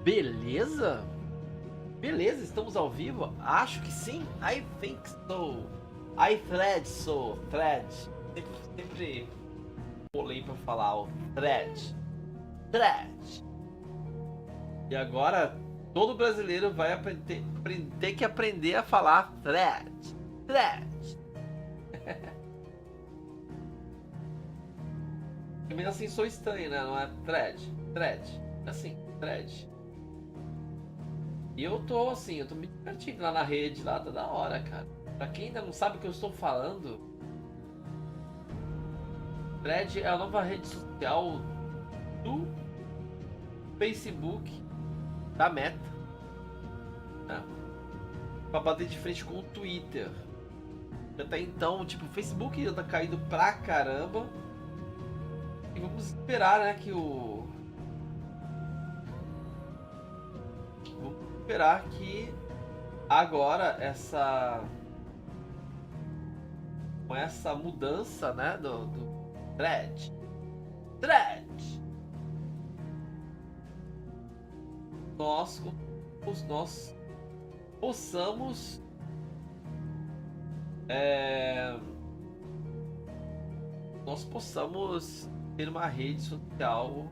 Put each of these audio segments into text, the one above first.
Beleza? Beleza, estamos ao vivo? Acho que sim. I think so. I thread so. Thread. Sempre pulei pra falar o thread. Thread. E agora todo brasileiro vai ter que aprender a falar thread. Thread. Também assim sou estranho, né? Não é thread. Thread. Assim, thread. E eu tô assim, eu tô me divertindo lá na rede, lá tá da hora, cara. Pra quem ainda não sabe o que eu estou falando, Thread é a nova rede social do Facebook, da Meta, né? Pra bater de frente com o Twitter. Até então, tipo, o Facebook anda caído pra caramba. E vamos esperar, né, que o... Vamos esperar que agora com essa mudança, né, do Thread, nós possamos ter uma rede social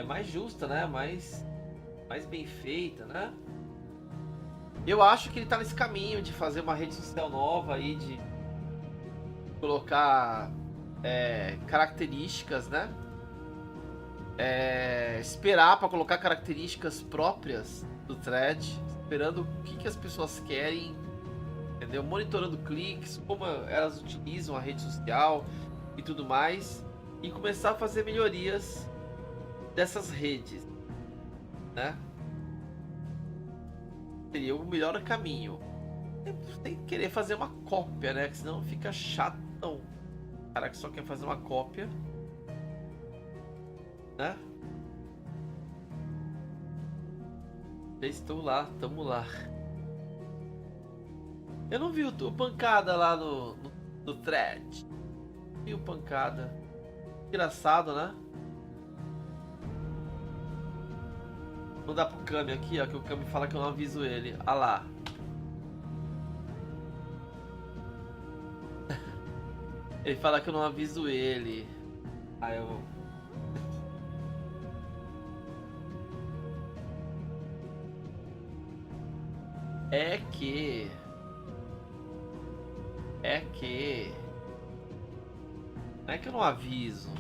mais justa, né, mais bem feita, né? Eu acho que ele tá nesse caminho de fazer uma rede social nova aí, de colocar características, né? Esperar para colocar características próprias do thread, esperando o que as pessoas querem, entendeu? Monitorando cliques, como elas utilizam a rede social e tudo mais, e começar a fazer melhorias dessas redes, né? Seria o melhor caminho. Tem que querer fazer uma cópia, né? Que senão fica chatão. O cara que só quer fazer uma cópia, né? Já estou lá, tamo lá. Eu não vi o pancada lá no thread. Vi o pancada. Engraçado, né? Vou dar pro Kami aqui, ó, que o Kami fala que eu não aviso ele. Ah lá. Ele fala que eu não aviso ele. Aí eu... É que... Não é que eu não aviso.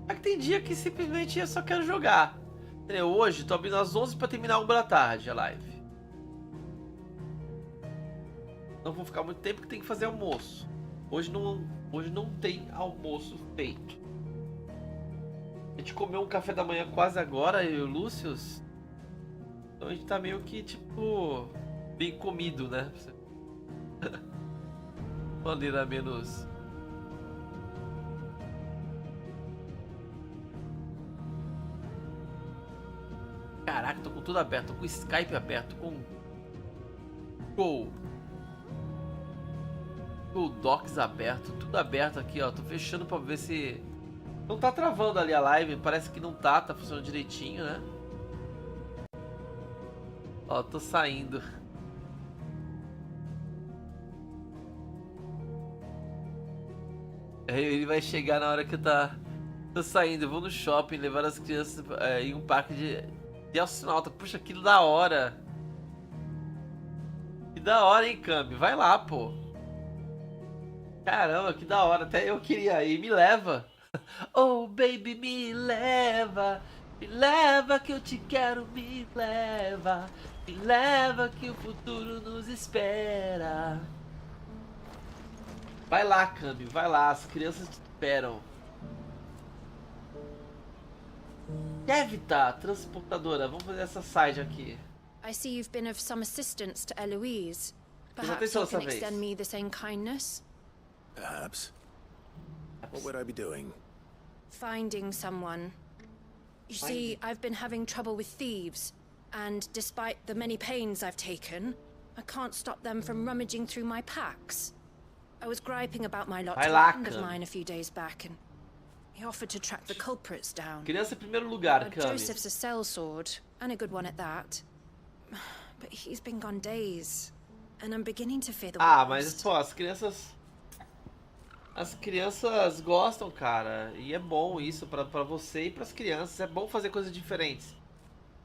É que tem dia que simplesmente eu só quero jogar. Entendeu? Hoje tô abrindo às 11 pra terminar 1 da tarde a live. Não vou ficar muito tempo porque tem que fazer almoço. Hoje não tem almoço feito. A gente comeu um café da manhã quase agora, eu e o Lúcius. Então a gente tá meio que tipo bem comido, né? Maneira menos. Caraca, tô com tudo aberto, tô com o Skype aberto, com Qual, o Docs aberto, tudo aberto aqui, ó. Tô fechando pra ver se não tá travando ali a live. Parece que não tá funcionando direitinho, né? Ó, tô saindo. Ele vai chegar na hora que eu tô saindo. Eu vou no shopping levar as crianças em um parque de astronauta. Puxa, que da hora. Que da hora, hein, Cami? Vai lá, pô. Caramba, que da hora. Até eu queria ir. Me leva. Oh, baby, me leva. Me leva que eu te quero. Me leva. Me leva que o futuro nos espera. Vai lá, Cami. Vai lá. As crianças te esperam. Deve estar, transportadora. Vamos fazer essa side aqui. I see you've been of some assistance to Eloise. Presta Perhaps atenção you can dessa vez. extend me the same kindness? Perhaps. What would I be doing? Finding someone. You see, I've been having trouble with thieves, and despite the many pains I've taken, I can't stop them from rummaging through my packs. I was griping about my lot to a friend of mine a few days back, and He offered to track the culprits down. Criança em primeiro lugar, Cami. Joseph's a sellsword, and a good one at that. But he's been gone days, and I'm beginning to fear the Ah, worst. mas pô, as crianças gostam, cara, e é bom isso pra você e pras crianças. É bom fazer coisas diferentes.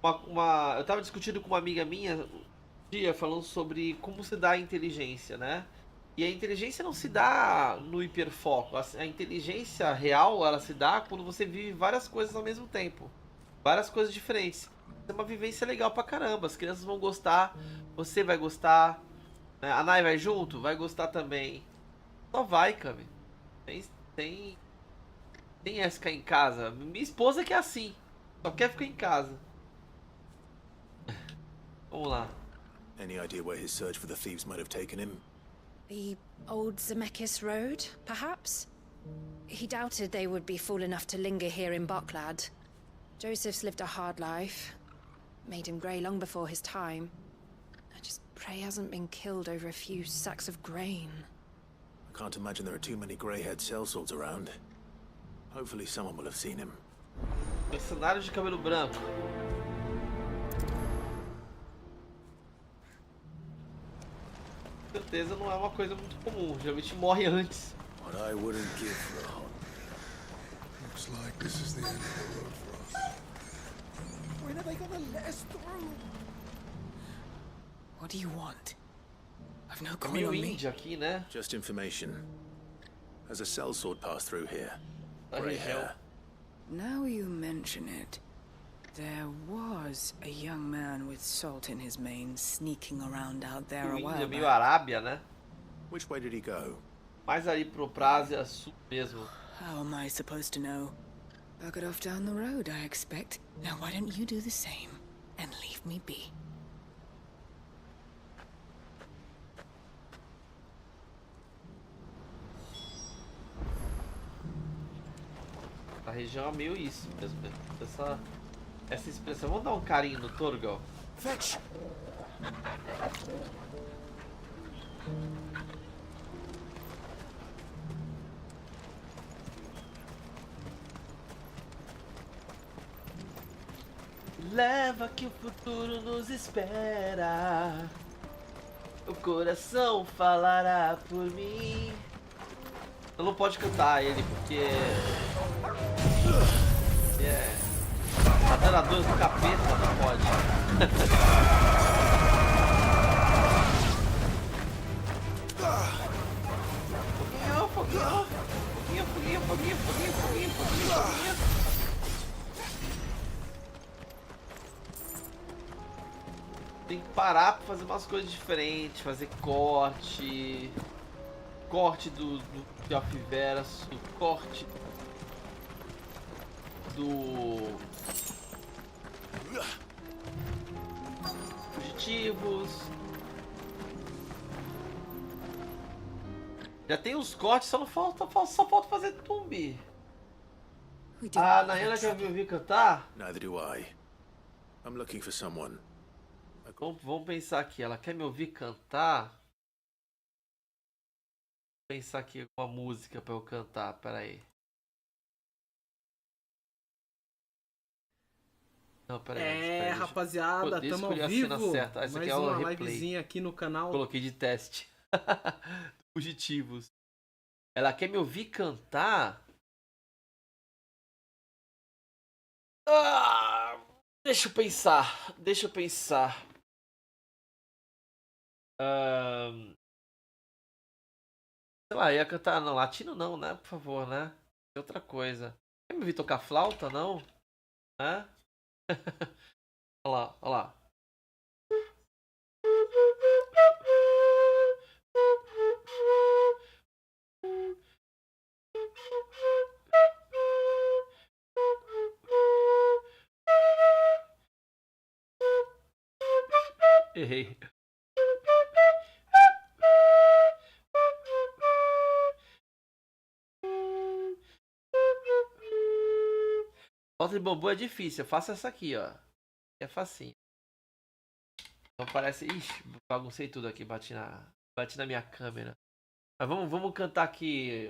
Eu tava discutindo com uma amiga minha um dia falando sobre como se dá a inteligência, né? E a inteligência não se dá no hiperfoco. A inteligência real, ela se dá quando você vive várias coisas ao mesmo tempo. Várias coisas diferentes. É uma vivência legal pra caramba. As crianças vão gostar, você vai gostar, né? A Nai vai junto, vai gostar também. Só vai, Cami. Tem essa ficar em casa. Minha esposa que é assim. Só quer ficar em casa. Vamos lá. Any idea where his search for the thieves might have taken him? The old Zemeckis Road, perhaps? He doubted they would be fool enough to linger here in Boklad. Joseph's lived a hard life. Made him grey long before his time. I just pray he hasn't been killed over a few sacks of grain. I can't imagine there are too many grey-haired sellswords around. Hopefully someone will have seen him. Mercenário de cabelo branco. Com certeza não é uma coisa muito comum. Geralmente morre antes. What I wouldn't give for a hot. Looks like this is the end of the road for us. When are they gonna let us through? What do you want? I've no É coin meio on me. índio aqui, né? Just information. Has a sellsword passed through here? Da Grey região. hair. Now you mention it, there was a young man with salt in his mane sneaking around out there O a índio é while meio back. Arábia, né? Which way did he go? Mais ali pro Prásia Sul mesmo. How am I supposed to know? Buggered off down the road, I expect. Now why don't you do the same and leave me be? A região é meio isso mesmo. Essa expressão. Vamos dar um carinho no Torgal. Fetch! Leva que o futuro nos espera. O coração falará por mim. Eu não pode cantar ele porque é adoradores do capeta, não pode. Foguinho. Tem que parar pra fazer umas coisas diferentes, fazer corte do Verso, corte do Fugitivos. Já tem os cortes, só falta fazer tumbi. A Nayana quer me ouvir cantar? Neither do I. I'm looking for someone. Vamos pensar aqui, ela quer me ouvir cantar? Vou pensar aqui uma música pra eu cantar, peraí. Não, peraí. Rapaziada, Deixa eu tamo ao escolher a cena vivo. certa. Essa Mais aqui é o uma replay. livezinha aqui no canal. Coloquei de teste. Fugitivos. Ela quer me ouvir cantar? Deixa eu pensar. Sei lá, ia cantar. Não, latino não, né? Por favor, né? É outra coisa. Quer me ouvir tocar flauta, não? Né? Olha lá. Errei. Flauta de bambu é difícil. Eu faço essa aqui, ó. É facinho. Então parece... Ixi, baguncei tudo aqui. Bati na minha câmera. Mas vamos cantar aqui.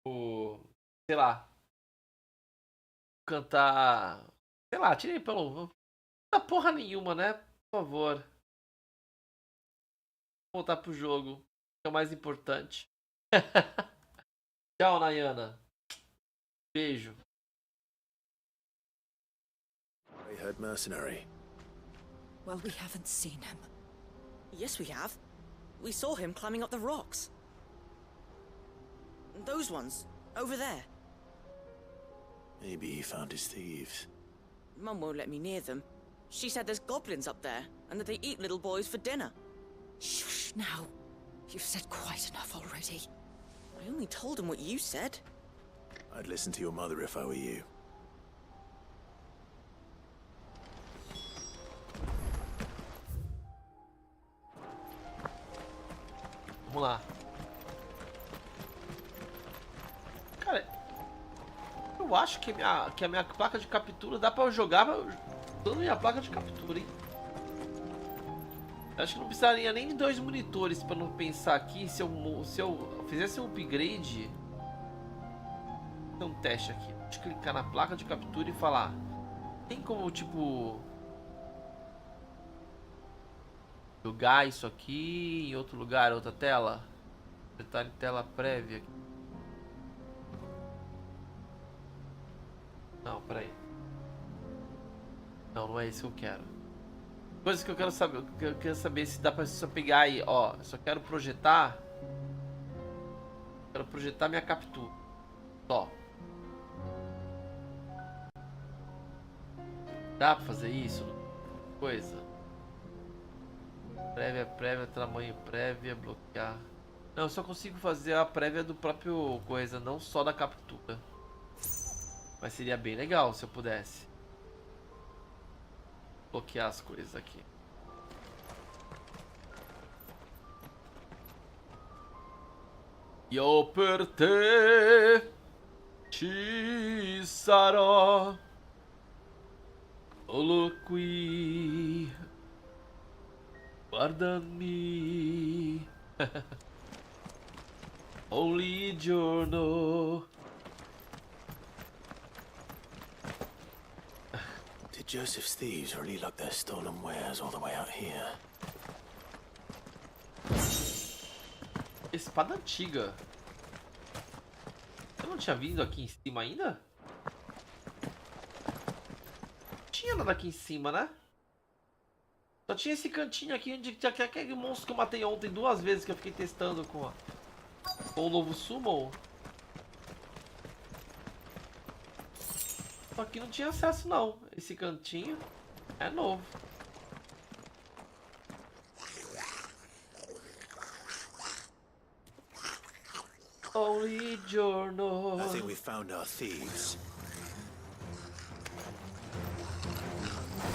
Sei lá. Cantar. Sei lá, tirei pelo. Não dá porra nenhuma, né? Por favor. Voltar pro jogo. Que é o mais importante. Tchau, Nayana. Beijo. Greyhead mercenary. Well, we haven't seen him. Yes, we have. We saw him climbing up the rocks. Those ones, over there. Maybe he found his thieves. Mum won't let me near them. She said there's goblins up there, and that they eat little boys for dinner. Shush now. You've said quite enough already. I only told him what you said. I'd listen to your mother if I were you. Vamos lá. Cara, eu acho que a minha placa de captura dá pra eu jogar usando minha placa de captura, hein? Acho que não precisaria nem de 2 monitores pra não pensar aqui. Se eu fizesse um upgrade. Vou fazer um teste aqui. Deixa eu clicar na placa de captura e falar. Tem como, tipo, jogar isso aqui em outro lugar, outra tela? Apertar em tela prévia aqui. Não, peraí. Não, não é isso que eu quero. Coisas que eu quero saber. Eu quero saber se dá pra só pegar aí, ó. Eu só quero projetar. Quero projetar minha captura. Só. Dá pra fazer isso? Coisa. Prévia, tamanho prévia, bloquear. Não, eu só consigo fazer a prévia do próprio coisa, não só da captura. Mas seria bem legal se eu pudesse bloquear as coisas aqui. Io per te ci sarò solo qui. Guardami. Ogni giorno. Did Joseph's thieves really lug their stolen wares all the way out here? Espada antiga. Eu não tinha vindo aqui em cima ainda? Não tinha nada aqui em cima, né? Só tinha esse cantinho aqui onde tinha aquele monstro que eu matei ontem 2 vezes que eu fiquei testando com o novo Summon. Só que não tinha acesso não. Esse cantinho é novo. Only journal. I think we found our thieves.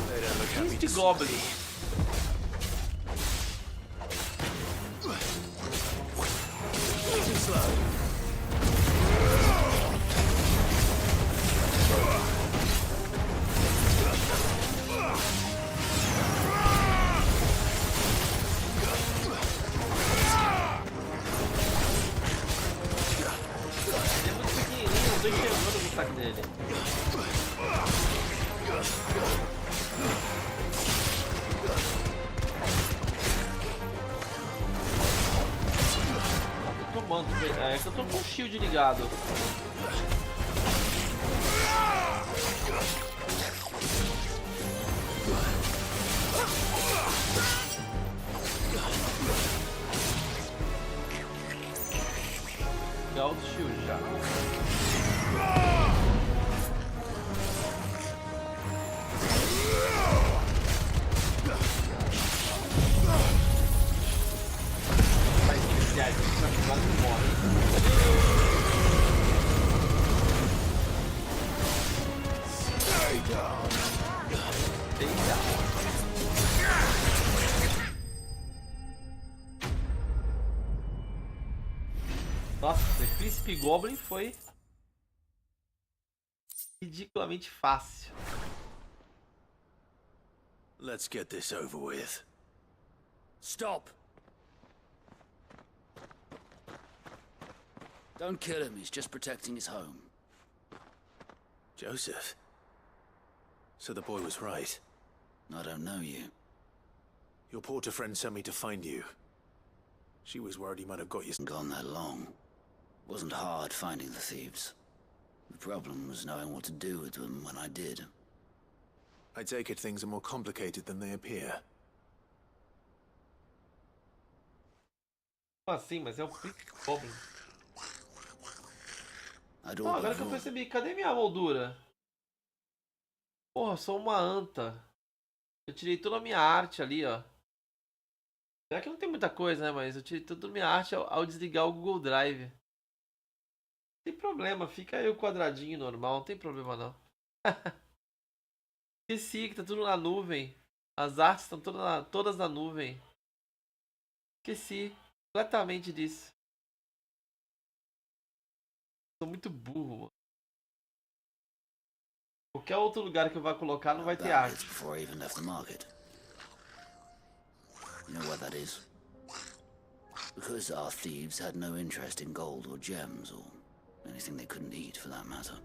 They don't look happy to see Goblin. Too slow. Dele. Tô tomando, é que eu tô com o shield ligado. Legal do shield já. Nossa, o Príncipe Goblin foi ridiculamente fácil. Let's get this over with. Stop! Don't kill him, he's just protecting his home. Joseph? So the boy was right. I don't know you. Your porter friend sent me to find you. She was worried he might have got you. Gone that long. Wasn't hard finding the thieves. The problem was knowing what to do with them when I did. I take it things are more complicated than they appear. Como assim? Mas é o Príncipe Goblin. I'd Ah, agora que eu percebi, cadê minha moldura? Porra, sou uma anta. Eu tirei toda a minha arte ali, ó. Será que não tem muita coisa, né? Mas eu tirei toda a minha arte ao desligar o Google Drive. Não tem problema, fica aí o quadradinho normal, não tem problema não. Esqueci que tá tudo na nuvem. As artes estão todas na nuvem. Esqueci completamente disso. Sou muito burro, mano. Qualquer outro lugar que eu vá colocar não vai ter arte. Before I even left the market. You know what that is? Because our thieves had no interest in gold or gems or anything they couldn't eat for that matter.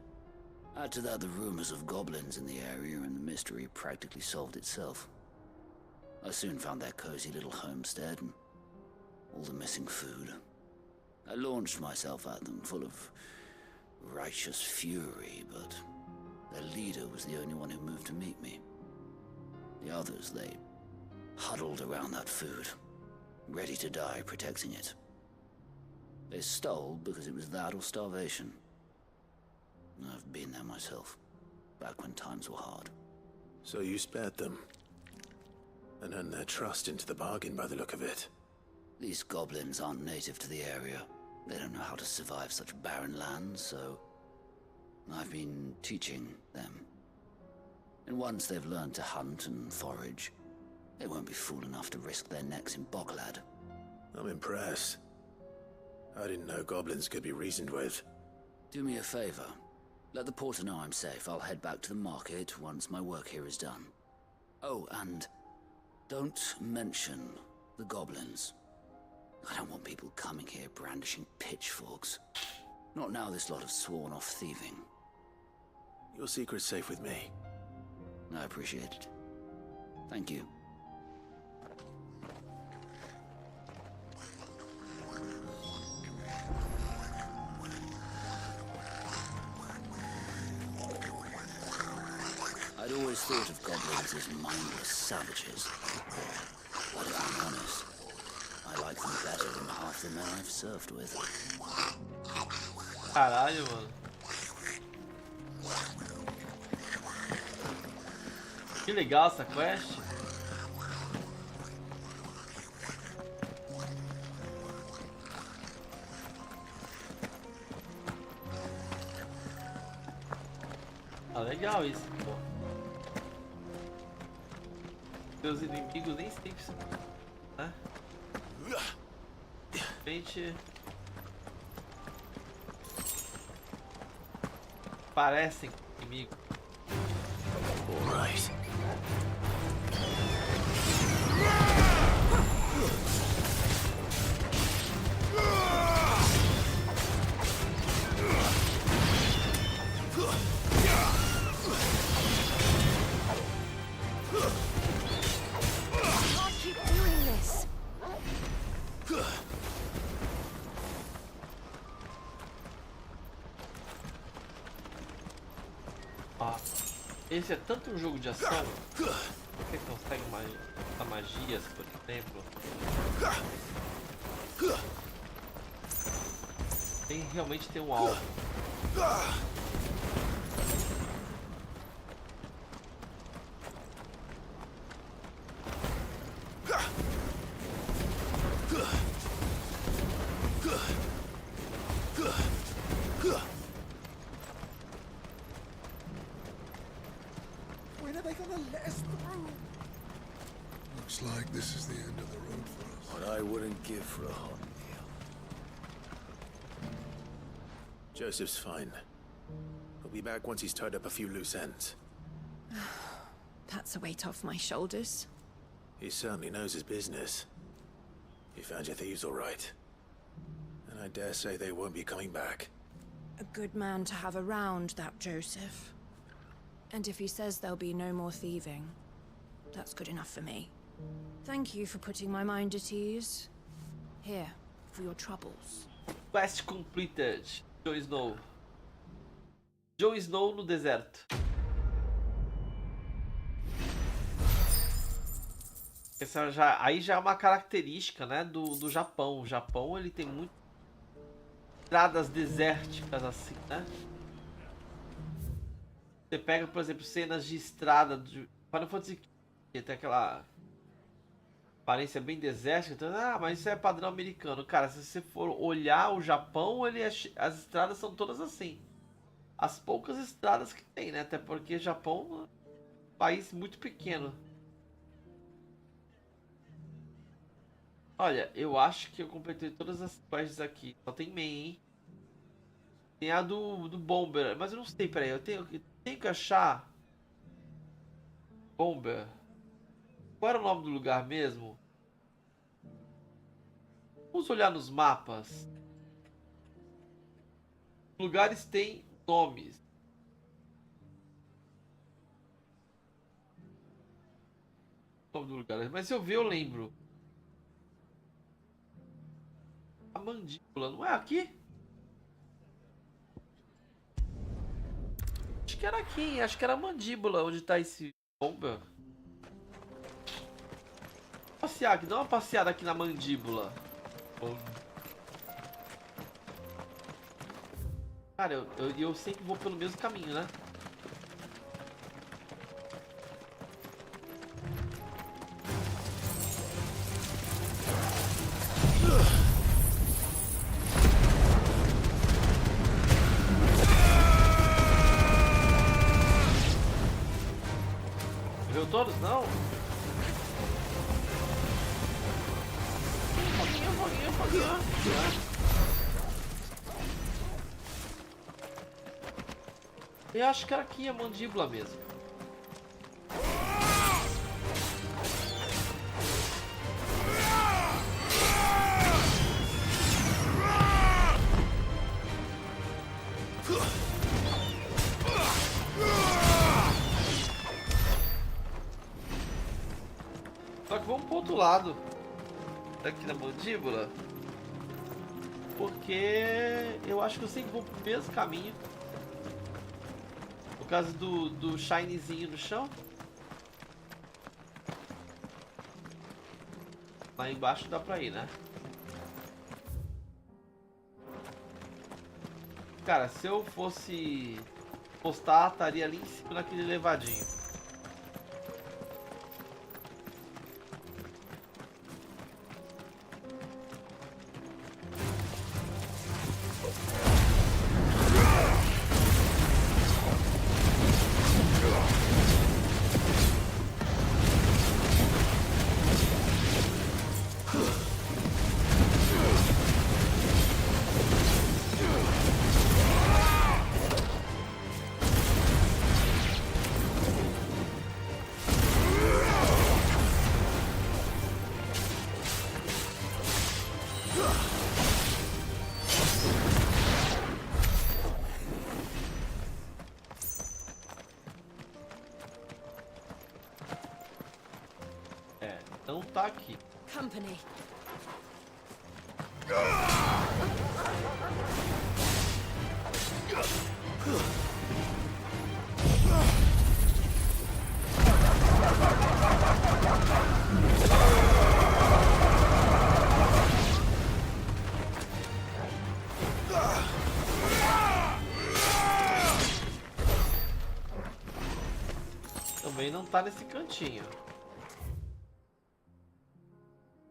Add to that the rumors of goblins in the area and the mystery practically solved itself. I soon found their cozy little homestead and all the missing food. I launched myself at them full of righteous fury, but their leader was the only one who moved to meet me. The others, they huddled around that food, ready to die protecting it. They stole because it was that or starvation. I've been there myself, back when times were hard. So you spared them. And earned their trust into the bargain by the look of it. These goblins aren't native to the area. They don't know how to survive such barren lands, so I've been teaching them. And once they've learned to hunt and forage, they won't be fool enough to risk their necks in Boglad. I'm impressed. I didn't know goblins could be reasoned with. Do me a favor. Let the porter know I'm safe. I'll head back to the market once my work here is done. Oh, and don't mention the goblins. I don't want people coming here brandishing pitchforks. Not now this lot have sworn off thieving. Your secret's safe with me. I appreciate it. Thank you. I'd always thought of goblins as mindless savages. But if I'm honest, I like them better than half the men I've served with. Caralho, mano. Que legal essa quest. Ah, legal isso, pô. Seus inimigos nem sempre são, né? De repente parecem inimigos. All right. Esse é tanto um jogo de ação. Você consegue usar magias, por exemplo. Realmente tem um alvo. When are they gonna let us through? Looks like this is the end of the road for us. What I wouldn't give for a hot meal. Joseph's fine. He'll be back once he's tied up a few loose ends. That's a weight off my shoulders. He certainly knows his business. You found your thieves all right. And I dare say they won't be coming back. A good man to have around, that Joseph. And if he says there'll be no more thieving, that's good enough for me. Thank you for putting my mind at ease. Here, for your troubles. Quest completed. Jon Snow. Jon Snow no deserto. Aí já é uma característica, né, do Japão. O Japão, ele tem muitas estradas desérticas assim, né? Você pega, por exemplo, cenas de estrada de Final Fantasy XV, tem aquela aparência bem desértica, então, mas isso é padrão americano. Cara, se você for olhar o Japão, as estradas são todas assim. As poucas estradas que tem, né? Até porque o Japão é um país muito pequeno. Olha, eu acho que eu completei todas as quests aqui. Só tem main, hein? Tem a do Bomber, mas eu não sei, peraí, eu tenho que achar Bomber. Qual era o nome do lugar mesmo? Vamos olhar nos mapas. Lugares têm nomes. O nome do lugar, mas se eu ver eu lembro. A mandíbula, não é aqui? Acho que era aqui, acho que era a mandíbula onde tá esse bomba. Passear aqui, dá uma passeada aqui na mandíbula. Cara, eu sempre vou pelo mesmo caminho, né? Viu todos? Não? Eu acho que era aqui a mandíbula mesmo. Só que vamos pro outro lado. Aqui na mandíbula. Porque eu acho que eu sempre vou pro mesmo caminho. Por causa do shinezinho no chão. Lá embaixo dá pra ir, né? Cara, se eu fosse postar, estaria ali em cima naquele elevadinho. Não tá aqui. Company. Também não tá nesse cantinho.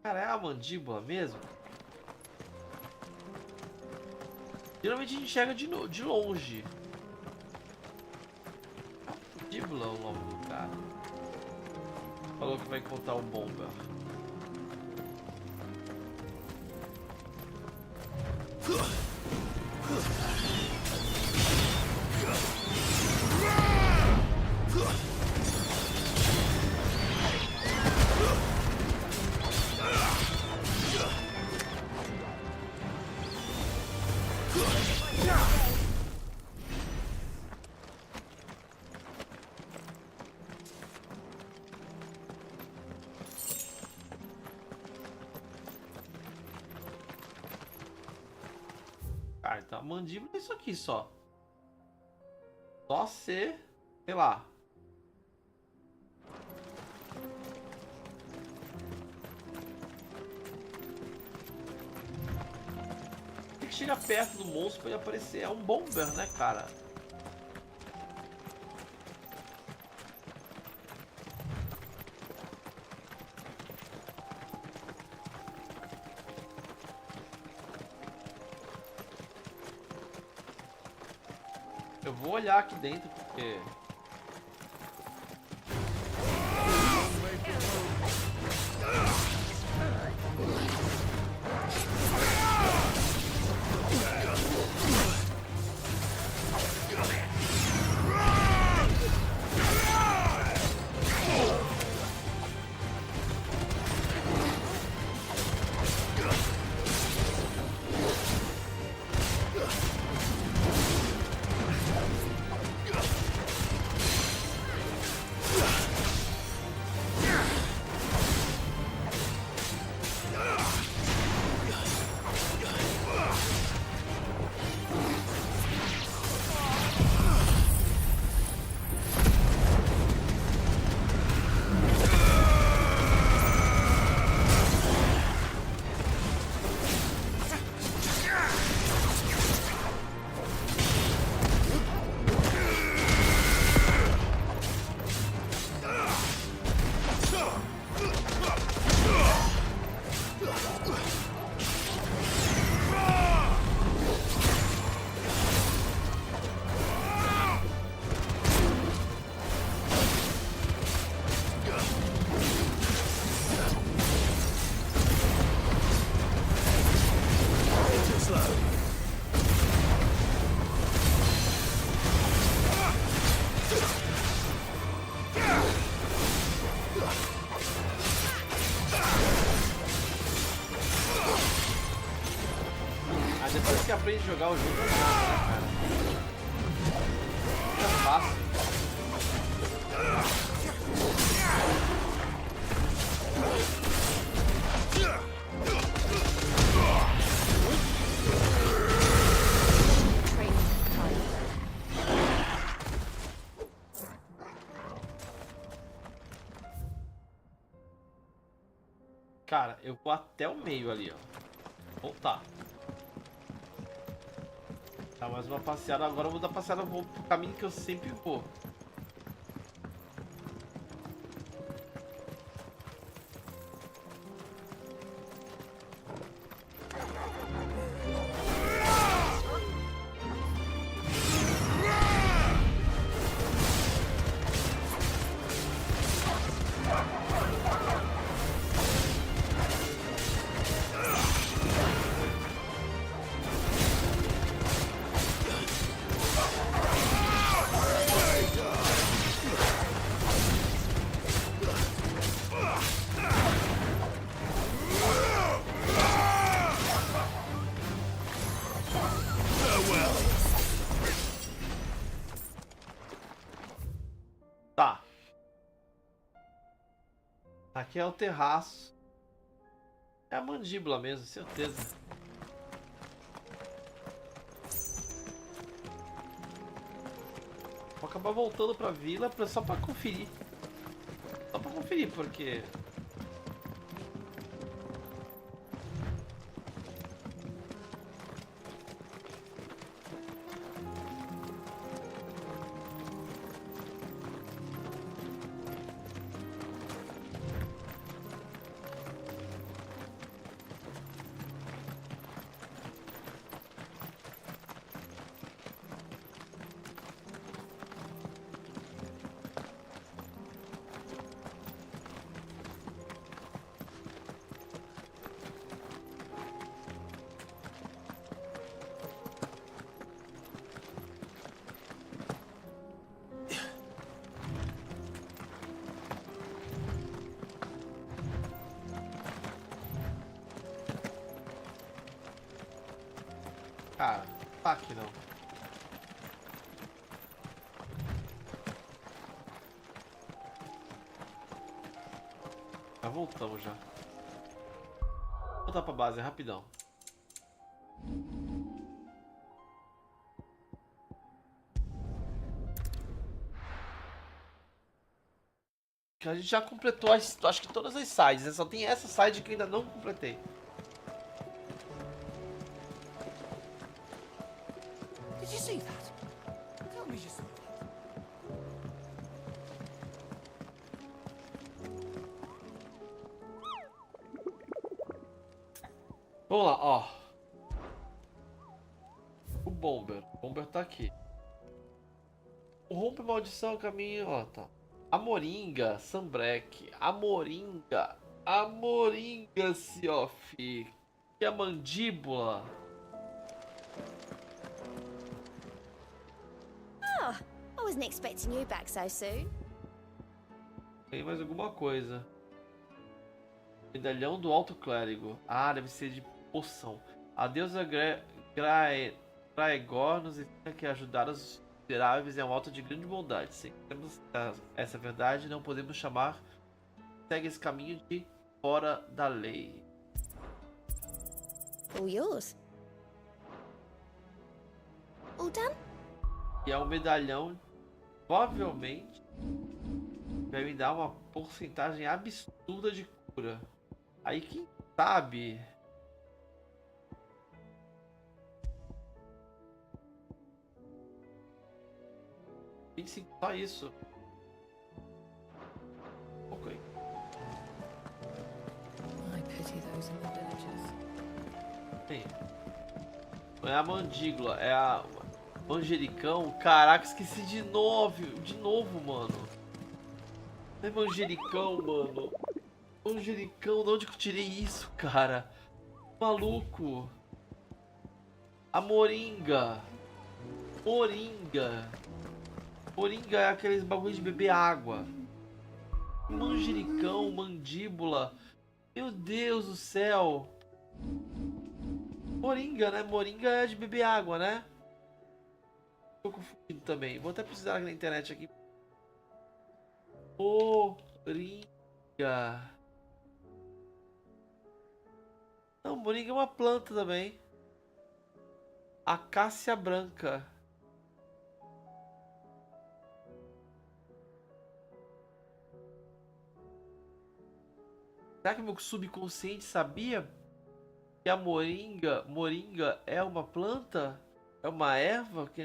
Cara, é a mandíbula mesmo? Geralmente a gente enxerga de longe. Mandíbula é o nome do cara. Falou que vai encontrar o bomba. Cara, então a mandíbula é isso aqui só. Só ser, sei lá. Tem que chegar perto do monstro pra ele aparecer. É um bomber, né, cara? Eu vou olhar aqui dentro porque... Depois que aprende a jogar o jogo, não dá, né, cara? Fica fácil. Cara, eu vou até o meio ali, ó. Voltar. Tá, mais uma passeada. Agora eu vou dar passeada, eu vou pro caminho que eu sempre vou. Tá. Aqui é o terraço. É a mandíbula mesmo, certeza. Vou acabar voltando pra vila só pra conferir. Só pra conferir, porque... Cara, tá aqui não. Já voltamos já. Vou voltar pra base, rapidão. Que a gente já completou, acho que todas as sides, né? Só tem essa side que eu ainda não completei. Did you see that? Tell me you saw that. Vamos lá, ó. O Bomber. O Bomber tá aqui. O Rompe Maldição, caminho, ó, tá. A Moringa, Sambrek. A Moringa. A Moringa, Siof. E a Mandíbula. Oh, I wasn't expecting you back so soon. Tem mais alguma coisa. Medalhão do Alto Clérigo. Ah, deve ser de poção. A deusa Graegor nos ensina que ajudar os miseráveis é um ato de grande bondade. Se queremos essa verdade, não podemos chamar. Segue esse caminho de fora da lei. All yours. All done? E é um medalhão, provavelmente, vai me dar uma porcentagem absurda de cura. Aí quem sabe... 25, só isso. Ok. I pity those in the villages. Bem, não é a mandíbula, é a manjericão. Caraca, esqueci de novo, mano. Não é manjericão, mano. Manjericão, de onde que eu tirei isso, cara? Maluco. A moringa. Moringa. Moringa é aqueles bagulho de beber água. Manjericão, mandíbula. Meu Deus do céu. Moringa, né? Moringa é de beber água, né? Tô confundindo também. Vou até precisar na internet aqui. Moringa. Não, moringa é uma planta também. Acácia branca. Será que meu subconsciente sabia que a moringa é uma planta? É uma erva que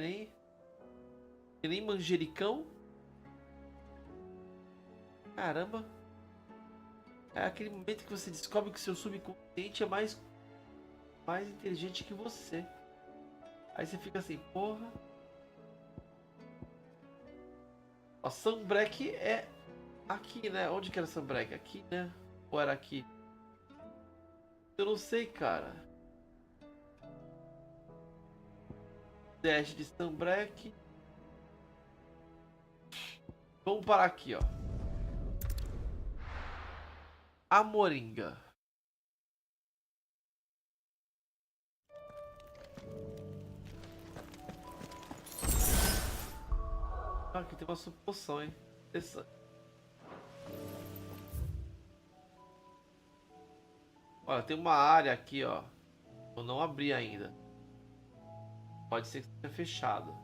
nem manjericão? Caramba. É aquele momento que você descobre que seu subconsciente é mais inteligente que você. Aí você fica assim, porra. Ó, Sunbreak é aqui, né? Onde que era Sunbreak? Aqui, né? Ou era aqui? Eu não sei, cara. Dash de Sunbreak. Vamos parar aqui, ó. A moringa. Ah, aqui tem uma suposição, hein? Interessante. Olha, tem uma área aqui, ó. Eu não abri ainda. Pode ser que esteja fechado.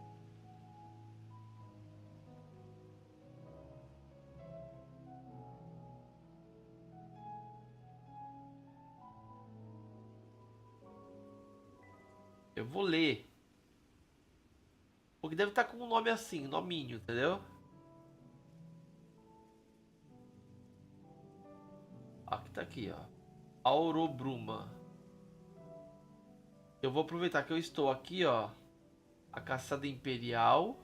Eu vou ler. Porque deve estar com um nome assim, nominho, entendeu? Aqui tá aqui, ó. Aurobruma. Eu vou aproveitar que eu estou aqui, ó. A caçada imperial.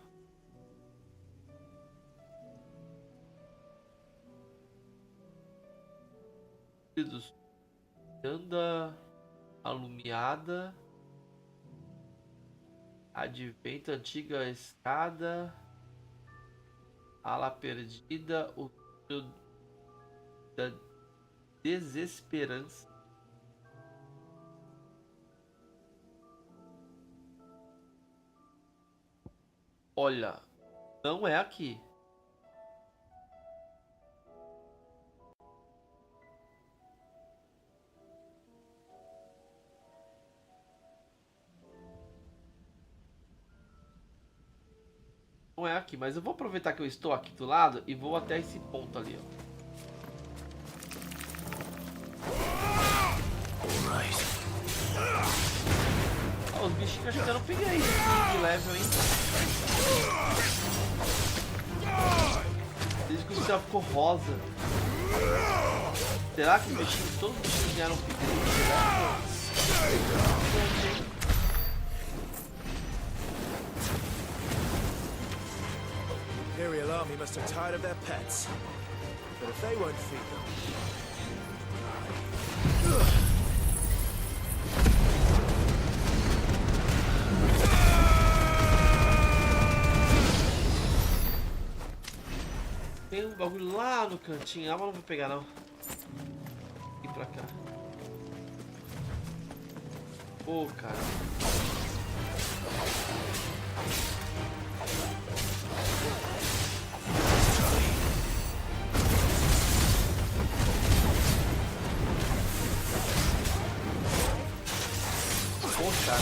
Anda alumiada. Advento, antiga escada. Ala perdida. O da desesperança. Olha, não é aqui. Não é aqui, mas eu vou aproveitar que eu estou aqui do lado e vou até esse ponto ali, ó. Ah, os bichinhos acho que eu não peguei de level, hein? Desde que o céu ficou rosa. Será que os bichinhos, todos os bichinhos ganharam upgrade de level? The Imperial army must have tired of their pets. But if they won't feed them... Tem um bagulho lá no cantinho, mas não vou pegar não. E pra cá. Pô, cara. Pô, cara.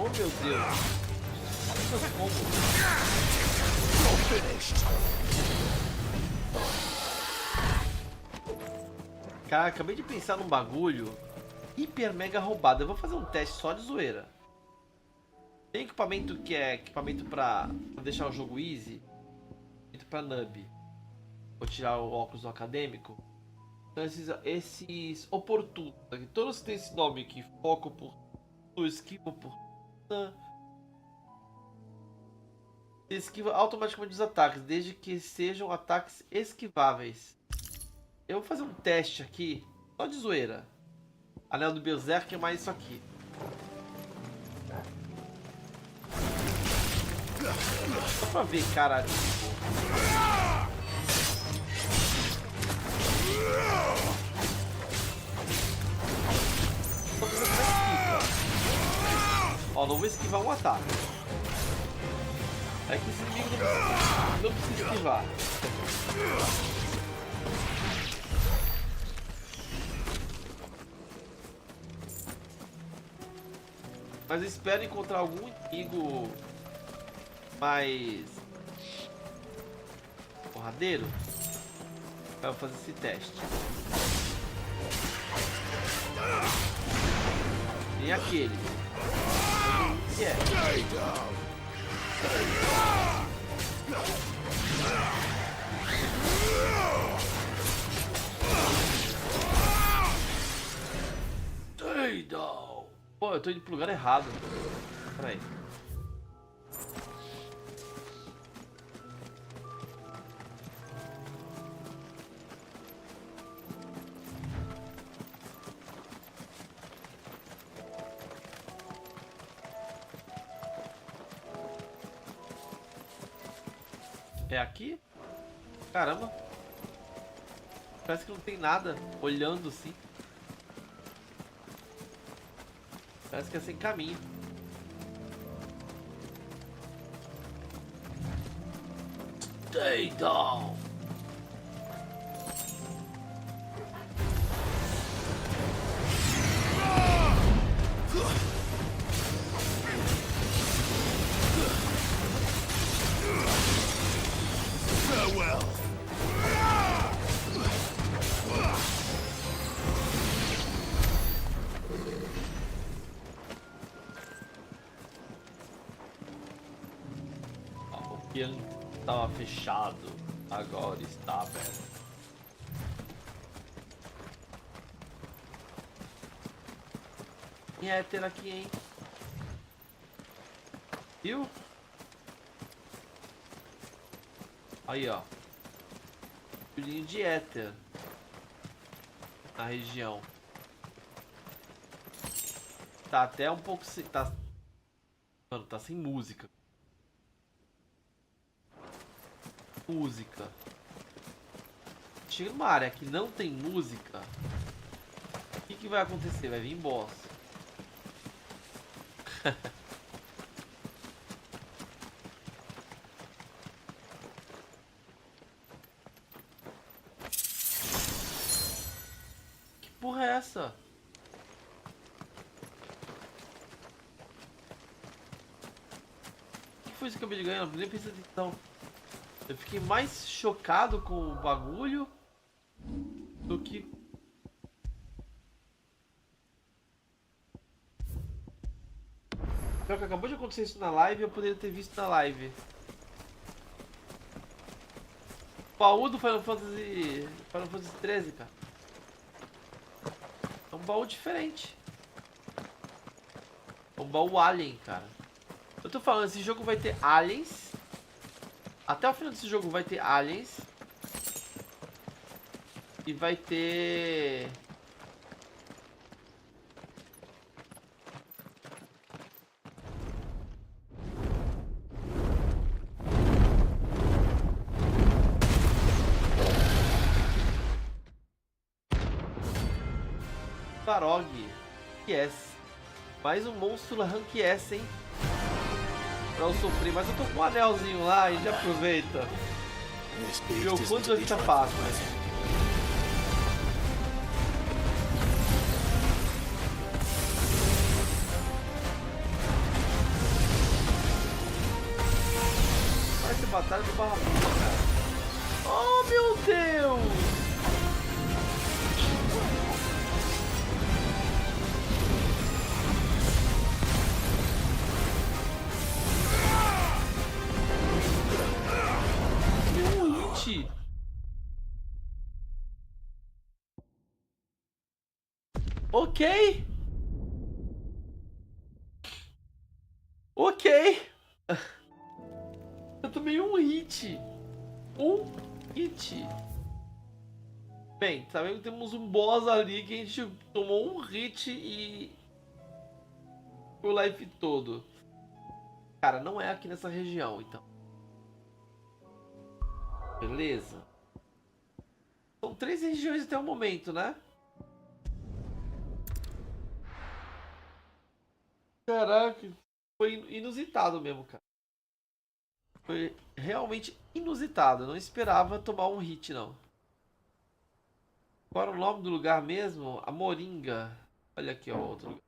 Oh meu Deus. Cara, acabei de pensar num bagulho hiper mega roubado. Eu vou fazer um teste só de zoeira. Tem equipamento que é equipamento pra deixar o jogo easy. Equipamento pra nub. Vou tirar o óculos do acadêmico. Então esses oportunos. Todos têm esse nome aqui. Foco por esquiva por esquiva automaticamente dos ataques, desde que sejam ataques esquiváveis. Eu vou fazer um teste aqui, só de zoeira. Anel do Berserk é mais isso aqui. Só pra ver, caralho. Ó, não vou esquivar um ataque. É que esse inimigo não precisa esquivar. Mas eu espero encontrar algum inimigo mais porradeiro para fazer esse teste. Tem aquele. Que é? Pô, eu tô indo pro lugar errado. Pera aí. É aqui? Caramba. Parece que não tem nada. Olhando assim. Parece que é sem caminho. Satan! Farewell. O piano estava fechado, agora está aberto. Tem éter aqui, hein? Viu? Aí, ó. Filhinho de éter na região. Tá até um pouco sem. Tá... Mano, tá sem música. Música. Chega numa área que não tem música. O que vai acontecer? Vai vir boss. Que porra é essa? O que foi isso que eu acabei de ganhar? Nem pensei atenção. Eu fiquei mais chocado com o bagulho do que... Pior que acabou de acontecer isso na live, eu poderia ter visto na live. Baú do Final Fantasy 13, cara. É um baú diferente. É um baú alien, cara. Eu tô falando, esse jogo vai ter aliens. Até o final desse jogo vai ter aliens. E vai ter... Varog. Yes. Mais um monstro rank S, hein? Pra eu sofrer, mas eu tô com um anelzinho lá e já aproveita. E o quanto aqui tá fácil, né? Vai ser batalha do Barra Bruta, cara. Oh, meu Deus! Ok. Ok. Eu tomei um hit. Um hit. Bem, sabemos que temos um boss ali que a gente tomou um hit e... o life todo. Cara, não é aqui nessa região, então. Beleza. São 3 regiões até o momento, né? Caraca, foi inusitado mesmo, cara. Foi realmente inusitado. Eu não esperava tomar um hit, não. Qual era o nome do lugar mesmo? A Moringa. Olha aqui, ó, outro lugar.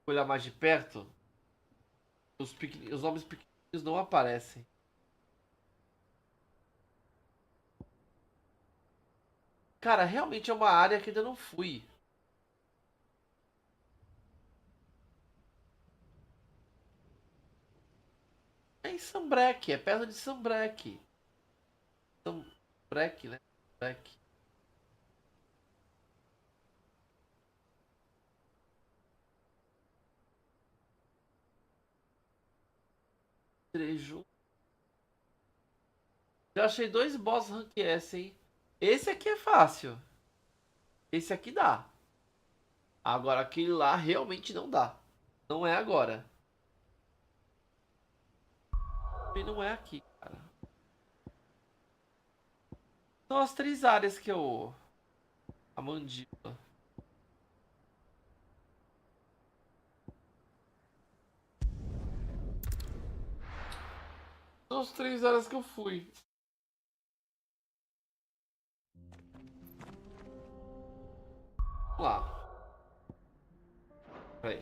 Vou olhar mais de perto. Os nomes pequenos não aparecem. Cara, realmente é uma área que ainda não fui. É em Sambrec, é perto de Sambrec. Sambrec, né? Sambrec. Trejo. Já achei 2 boss rank S, hein? Esse aqui é fácil. Esse aqui dá. Agora aquele lá realmente não dá. Não é agora. E não é aqui, cara. São as 3 áreas que eu... A mandíbula. uns 3 horas que eu fui. Vamos lá. Peraí.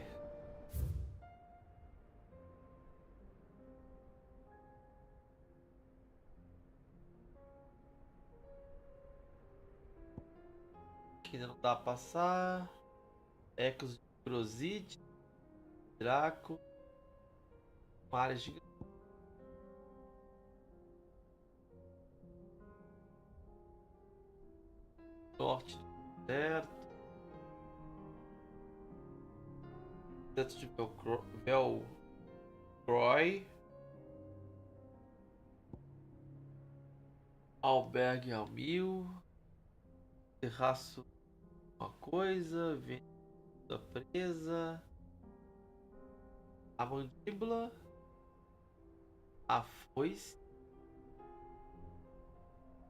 Aqui ainda não dá pra passar. Ecos de Grosite. Draco. Uma área gigante. Norte do deserto. Deserto de Velcroy. Albergue ao mil. Terraço uma coisa. Vento da presa. A mandíbula. A foice.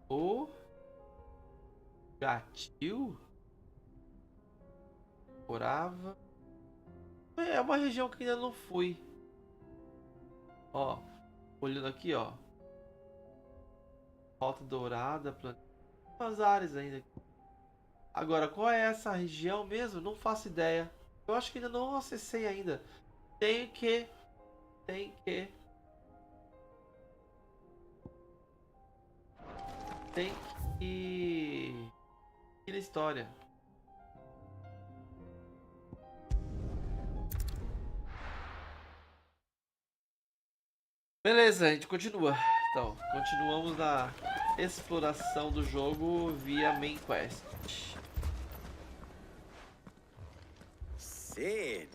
O gatil. Orava. É uma região que ainda não fui. Ó, olhando aqui, ó. Rota Dourada, umas áreas ainda. Agora, qual é essa região mesmo? Não faço ideia. Eu acho que ainda não acessei ainda. Tenho que Tem que ir na história. Beleza, a gente continua. Então, continuamos na exploração do jogo via main quest. Sid,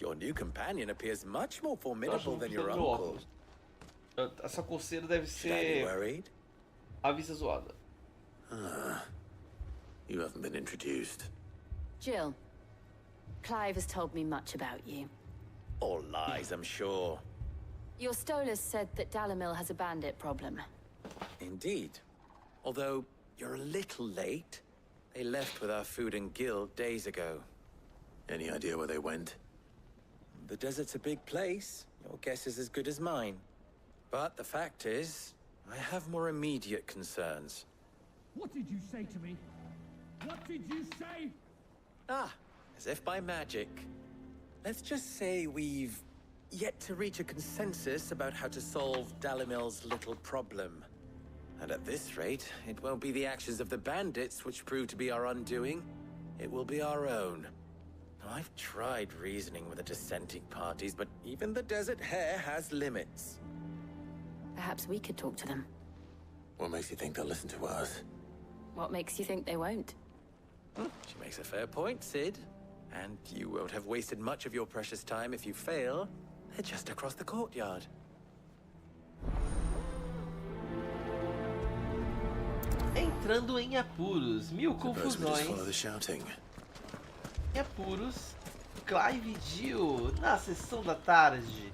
your new companion appears much more Eu acho formidable que than eu your vou meu uncle. óculos. Essa coceira deve Should I be ser worried? a vista zoada. You haven't been introduced. Jill, Clive has told me much about you. All lies, I'm sure. Your Stolas said that Dalamil has a bandit problem. Indeed. Although, you're a little late. They left with our food and guild days ago. Any idea where they went? The desert's a big place. Your guess is as good as mine. But the fact is, I have more immediate concerns. What did you say to me? What did you say? Ah, as if by magic. Let's just say we've yet to reach a consensus about how to solve Dalimil's little problem. And at this rate, it won't be the actions of the bandits which prove to be our undoing. It will be our own. I've tried reasoning with the dissenting parties, but even the Desert Hare has limits. Perhaps we could talk to them. What makes you think they'll listen to us? What makes you think they won't? She makes a fair point, Sid. And you won't have wasted much of your precious time if you fail. They're just across the courtyard. Entrando em apuros, mil Suppose we just follow the confusões. shouting. Em apuros, Clive e Jill na sessão da tarde.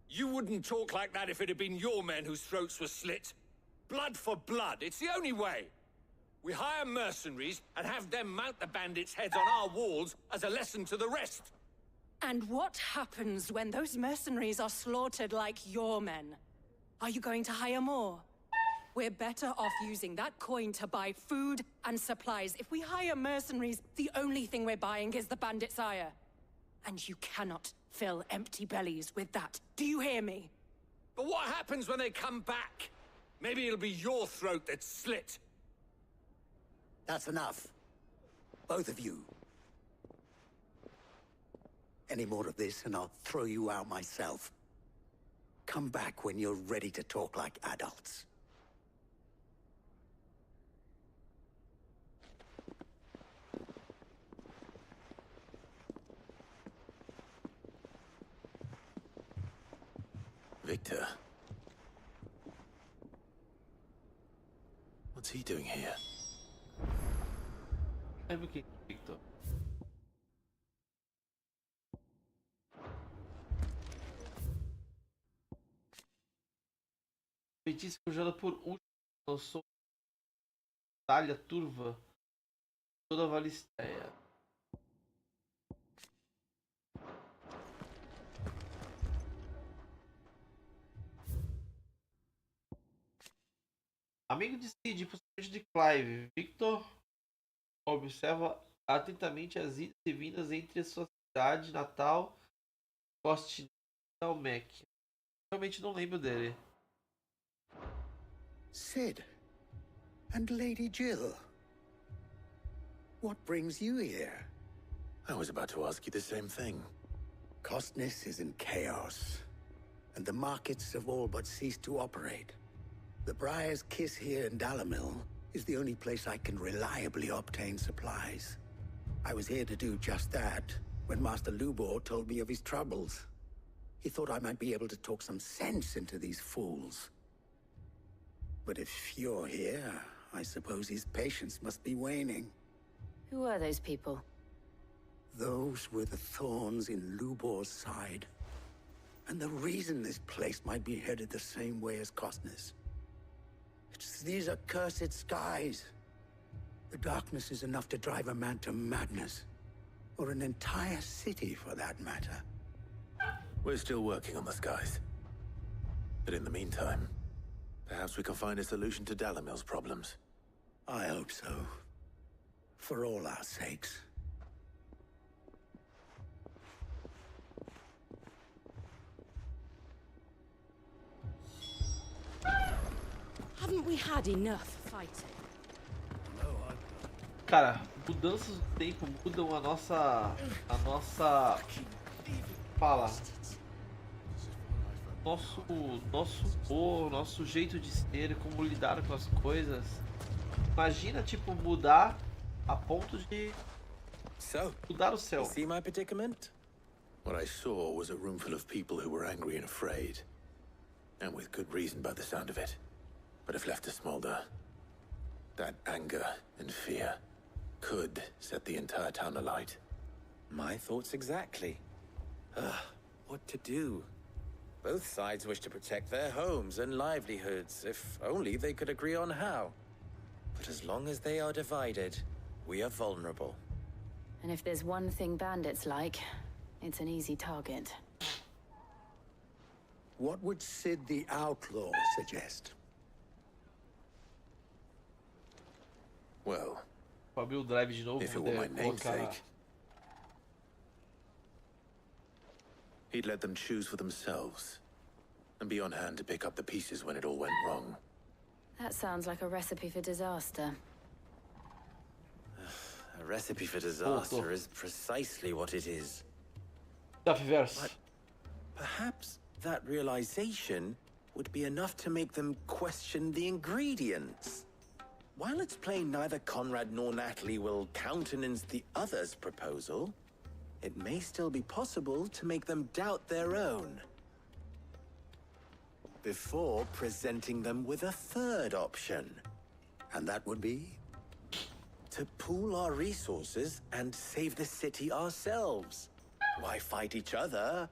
You wouldn't talk like that if it had been your men whose throats were slit. Blood for blood, it's the only way. We hire mercenaries and have them mount the bandits' heads on our walls as a lesson to the rest. And what happens when those mercenaries are slaughtered like your men? Are you going to hire more? We're better off using that coin to buy food and supplies. If we hire mercenaries, the only thing we're buying is the bandits' ire. And you cannot fill empty bellies with that. Do you hear me? But what happens when they come back? Maybe it'll be your throat that's slit. That's enough. Both of you. Any more of this and I'll throw you out myself. Come back when you're ready to talk like adults. Victor. What's he doing here? Lembra o que, Victor? Feitiço congelado por último. Lançou talha turva. toda Valisteia. Amigo de Cid, possivelmente de Clive, Victor observa atentamente as idas e vindas entre sua cidade natal e Dalmec. Realmente não lembro dele. Sid. And Lady Jill. What brings you here? I was about to ask you the same thing. Costness is in chaos, and the markets have all but ceased to operate. The Briar's Kiss here in Dalamil is the only place I can reliably obtain supplies. I was here to do just that when Master Lubor told me of his troubles. He thought I might be able to talk some sense into these fools. But if you're here, I suppose his patience must be waning. Who are those people? Those were the thorns in Lubor's side. And the reason this place might be headed the same way as Costness. It's these accursed skies. The darkness is enough to drive a man to madness. Or an entire city, for that matter. We're still working on the skies. But in the meantime, perhaps we can find a solution to Dalamil's problems. I hope so. For all our sakes. Haven't we had enough fighting? Cara, mudanças do tempo mudam a nossa fala. Nosso humor, nosso jeito de ser, como lidar com as coisas. Imagina, tipo, mudar a ponto de mudar o céu. See my predicament? What I saw was a room full of people who were angry and afraid. And with good reason by the sound of it. But if left to smolder, that anger and fear could set the entire town alight. My thoughts exactly. What to do? Both sides wish to protect their homes and livelihoods, if only they could agree on how. But as long as they are divided, we are vulnerable. And if there's one thing bandits like, it's an easy target. What would Sid the Outlaw suggest? Well, Vou abrir o drive de novo. if it were my namesake, he'd let them choose for themselves and be on hand to pick up the pieces when it all went wrong. That sounds like a recipe for disaster. A recipe for disaster is precisely what it is. But perhaps that realization would be enough to make them question the ingredients. While it's plain neither Conrad nor Natalie will countenance the other's proposal, it may still be possible to make them doubt their own. Before presenting them with a third option. And that would be? To pool our resources and save the city ourselves. Why fight each other?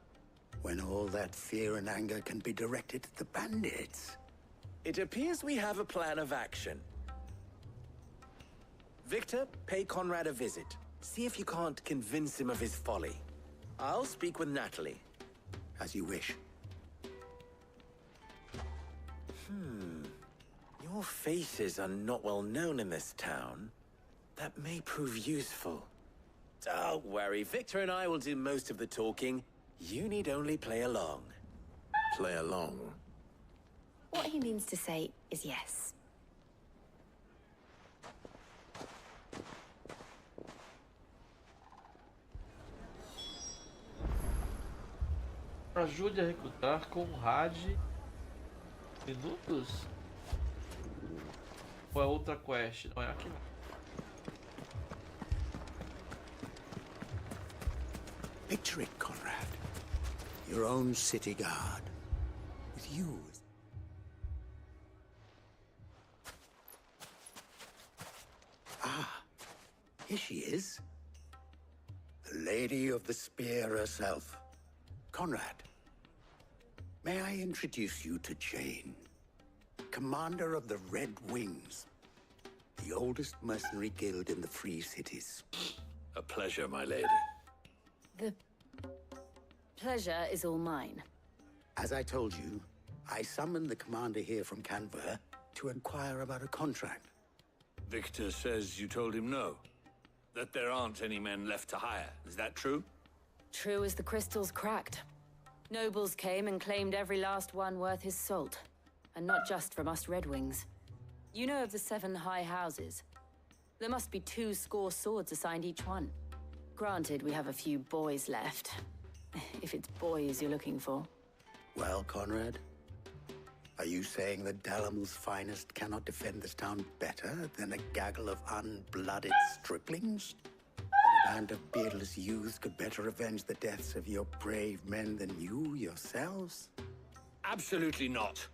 When all that fear and anger can be directed at the bandits. It appears we have a plan of action. Victor, pay Conrad a visit. See if you can't convince him of his folly. I'll speak with Natalie. As you wish. Your faces are not well known in this town. That may prove useful. Don't worry, Victor and I will do most of the talking. You need only play along. Play along? What he means to say is yes. Ajude a recrutar Conrad. Minutos? Ou é outra quest? Não é aqui não. Picture it, Conrad. Your own city guard. With you. Ah, here she is. The Lady of the Spear herself. Conrad, may I introduce you to Jane, commander of the Red Wings, the oldest mercenary guild in the Free Cities. A pleasure, my lady. The pleasure is all mine. As I told you, I summoned the commander here from Canver to inquire about a contract. Victor says you told him no. That there aren't any men left to hire. Is that true? True as the crystals cracked. Nobles came and claimed every last one worth his salt. And not just from us Red Wings. You know of the 7 high houses. There must be 2 swords assigned each one. Granted, we have a few boys left. If it's boys you're looking for. Well, Conrad, are you saying that Dalamil's finest cannot defend this town better than a gaggle of unblooded striplings? That a band of beardless youths could better avenge the deaths of your brave men than you yourselves? Absolutely not.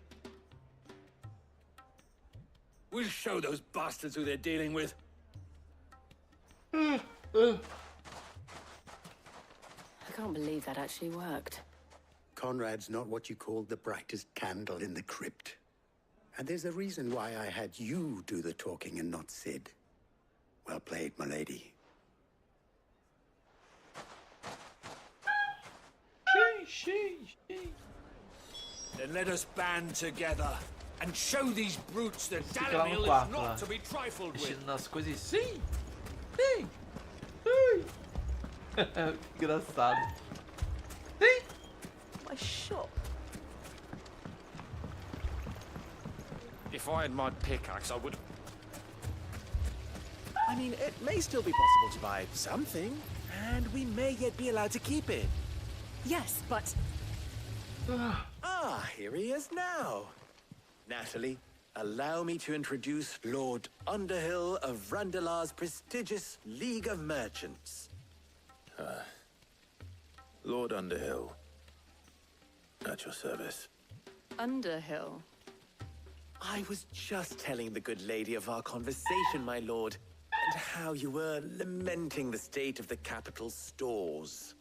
We'll show those bastards who they're dealing with. I can't believe that actually worked. Conrad's not what you call the brightest candle in the crypt. And there's a reason why I had you do the talking and not Sid. Well played, my lady. Then let us band together and show these brutes that Fica lá no Dalamil quarto, is not lá, to be trifled with. mexendo nas coisas. Sim! Sim! Sim! Engraçado. Sim! My shop. If I had my pickaxe, I would. I mean, it may still be possible to buy something, and we may yet be allowed to keep it. Yes, but... Ah, here he is now. Natalie, allow me to introduce Lord Underhill of Randalar's prestigious League of Merchants. Lord Underhill. At your service. Underhill. I was just telling the good lady of our conversation, my lord, and how you were lamenting the state of the capital's stores.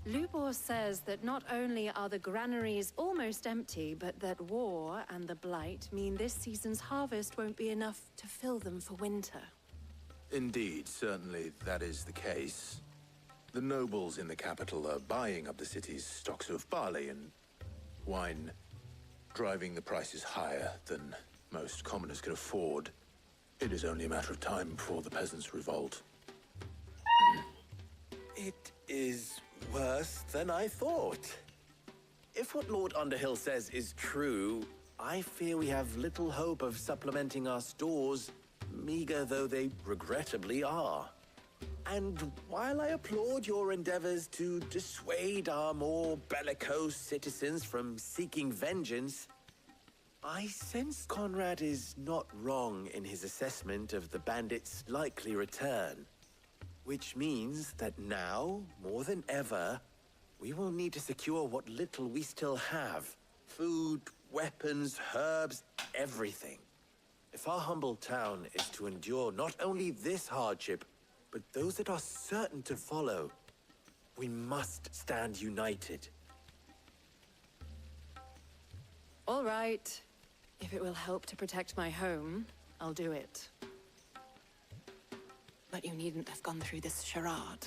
Lubor says that not only are the granaries almost empty, but that war and the Blight mean this season's harvest won't be enough to fill them for winter. Indeed, certainly that is the case. The nobles in the capital are buying up the city's stocks of barley and wine, driving the prices higher than most commoners can afford. It is only a matter of time before the peasants revolt. It is worse than I thought. If what Lord Underhill says is true, I fear we have little hope of supplementing our stores, meager though they regrettably are. And while I applaud your endeavors to dissuade our more bellicose citizens from seeking vengeance, I sense Conrad is not wrong in his assessment of the bandits' likely return. Which means that now, more than ever, we will need to secure what little we still have. Food, weapons, herbs, everything. If our humble town is to endure not only this hardship, but those that are certain to follow, we must stand united. All right. If it will help to protect my home, I'll do it. But you needn't have gone through this charade.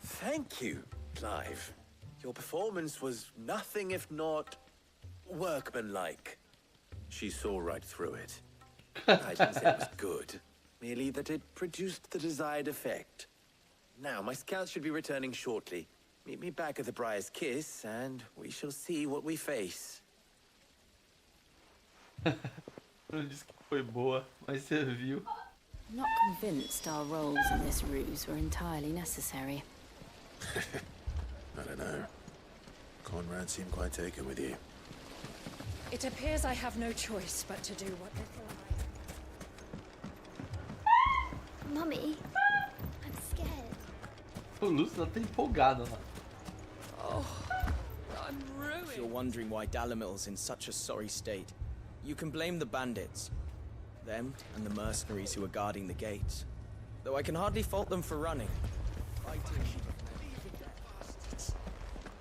Thank you, Clive. Your performance was nothing if not workmanlike. She saw right through it. I didn't say it was good, merely that it produced the desired effect. Now, my scouts should be returning shortly. Meet me back at the Briar's Kiss, and we shall see what we face. Não disse que foi boa, mas serviu. I'm not convinced our roles in this ruse were entirely necessary. I don't know. Conrad seemed quite taken with you. It appears I have no choice but to do what little Mummy, I'm scared. O Lúcio tá empolgado lá. Oh, I'm ruined. If you're wondering why Dalamil's in such a sorry state, you can blame the bandits. Them and the mercenaries who are guarding the gates. Though I can hardly fault them for running.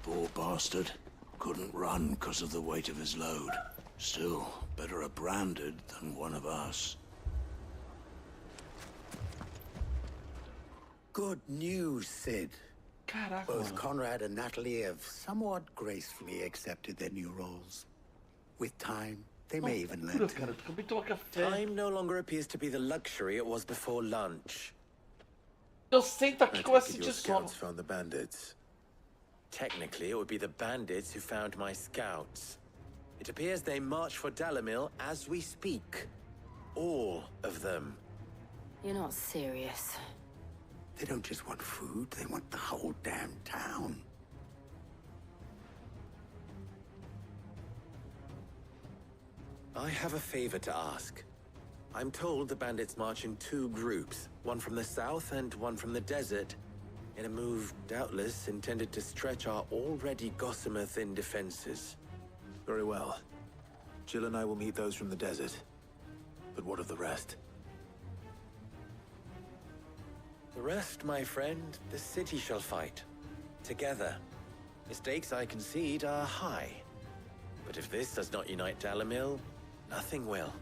Poor bastard. Couldn't run because of the weight of his load. Still, better a branded than one of us. Good news, Sid. Caraca, Both mano. Conrad and Natalie have somewhat gracefully accepted their new roles. With time, they may even learn to... Cara, tu acabei de tomar café. Time no longer appears to be the luxury it was before lunch. Eu sento aqui I com a take it sentir your sono. scouts found the bandits. Technically, it would be the bandits who found my scouts. It appears they march for Dalimil as we speak. All of them. You're not serious. They don't just want food, they want the whole damn town. I have a favor to ask. I'm told the bandits march in 2 groups, one from the south and one from the desert, in a move doubtless intended to stretch our already gossamer-thin defenses. Very well. Jill and I will meet those from the desert. But what of the rest? The rest, my friend, the city shall fight. Together. The stakes, I concede, are high. But if this does not unite Dalimil, nothing will.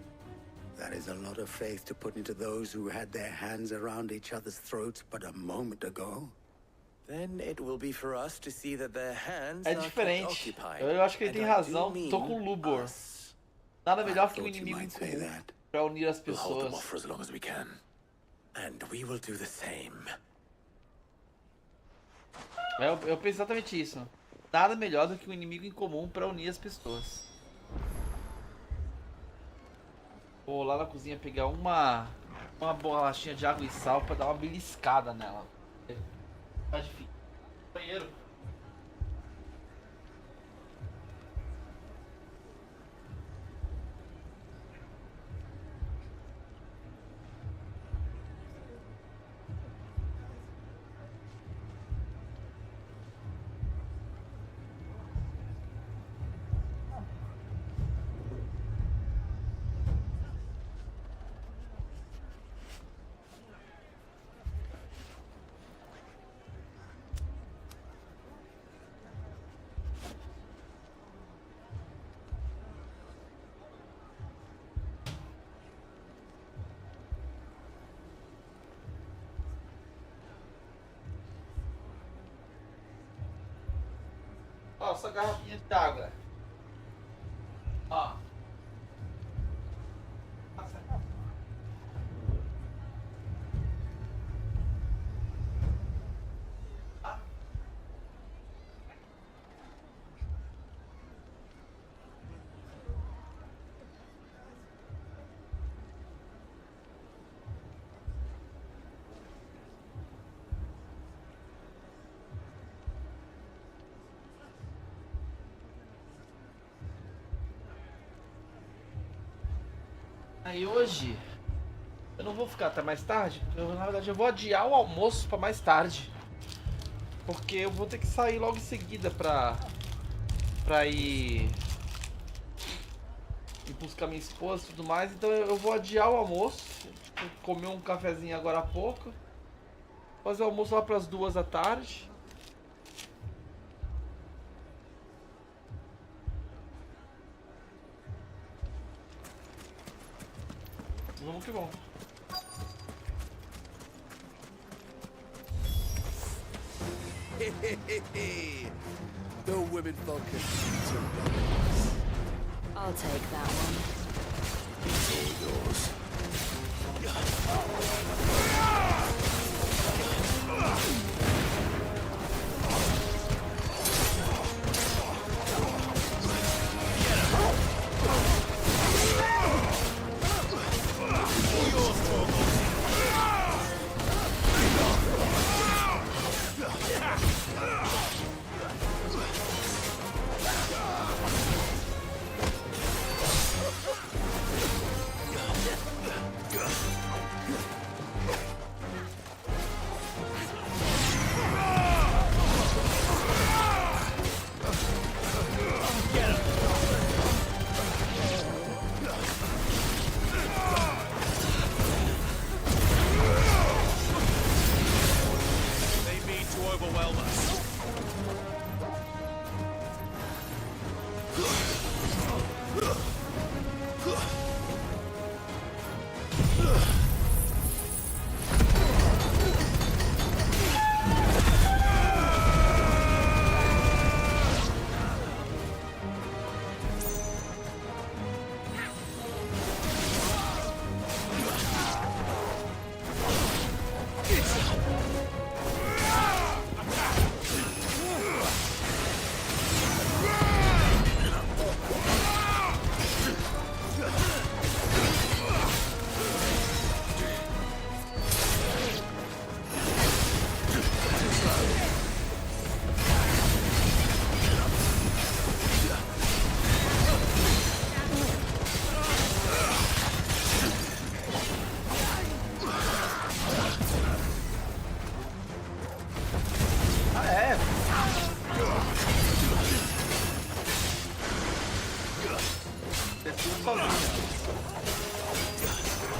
That is a lot of faith to put into those who had their hands around each other's throats but a moment ago. Then it will be for us to see that their hands É are kept diferente. occupied. Eu acho que ele And tem I razão. do mean Tô com o Lubor. Nada melhor que um inimigo em comum pra unir as We'll hold them pessoas. off for as long as we can. And we will do the same. Eu penso exatamente isso. Nada melhor do que um inimigo em comum pra unir as pessoas. Vou lá na cozinha pegar uma bolachinha de água e sal pra dar uma beliscada nela. Tá difícil. Banheiro. Ó, essa garrafinha de água. Ó. Aí hoje eu não vou ficar até mais tarde, na verdade eu vou adiar o almoço pra mais tarde. Porque eu vou ter que sair logo em seguida pra ir buscar minha esposa e tudo mais, então eu vou adiar o almoço, tipo, comer um cafezinho agora há pouco, fazer o almoço lá pras 2 da tarde. Vamos que vamos. The women folk can I'll take that one. all yours.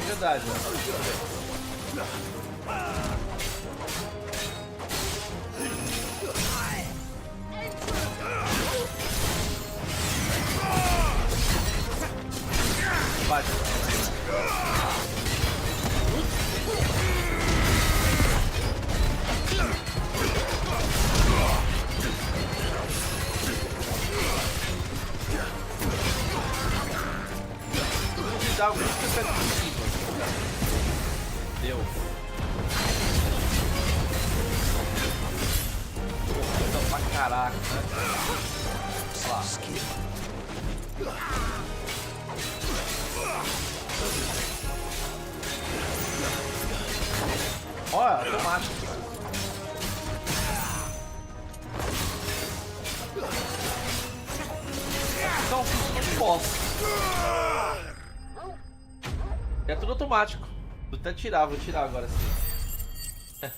verdade. Bate. Dá algum Deu. Coisa pra caraca, né? Olha, automático. Então, não posso. É tudo automático. Vou até tirar, vou tirar agora sim.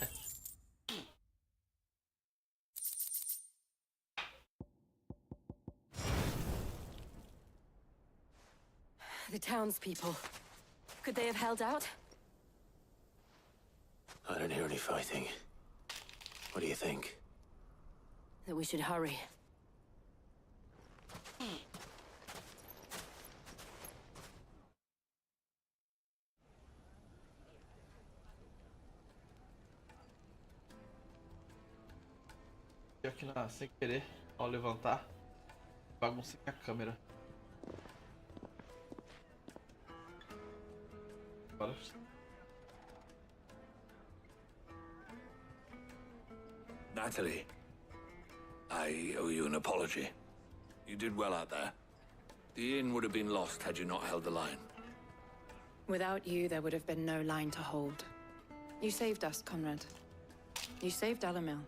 The townspeople. Could they have held out? I don't hear any fighting. What do you think? That we should hurry. Aqui na, sem querer, ao levantar, baguncei a câmera. Agora. Natalie, I owe you an apology. You did well out there. The inn would have been lost had you not held the line. Without you, there would have been no line to hold. You saved us, Conrad. You saved Alamil.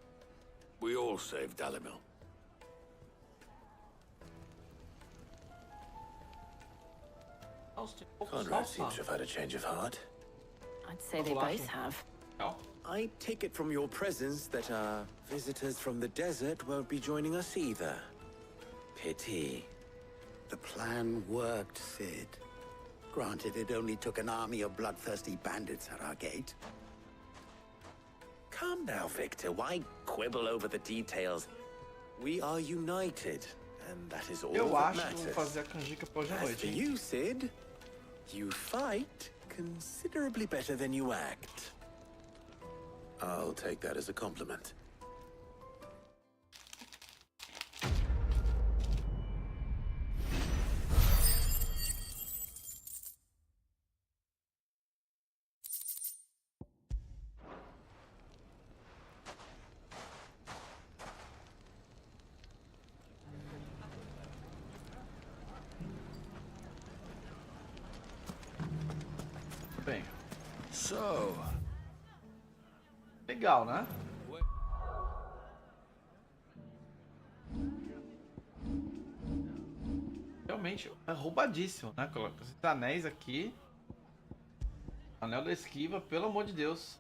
We all saved Dalimil. Conrad seems to have had a change of heart. I'd say they both have. I take it from your presence that our visitors from the desert won't be joining us either. Pity. The plan worked, Sid. Granted, it only took an army of bloodthirsty bandits at our gate. Calm now, Victor. Why quibble over the details? We are united, and that is all Eu that acho que vou matters. fazer a canjica pra hoje à As noite. for Hein? you, Sid, you fight considerably better than you act. I'll take that as a compliment. Bem, So, legal, né? Realmente é roubadíssimo, né? Coloca esses anéis aqui. Anel da esquiva, pelo amor de Deus.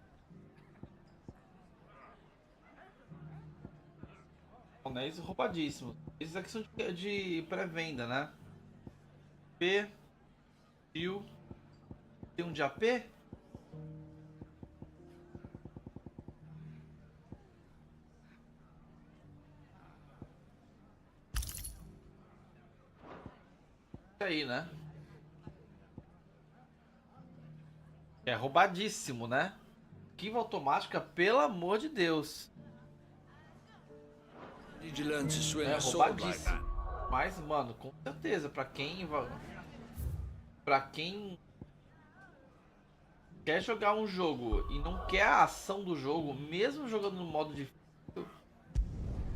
Anéis roubadíssimos. Esses aqui são de pré-venda, né? P. Fio. Tem um de AP? Aí, né? É roubadíssimo, né? Esquiva automática, pelo amor de Deus. did you learn to swing É a sword like roubadíssimo. that? Mas, mano, com certeza, pra quem quer jogar um jogo e não quer a ação do jogo, mesmo jogando no modo difícil,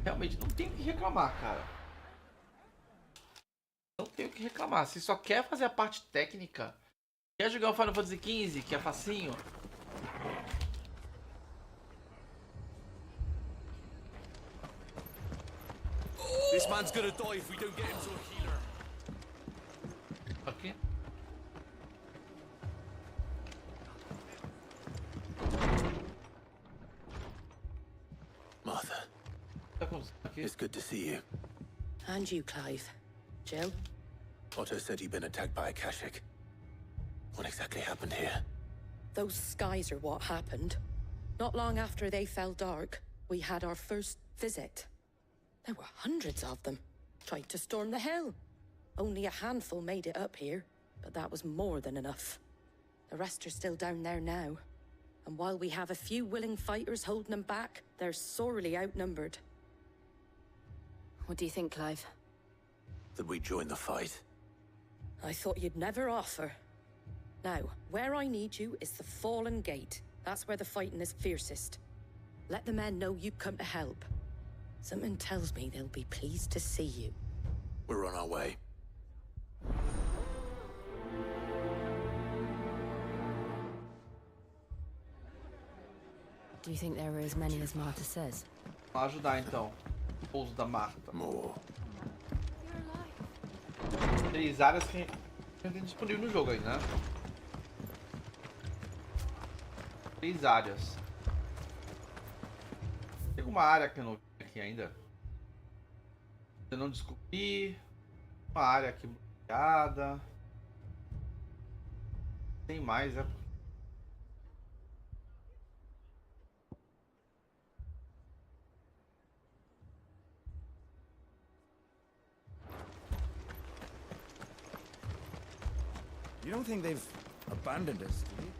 realmente não tem o que reclamar, cara. Não tem o que reclamar. Se só quer fazer a parte técnica, quer jogar o Final Fantasy XV, que é facinho, This man's gonna die if we don't get him to a healer. aqui. Martha, Tá acontecendo aqui? it's good to see you. And you, Clive. Jill? Otto said you'd been attacked by a Kashik. What exactly happened here? Those skies are what happened. Not long after they fell dark, we had our first visit. There were hundreds of them. Tried to storm the hill. Only a handful made it up here, but that was more than enough. The rest are still down there now. And while we have a few willing fighters holding them back, they're sorely outnumbered. What do you think, Clive? That we join the fight? I thought you'd never offer. Now, where I need you is the Fallen Gate. That's where the fighting is fiercest. Let the men know you come to help. Something tells me they'll be pleased to see you. We're on our way. Do you think there are as many as Martha says? Vamos ajudar então. O pouso da Marta. More. 3 áreas que tem disponível no jogo aí, né? 3 áreas. Tem uma área que eu não vi aqui ainda. Eu não descobri. Uma área aqui bloqueada. Tem mais, é? You don't think they've abandoned us, do you?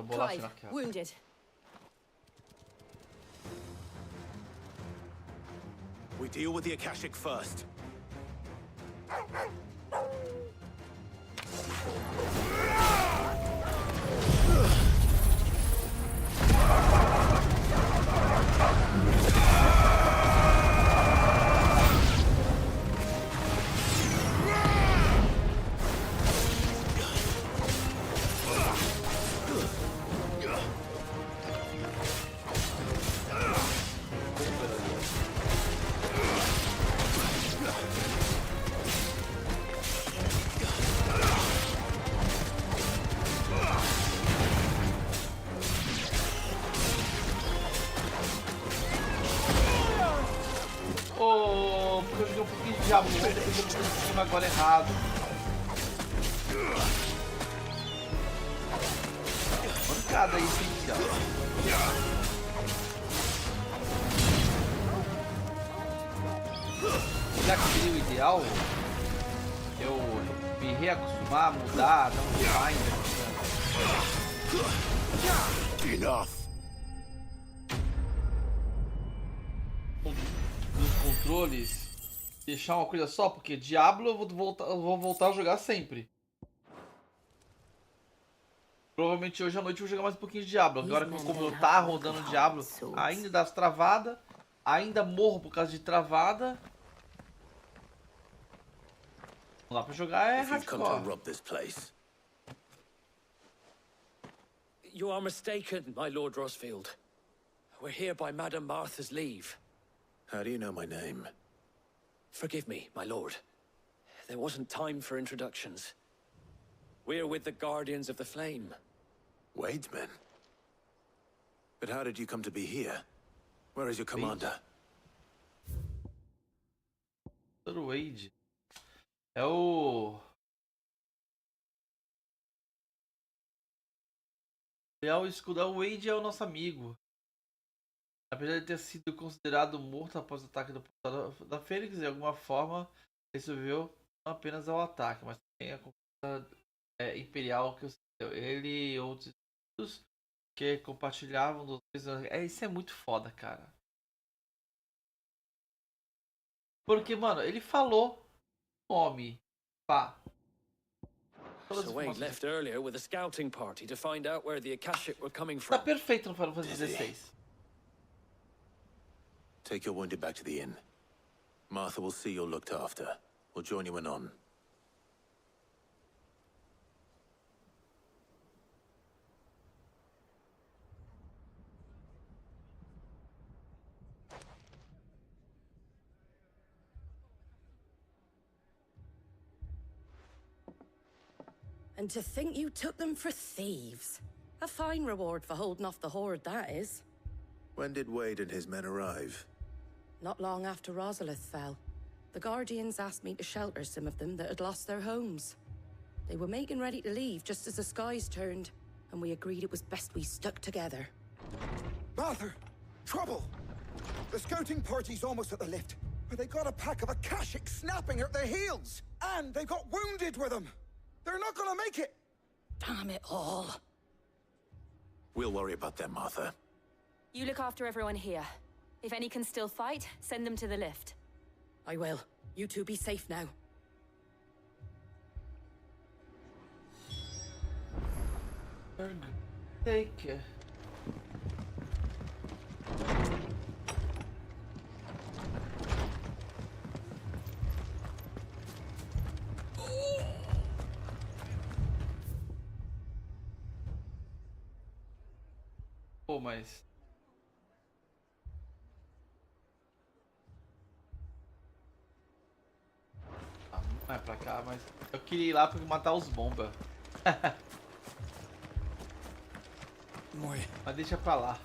Clive, wounded. We deal with the Akashic first. Porque eu joguei um pouquinho de diabo, eu tô agora errado. Mancada aí, inicial. Será que seria o ideal? Eu me reacostumar, mudar, dar um reminder. Enough. Dos controles, deixar uma coisa só, porque Diablo eu vou voltar a jogar sempre. Provavelmente hoje à noite eu vou jogar mais um pouquinho de Diablo. Agora como eu tá rodando Diablo, ainda dá as travadas, ainda morro por causa de travada. Não dá pra jogar é hardcore. You are mistaken, my Lord Rosfield. We're here by Madame Martha's leave. How do you know my name? Forgive me, my lord. There wasn't time for introductions. We're with the Guardians of the Flame. Wade's men? But how did you come to be here? Where is your commander? Wade. É o... É o escudo. O Wade é o nosso amigo. Apesar de ter sido considerado morto após o ataque do portador da Fênix, de alguma forma ele sobreviveu não apenas ao ataque, mas também a conquista imperial que ele e outros que compartilhavam dos dois. Isso é muito foda, cara. Porque, mano, ele falou o nome. Pá. So Wade left earlier with a scouting party to find out where the Akashic were coming Tá from. perfeito no Final Fantasy XVI. Take your wounded back to the inn. Martha will see you're looked after. We'll join you anon. And to think you took them for thieves. A fine reward for holding off the horde, that is. When did Wade and his men arrive? Not long after Rosalith fell. The Guardians asked me to shelter some of them that had lost their homes. They were making ready to leave just as the skies turned, and we agreed it was best we stuck together. Martha! Trouble! The scouting party's almost at the lift, but they got a pack of Akashic snapping at their heels! And they've got wounded with them! They're not gonna make it! Damn it all. We'll worry about them, Martha. You look after everyone here. If any can still fight, send them to the lift. I will. You two be safe now. Take care. Pô, mas... Ah, não é pra cá, mas... Eu queria ir lá pra matar os bomba. Mas deixa pra lá.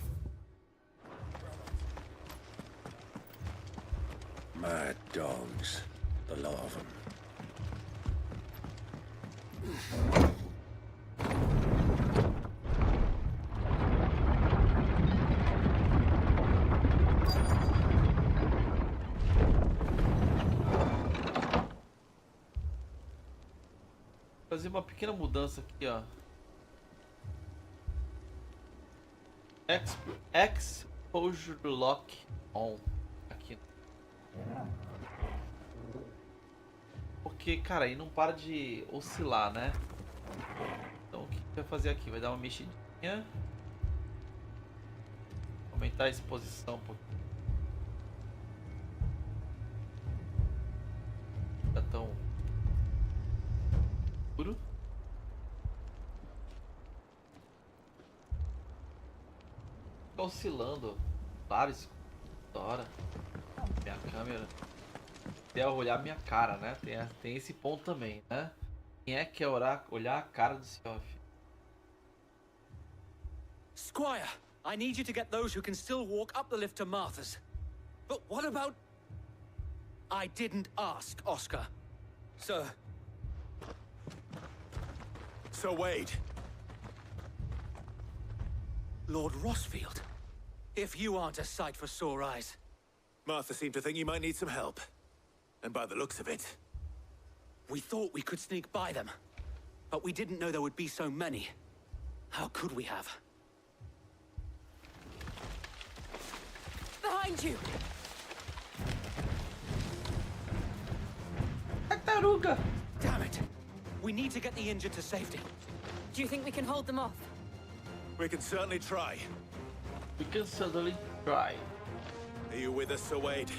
Mad dogs. The lot of them. Fazer uma pequena mudança aqui, ó. Exposure lock on aqui. Porque, cara, aí não para de oscilar, né? Então o que vai fazer aqui? Vai dar uma mexidinha. Aumentar a exposição um pouquinho. Tá tão escuro. Fica oscilando. Vários. Da hora. Minha câmera. Até olhar minha cara, né? Tem esse ponto também, né? Quem é que quer olhar a cara do Seoff? Squire, I need you to get those who can still walk up the lift to Martha's. But what about... I didn't ask, Oscar. Sir. Sir Wade. Lord Rossfield. If you aren't a sight for sore eyes. Martha seemed to think you might need some help. And by the looks of it... We thought we could sneak by them. But we didn't know there would be so many. How could we have? Behind you! Tartaruga! Damn it! We need to get the injured to safety. Do you think we can hold them off? We can certainly try. We can certainly try. Are you with us, Sir Wade?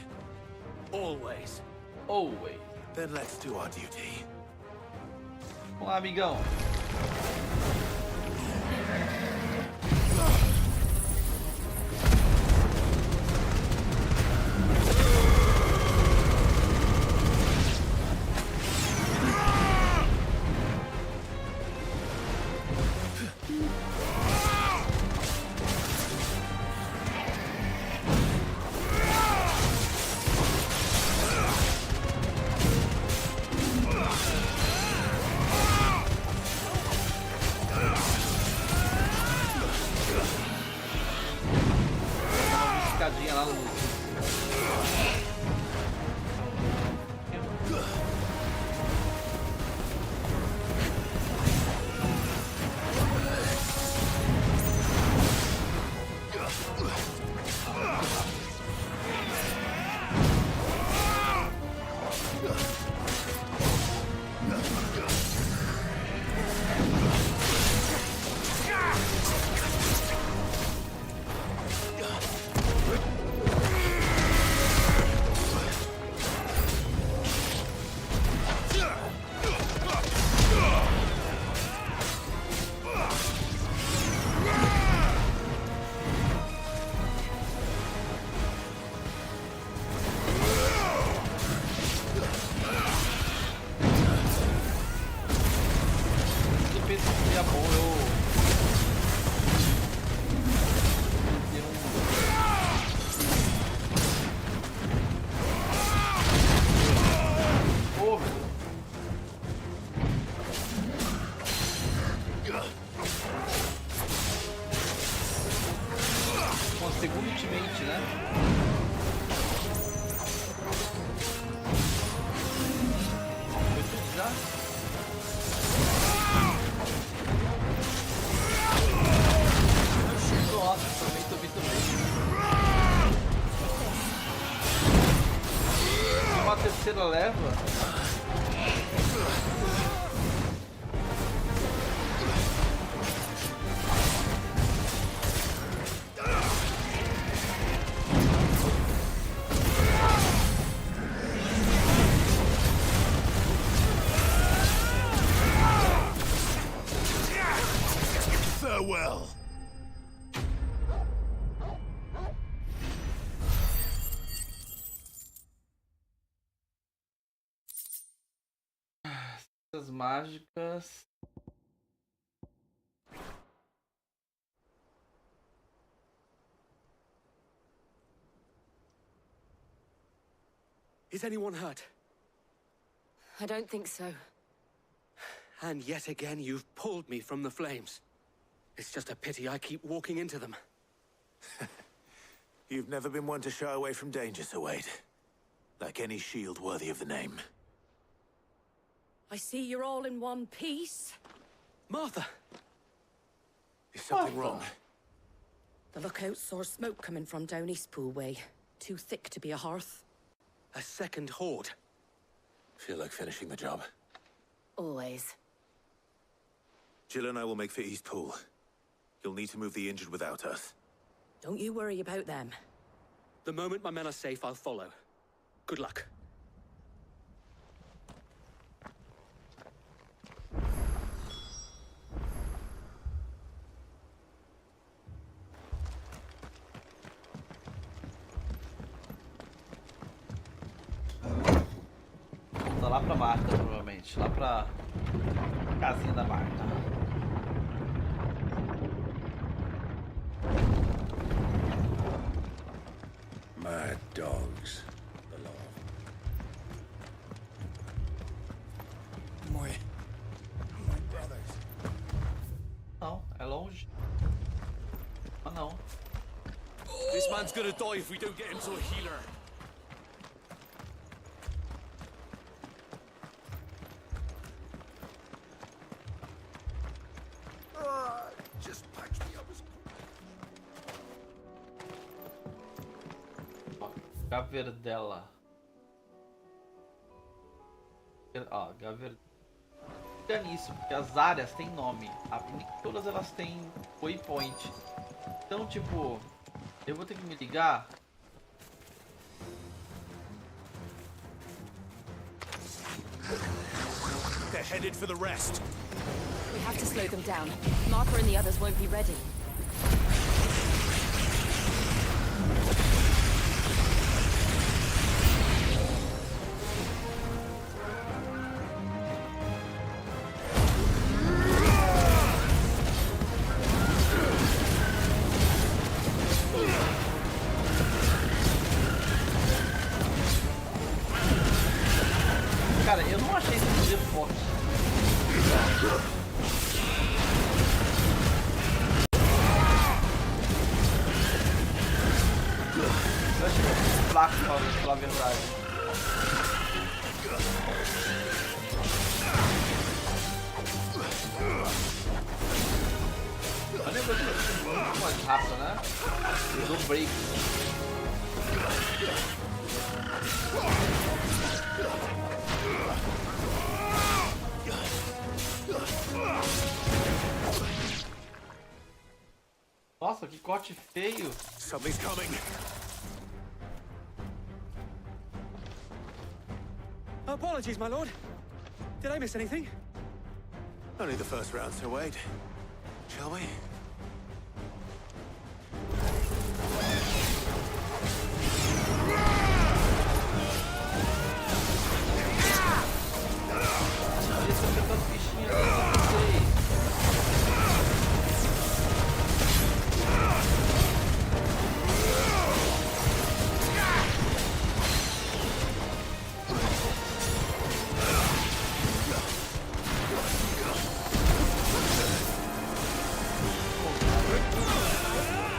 Always. Always. Then let's do our duty. Vamos lá, amigão. forte, né? Foi tudo já? Nossa, também. Uma terceira leva. Farewell. As mágicas. Is anyone hurt? I don't think so. And yet again, you've pulled me from the flames. It's just a pity I keep walking into them. You've never been one to shy away from danger, Sir Wade. Like any shield worthy of the name. I see you're all in one piece. Martha! Is something wrong? The lookout saw smoke coming from down Eastpool way. Too thick to be a hearth. A second horde. Feel like finishing the job. Always. Jill and I will make for Eastpool. You'll need to move the injured without us. Don't you worry about them. The moment my men are safe, I'll follow. Good luck. Tá lá pra Marta, provavelmente. Lá pra casinha da Marta. Mad dogs. My brothers. Não, é longe. Ah, não. This man's gonna die if we don't get him to a healer. Just patch me up as Gaverdela. Ó, Gaverdela. Fica nisso, porque as áreas têm nome. Nem todas elas têm waypoint. Então, tipo, eu vou ter que me ligar. They're headed for the rest. We have to slow them down. Martha and the others won't be ready. Cara, eu não achei esse poder forte. Eu achei muito fraco, pra falar a verdade. Eu lembro que eu muito mais rápido, né? Usou um break. Nossa, que corte feio. Something's coming. Apologies, my lord. Did I miss anything? Only the first round, Sir Wade. Shall we?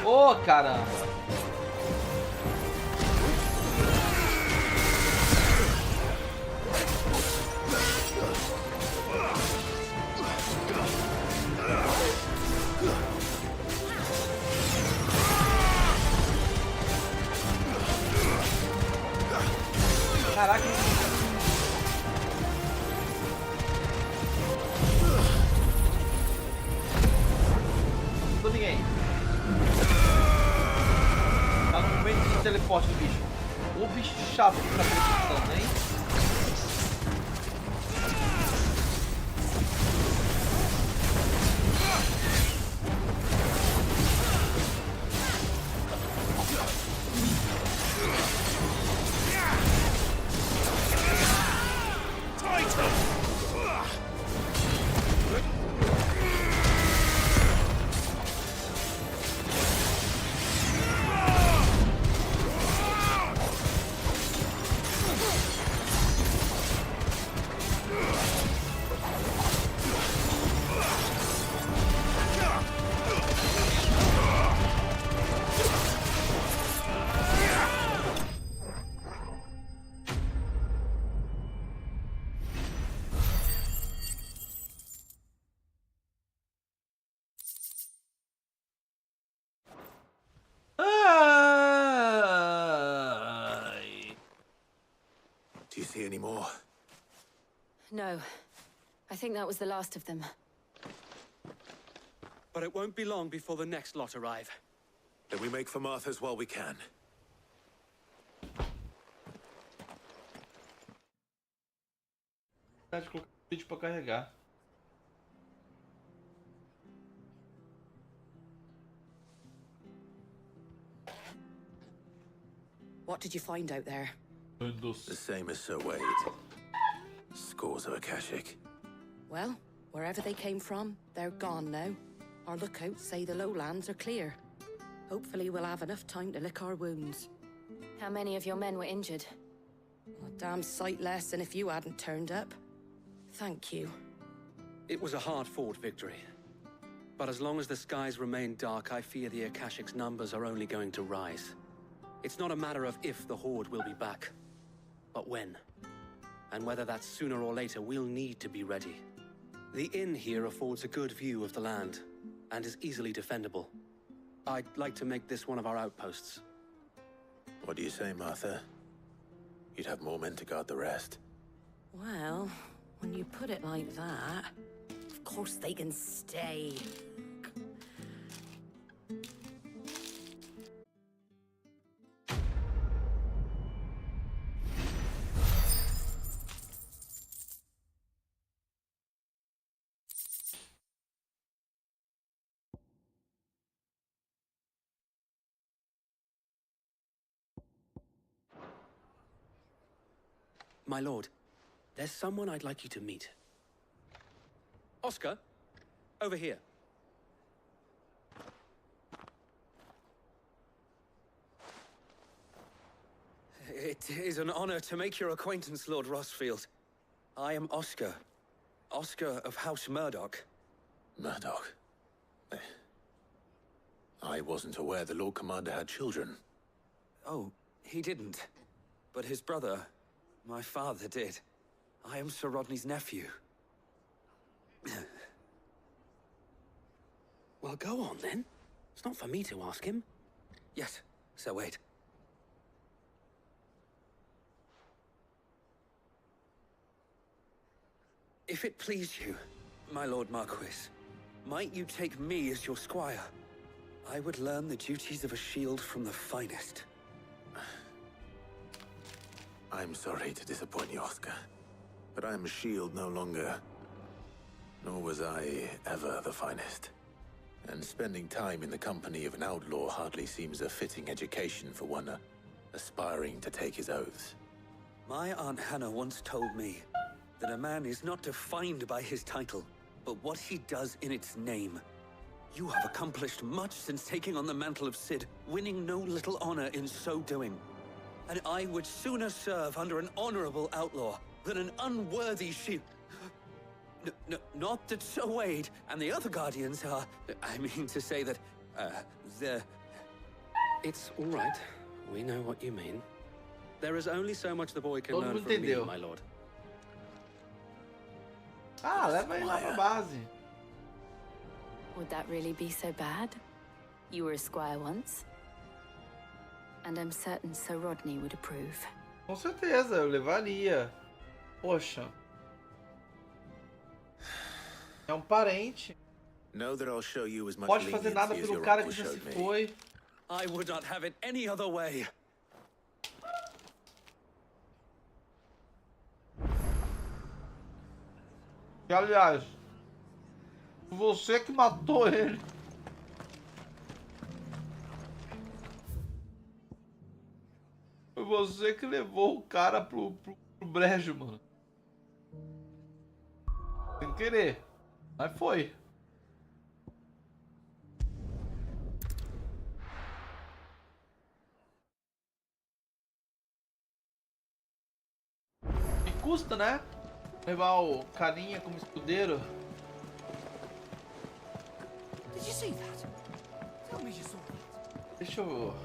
Ô, caramba! teleporte do bicho. O bicho chato que tá teleportando, hein? Do you see any more? No. I think that was the last of them. But it won't be long before the next lot arrive. Then we make for Martha's while we can. Tá de colocar o vídeo pra carregar. What did you find out there? The same as Sir Wade. Scores of Akashic. Well, wherever they came from, they're gone now. Our lookouts say the lowlands are clear. Hopefully we'll have enough time to lick our wounds. How many of your men were injured? A damn sight less than if you hadn't turned up. Thank you. It was a hard-fought victory. But as long as the skies remain dark, I fear the Akashic's numbers are only going to rise. It's not a matter of if the Horde will be back, but when. And whether that's sooner or later, we'll need to be ready. The inn here affords a good view of the land, and is easily defendable. I'd like to make this one of our outposts. What do you say, Martha? You'd have more men to guard the rest. Well, when you put it like that, of course they can stay. My lord, there's someone I'd like you to meet. Oscar, over here. It is an honor to make your acquaintance, Lord Rossfield. I am Oscar. Oscar of House Murdoch. Murdoch? I wasn't aware the Lord Commander had children. Oh, he didn't. But his brother, my father, did. I am Sir Rodney's nephew. Well, go on, then. It's not for me to ask him. Yes, Sir Wade. If it please you, my Lord Marquis, might you take me as your squire? I would learn the duties of a shield from the finest. I'm sorry to disappoint you, Oscar, but I am a shield no longer. Nor was I ever the finest. And spending time in the company of an outlaw hardly seems a fitting education for one aspiring to take his oaths. My Aunt Hannah once told me that a man is not defined by his title, but what he does in its name. You have accomplished much since taking on the mantle of Cid, winning no little honor in so doing. And I would sooner serve under an honorable outlaw than an unworthy shield. Not that Sir Wade and the other Guardians are... I mean to say that, they're... It's all right. We know what you mean. There is only so much the boy can learn from me, my lord. Ah, leva ele lá pra base. Would that really be so bad? You were a squire once. And I'm certain Sir Rodney would approve. Com certeza, eu levaria. Poxa. É parente. Know that I'll show you as much Pode fazer nada leniency as pelo your cara uncle que já se showed me. foi. I would not have it any other way. Que, aliás, você que matou ele. Foi você que levou o cara pro brejo, mano. Sem querer. Mas foi. E custa, né? Levar o carinha como escudeiro. Did you see that? Tell me you saw that. Deixa eu...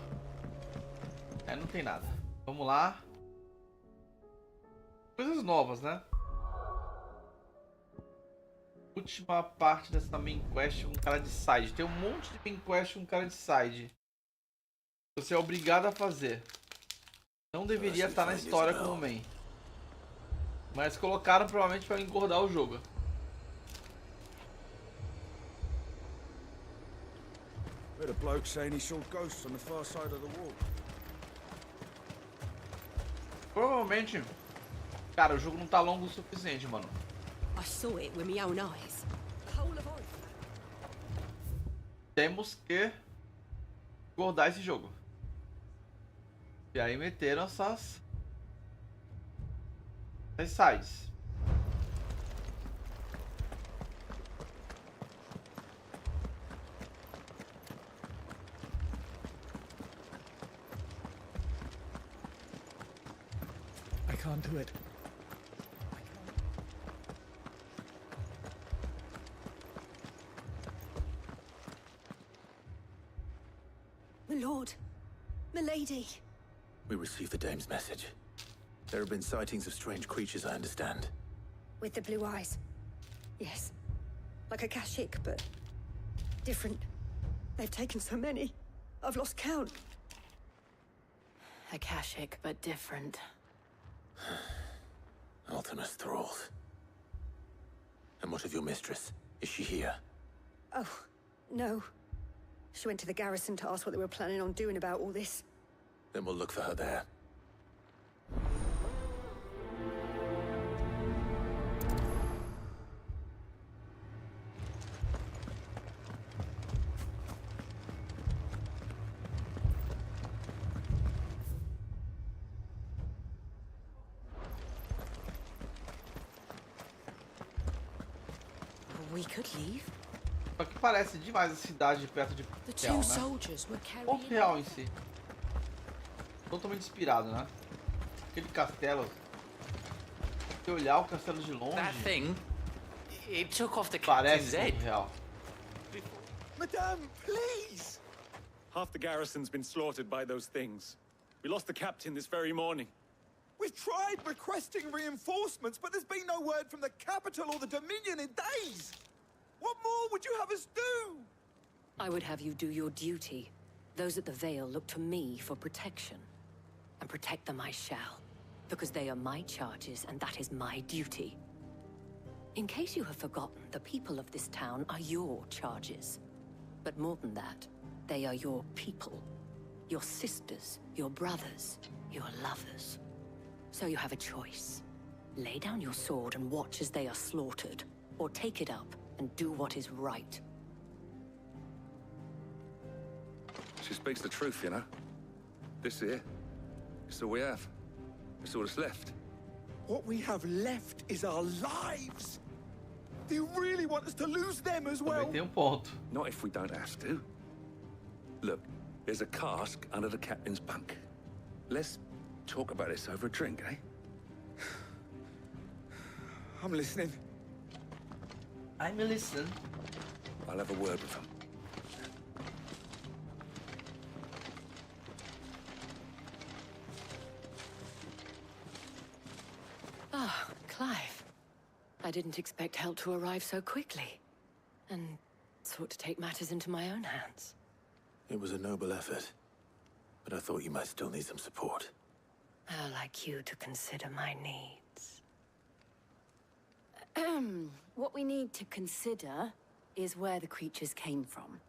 não tem nada. Vamos lá. Coisas novas, né? Última parte dessa main quest com cara de side. Tem um monte de main quest com cara de side. Você é obrigado a fazer. Não deveria estar na história como main. Mas colocaram provavelmente para engordar o jogo. Heard a bloke saying he saw ghosts on the far side of the wall. Provavelmente, cara, o jogo não tá longo o suficiente, mano. I saw it with my own eyes. Whole of Ireland. Temos que engordar esse jogo. E aí meteram essas sides. I can't do it. My lord. My lady. We received the dame's message. There have been sightings of strange creatures, I understand. With the blue eyes. Yes. Like a Kashik, but different. They've taken so many. I've lost count. Akashic, but different. Ultimus thralls. And what of your mistress? Is she here? Oh, no. She went to the garrison to ask what they were planning on doing about all this. Then we'll look for her there. We could leave. Só que parece demais a cidade perto de The Real, two né? soldiers were Ou carrying. Real em si. Totalmente inspirado, né? Aquele castelo. Se olhar o castelo de longe. That thing, it took off the Parece captain's head. Real. Madame, please! Half the garrison's been slaughtered by those things. We lost the captain this very morning. We've tried requesting reinforcements, but there's been no word from the capital or the Dominion in days. What more would you have us do? I would have you do your duty. Those at the Vale look to me for protection. And protect them I shall. Because they are my charges, and that is my duty. In case you have forgotten, the people of this town are your charges. But more than that, they are your people. Your sisters, your brothers, your lovers. So you have a choice. Lay down your sword and watch as they are slaughtered, or take it up and do what is right. She speaks the truth, you know. This here, it's all we have. It's all that's left. What we have left is our lives. Do you really want us to lose them as well? Também tem ponto. Not if we don't have to. Look, there's a cask under the captain's bunk. Let's talk about this over a drink, eh? I'm listening. I'm listening. I'll have a word with them. Ah, Clive. I didn't expect help to arrive so quickly. And sought to take matters into my own hands. It was a noble effort, but I thought you might still need some support. I'd like you to consider my needs. What we need to consider is where the creatures came from.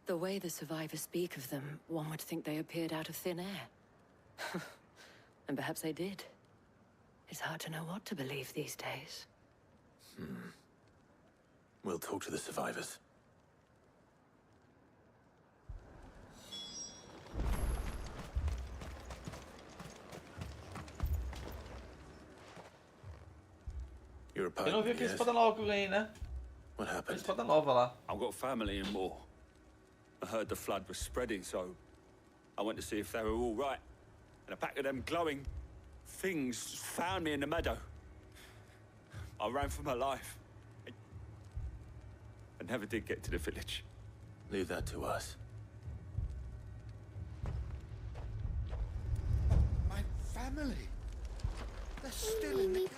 The way the survivors speak of them, one would think they appeared out of thin air. And perhaps they did. It's hard to know what to believe these days. We'll talk to the survivors. You're a Eu pilot, não vi aquela yes? espada nova que eu ganhei, né? What A happened? espada nova lá. I've got family in war. I heard the flood was spreading, so I went to see if they were all right. And a pack of them glowing things found me in the meadow. I ran for my life. I never did get to the village. Leave that to us. My family. They're still in the...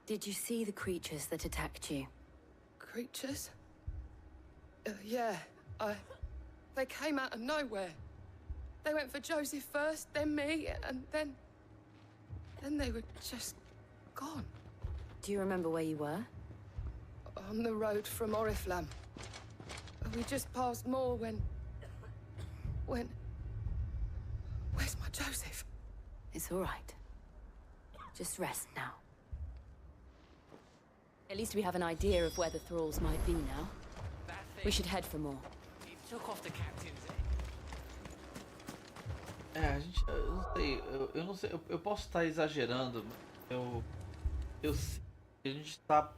Did you see the creatures that attacked you? Creatures? Yeah, they came out of nowhere. They went for Joseph first, then me, and then they were just gone. Do you remember where you were? On the road from Oriflamme. We just passed more when... Where's my Joseph? It's all right. Just rest now. At least we have an idea of where the thralls might be now. We should head for more. Took off the captain's A gente, eu não sei, eu posso estar exagerando, eu sei que a gente está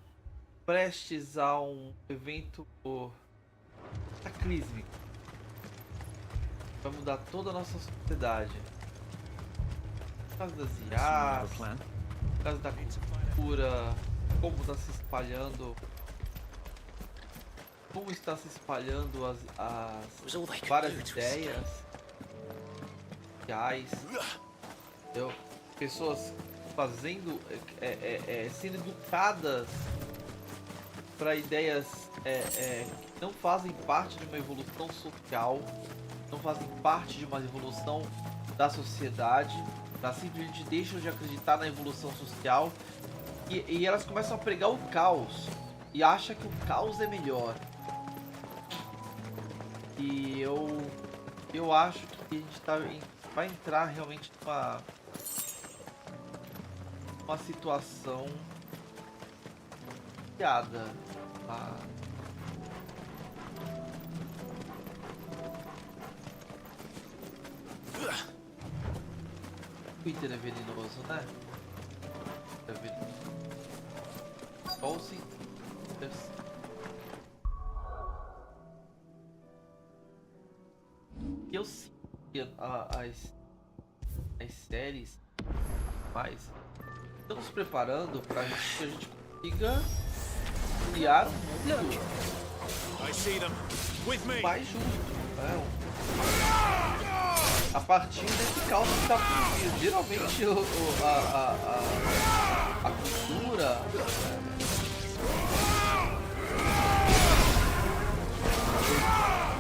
prestes a um evento cataclísmico. Vai mudar toda a nossa sociedade. Por causa das IAs, por causa da cultura, como está se espalhando. Como está se espalhando as várias ideias sociais, pessoas fazendo, sendo educadas para ideias que não fazem parte de uma evolução social, não fazem parte de uma evolução da sociedade, elas simplesmente deixam de acreditar na evolução social e elas começam a pregar o caos e acham que o caos é melhor. E eu acho que a gente vai entrar realmente numa situação piada. Twitter é venenoso, né? É venenoso. Qual o sentido? Eu sinto que as séries mais estão se preparando para que a gente consiga criar um mundo mais justo, né? A partir desse caos que está surgindo. Geralmente a cultura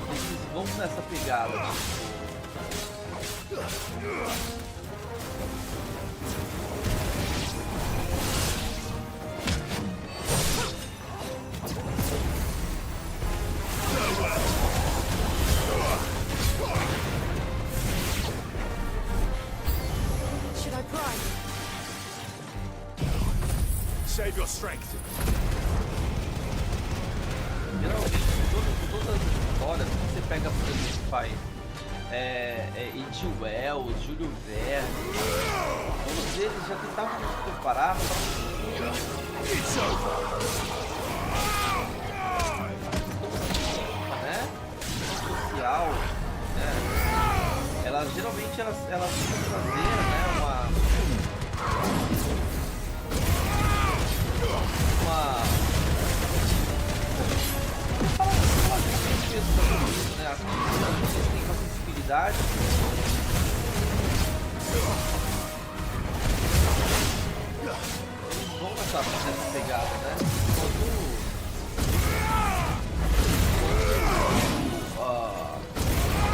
eles vão nessa pegada. Should I pry? Save your strength. Geralmente, todas as histórias, você pega, por exemplo, pai, Edwell, Júlio Verne, todos eles já tentavam se preparar social, né? Elas geralmente elas vão trazer, né, uma as pessoas têm uma sensibilidade. Eles vão nessa pegada, né?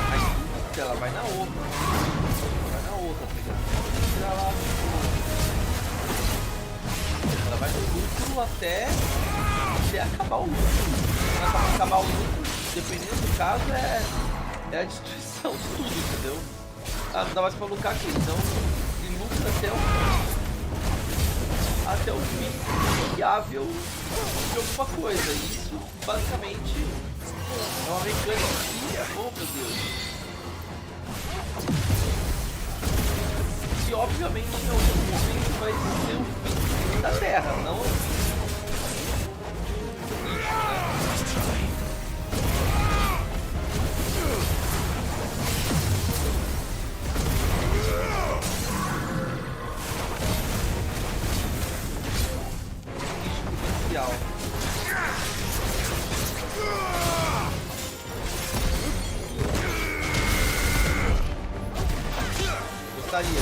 A indústria ela vai na outra pegada. Ela vai no lucro até acabar o lucro. Quando acabar o lucro, dependendo do caso, é a destruição de tudo, entendeu? Ah, não dá mais pra lucrar aqui, então luta até o fim viável de alguma coisa. E isso basicamente é uma mecânica que, oh meu Deus, que obviamente em algum momento vai ser o fim da Terra, não o fim. Gostaria de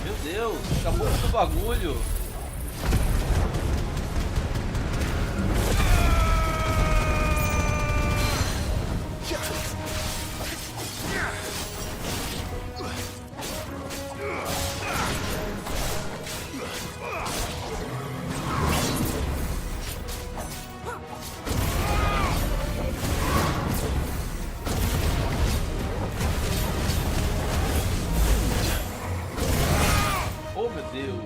Meu Deus, acabou com o bagulho. Oh meu Deus.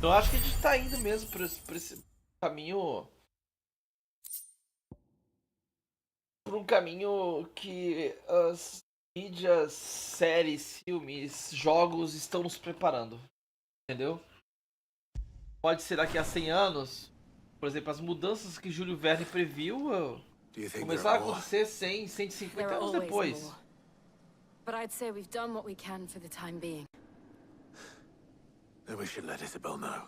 Eu acho que a gente tá indo mesmo por esse caminho. Por um caminho que as mídias, séries, filmes, jogos estão nos preparando. Entendeu? Pode ser daqui a 100 anos, por exemplo, as mudanças que Júlio Verne previu começar a acontecer 100, 150 anos depois. But I'd say we've done what we can for the time being. Then we should let Isabel know.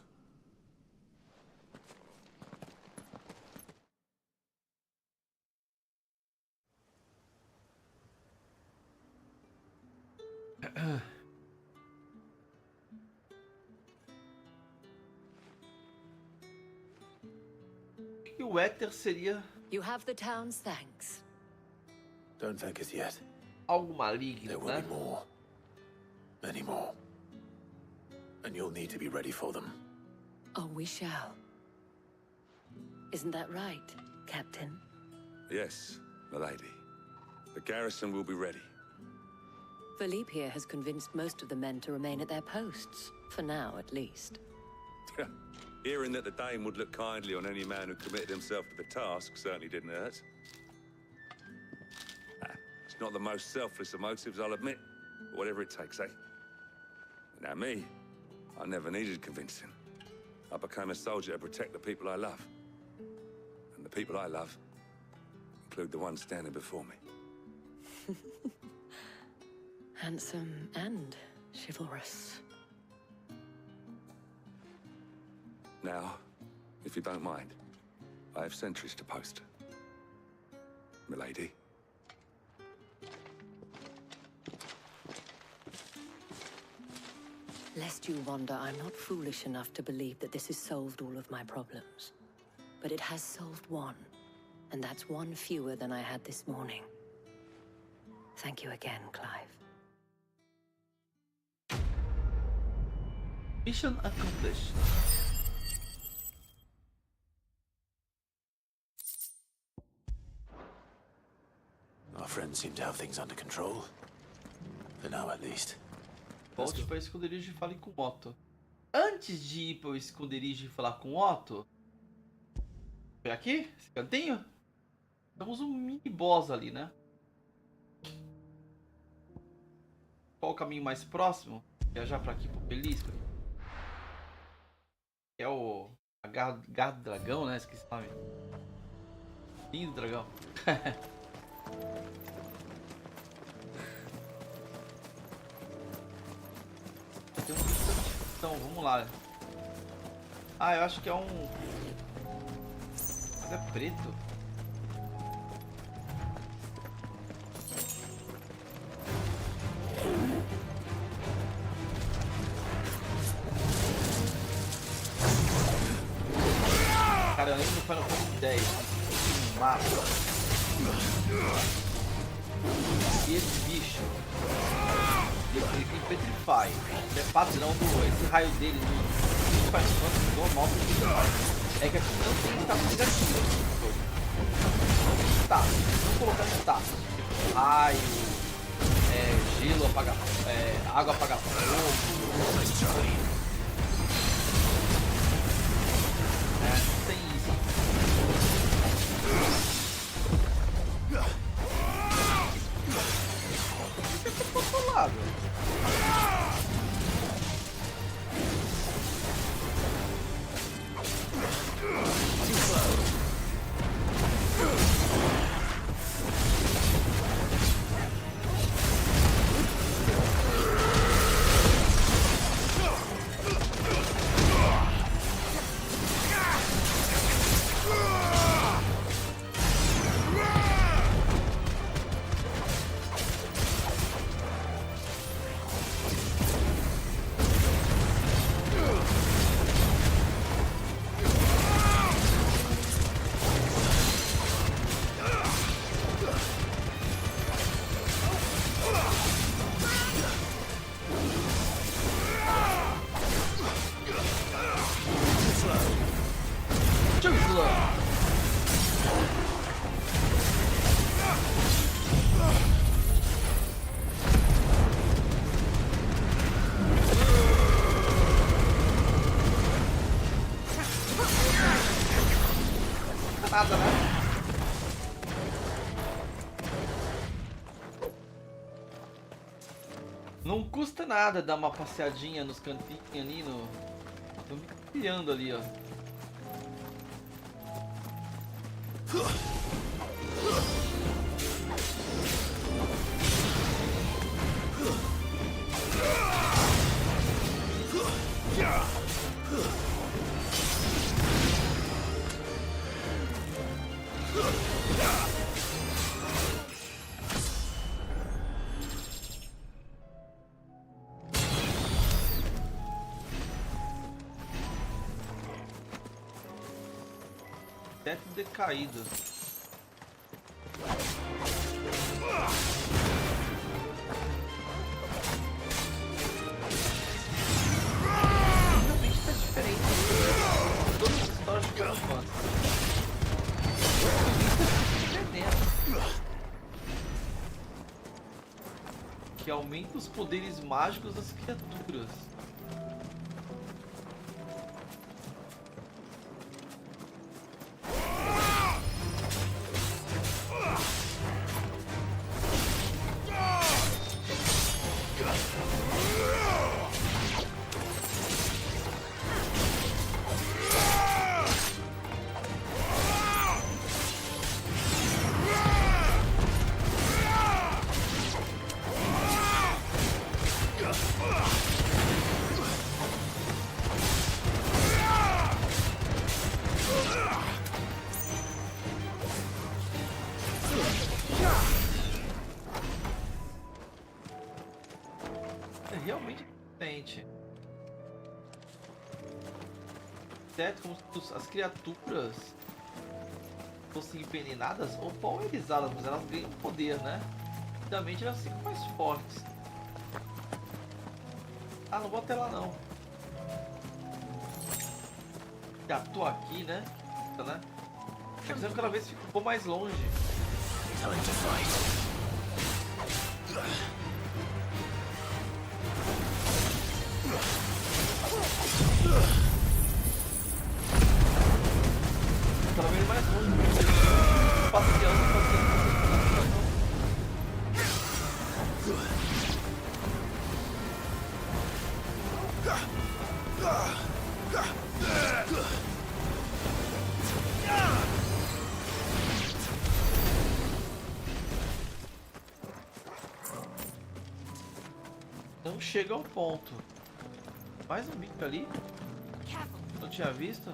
E o éter seria You have the town's thanks. Don't thank us yet. algo maligno, There will né? be more. Many more. And you'll need to be ready for them. Oh, we shall. Isn't that right, Captain? Yes, milady. The garrison will be ready. Philippe here has convinced most of the men to remain at their posts. For now, at least. Hearing that the Dane would look kindly on any man who committed himself to the task certainly didn't hurt. It's not the most selfless of motives, I'll admit. But whatever it takes, eh? Now me, I never needed convincing. I became a soldier to protect the people I love. And the people I love include the ones standing before me. Handsome and chivalrous. Now, if you don't mind, I have sentries to post. Milady. Lest you wonder, I'm not foolish enough to believe that this has solved all of my problems. But it has solved one, and that's one fewer than I had this morning. Thank you again, Clive. Mission accomplished. Our friends seem to have things under control. For now, at least. Volte para o esconderijo e fale com o Otto. Antes de ir para o esconderijo e falar com o Otto, foi aqui? Esse cantinho? Temos um mini boss ali, né? Qual o caminho mais próximo? Viajar para aqui pro Belisco. É o garra do dragão, né? Esqueci o nome. Lindo dragão. Tem um bicho. Então, vamos lá. Ah, eu acho que é um. Mas é preto. lembro do Final Fantasy 10. Massa. E esse bicho, ele tem Petrify. É padrão esse raio dele no Final Fantasy normal do Petrify. É que aqui não tem status negativo. Tá, vamos colocar status. Tipo, raio, gelo apaga, água apaga fogo. Não tem isso. Fica pro outro lado. Nada, né? Não custa nada dar uma passeadinha nos cantinhos ali no... Tô me criando ali, ó. Teto decaído. Realmente tá diferente. Todas as histórias de Final Fantasy. Que aumenta os poderes mágicos das criaturas. Realmente diferente. Certo, como se as criaturas fossem envenenadas ou pulverizadas, mas elas ganham poder, né? Realmente elas ficam mais fortes. Ah, não vou até lá não. Já tô aqui, né? Tá, precisando cada vez fica um pouco mais longe. Time to fight. Cada vez mais longe. Passeando. Não chega ao ponto. Mais um bicho ali. Não tinha visto?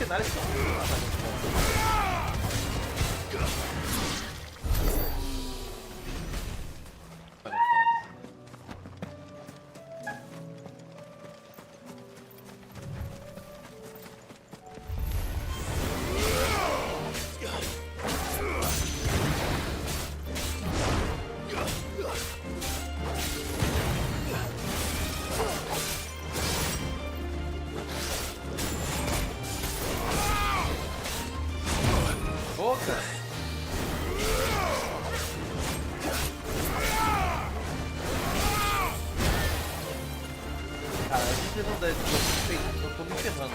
cenários são muito bons. Eu tô me ferrando.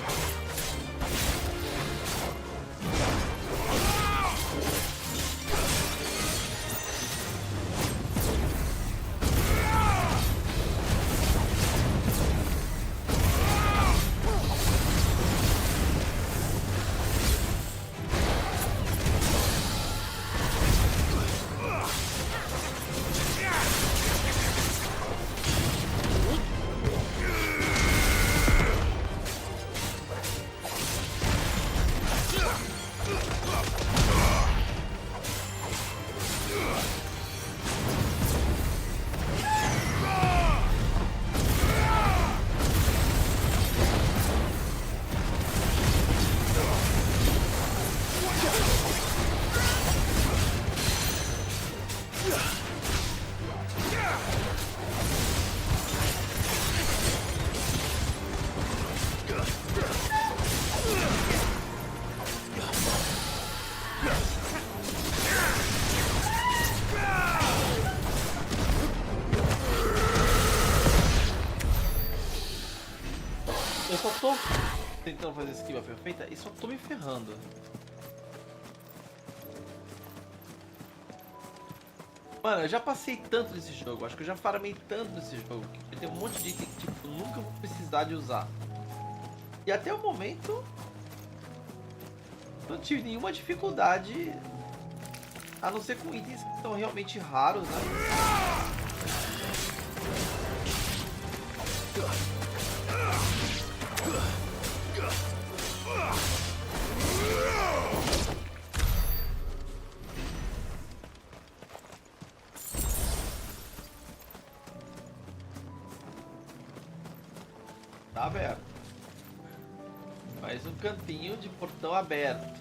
Eu só tô tentando fazer a esquiva perfeita e só tô me ferrando. Mano, eu já passei tanto nesse jogo, acho que eu já farmei tanto nesse jogo, que tem um monte de item que tipo, eu nunca vou precisar de usar. E até o momento, não tive nenhuma dificuldade, a não ser com itens que são realmente raros, né? Tá aberto. Mais um cantinho de portão aberto.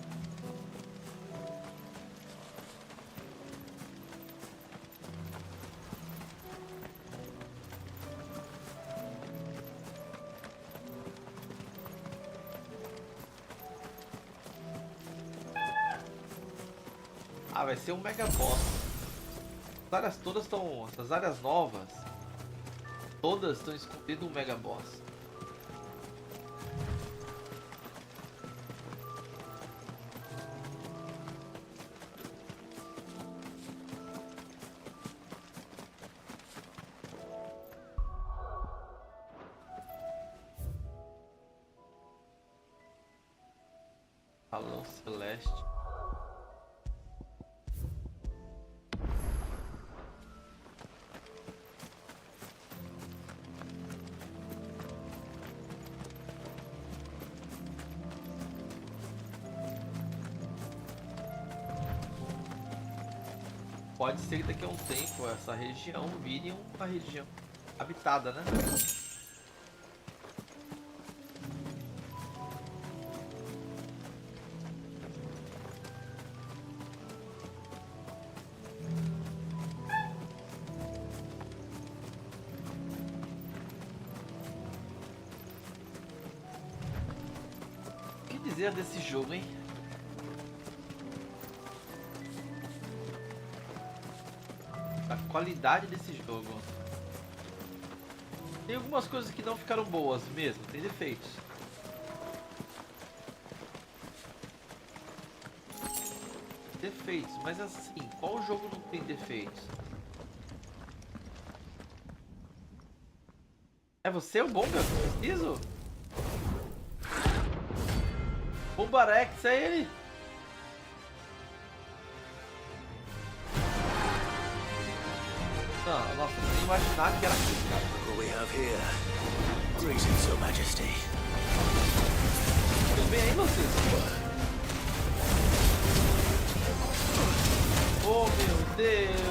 Ah, vai ser um mega boss. As áreas todas estão... Essas áreas novas, todas estão escondidas um mega boss. Salão Celeste. Pode ser que daqui a um tempo essa região vire uma região habitada, né? O que dizer desse jogo, hein? A qualidade desse jogo. Tem algumas coisas que não ficaram boas mesmo, tem defeitos. Defeitos, mas assim, qual jogo não tem defeitos? É você o Bomba? Preciso? Bombarex, é ele? Não, nossa, nem imaginar que era aqui, cara. What we have here. Greetings, Your Majesty. Vem aí, Lucius. Oh, meu Deus.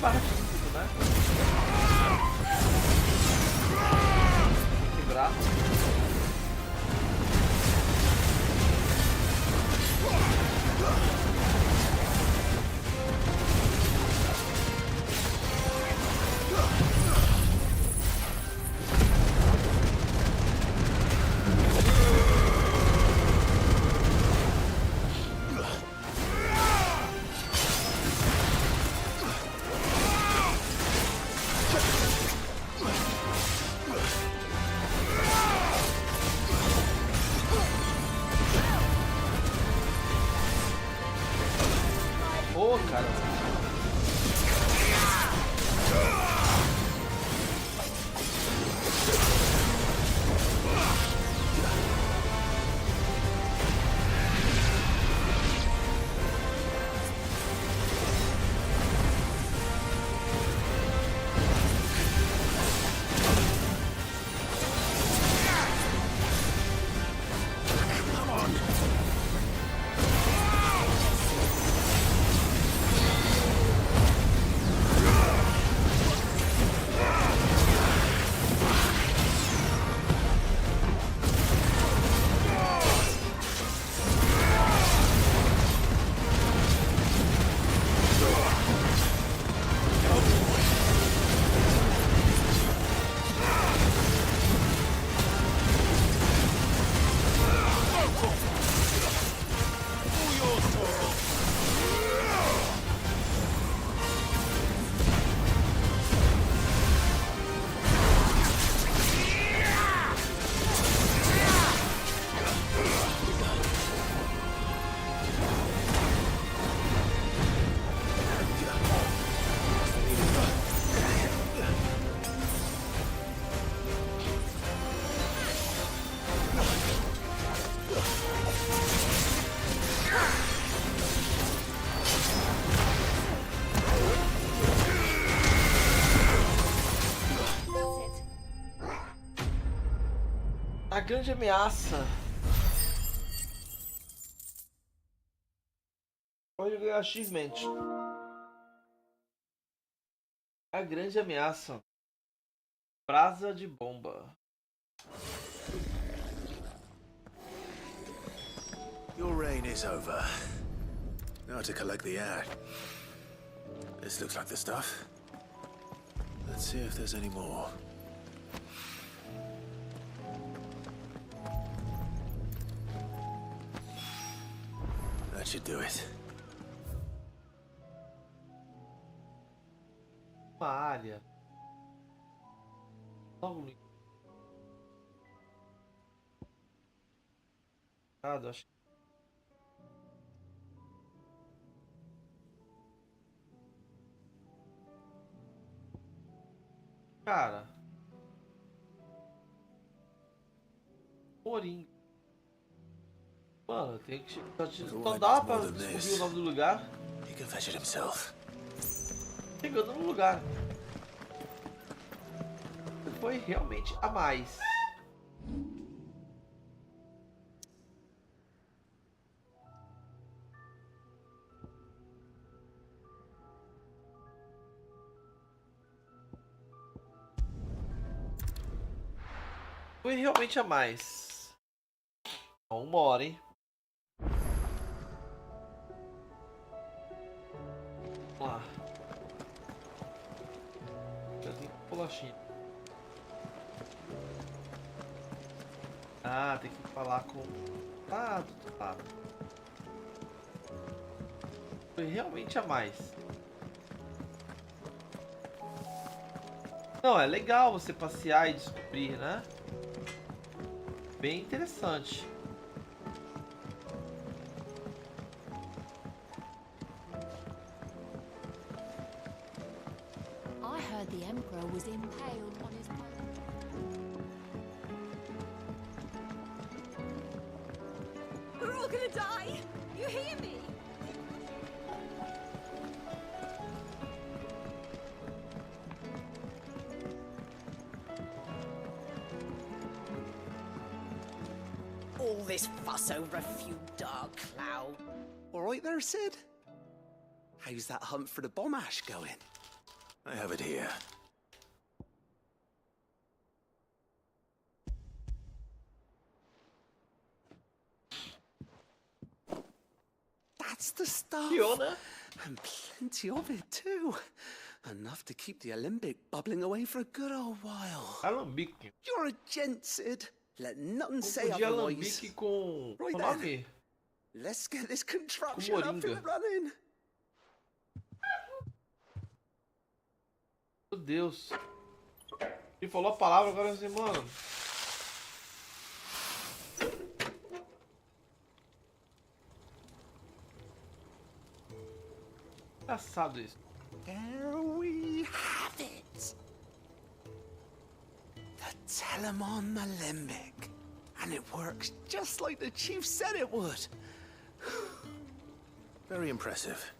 Baratinho, né? Quebrar. Ô, cara. A grande ameaça. Pode ganhar achievement. A grande ameaça. Brasa de bomba. Your reign is over. Now to collect the ad. This looks like the stuff. Let's see if there's any more. That should do it. Uma área. Logo no acho. Cara. Moringa. Mano, tem que. Só dá pra descobrir o nome do lugar. He can fetch it himself. Chegando no lugar. Foi realmente a mais. Foi realmente a mais. Uma hora, hein? Vamos lá. Já tem bolachinha. Ah, tem que falar com... Ah, tá. Foi realmente a mais. Não, é legal você passear e descobrir, né? Bem interessante. I heard the Emperor was impaled on his We're all gonna die! You hear me? All this fuss over a few dark clouds. All right there, Sid? How's that hunt for the bomb ash going? I have it here. That's the stuff. Fiona? And plenty of it, too. Enough to keep the Alembic bubbling away for a good old while. Alambique. You're a gent, Sid. Let nothing say De otherwise. alambique com... Right com then. nome? Let's get this contraption up Moringa. and running. Meu Deus. Ele falou a palavra agora assim, mano. Engraçado isso. There we have it. The Telemon Alembic. And it works just like the chief said it would. Very impressive.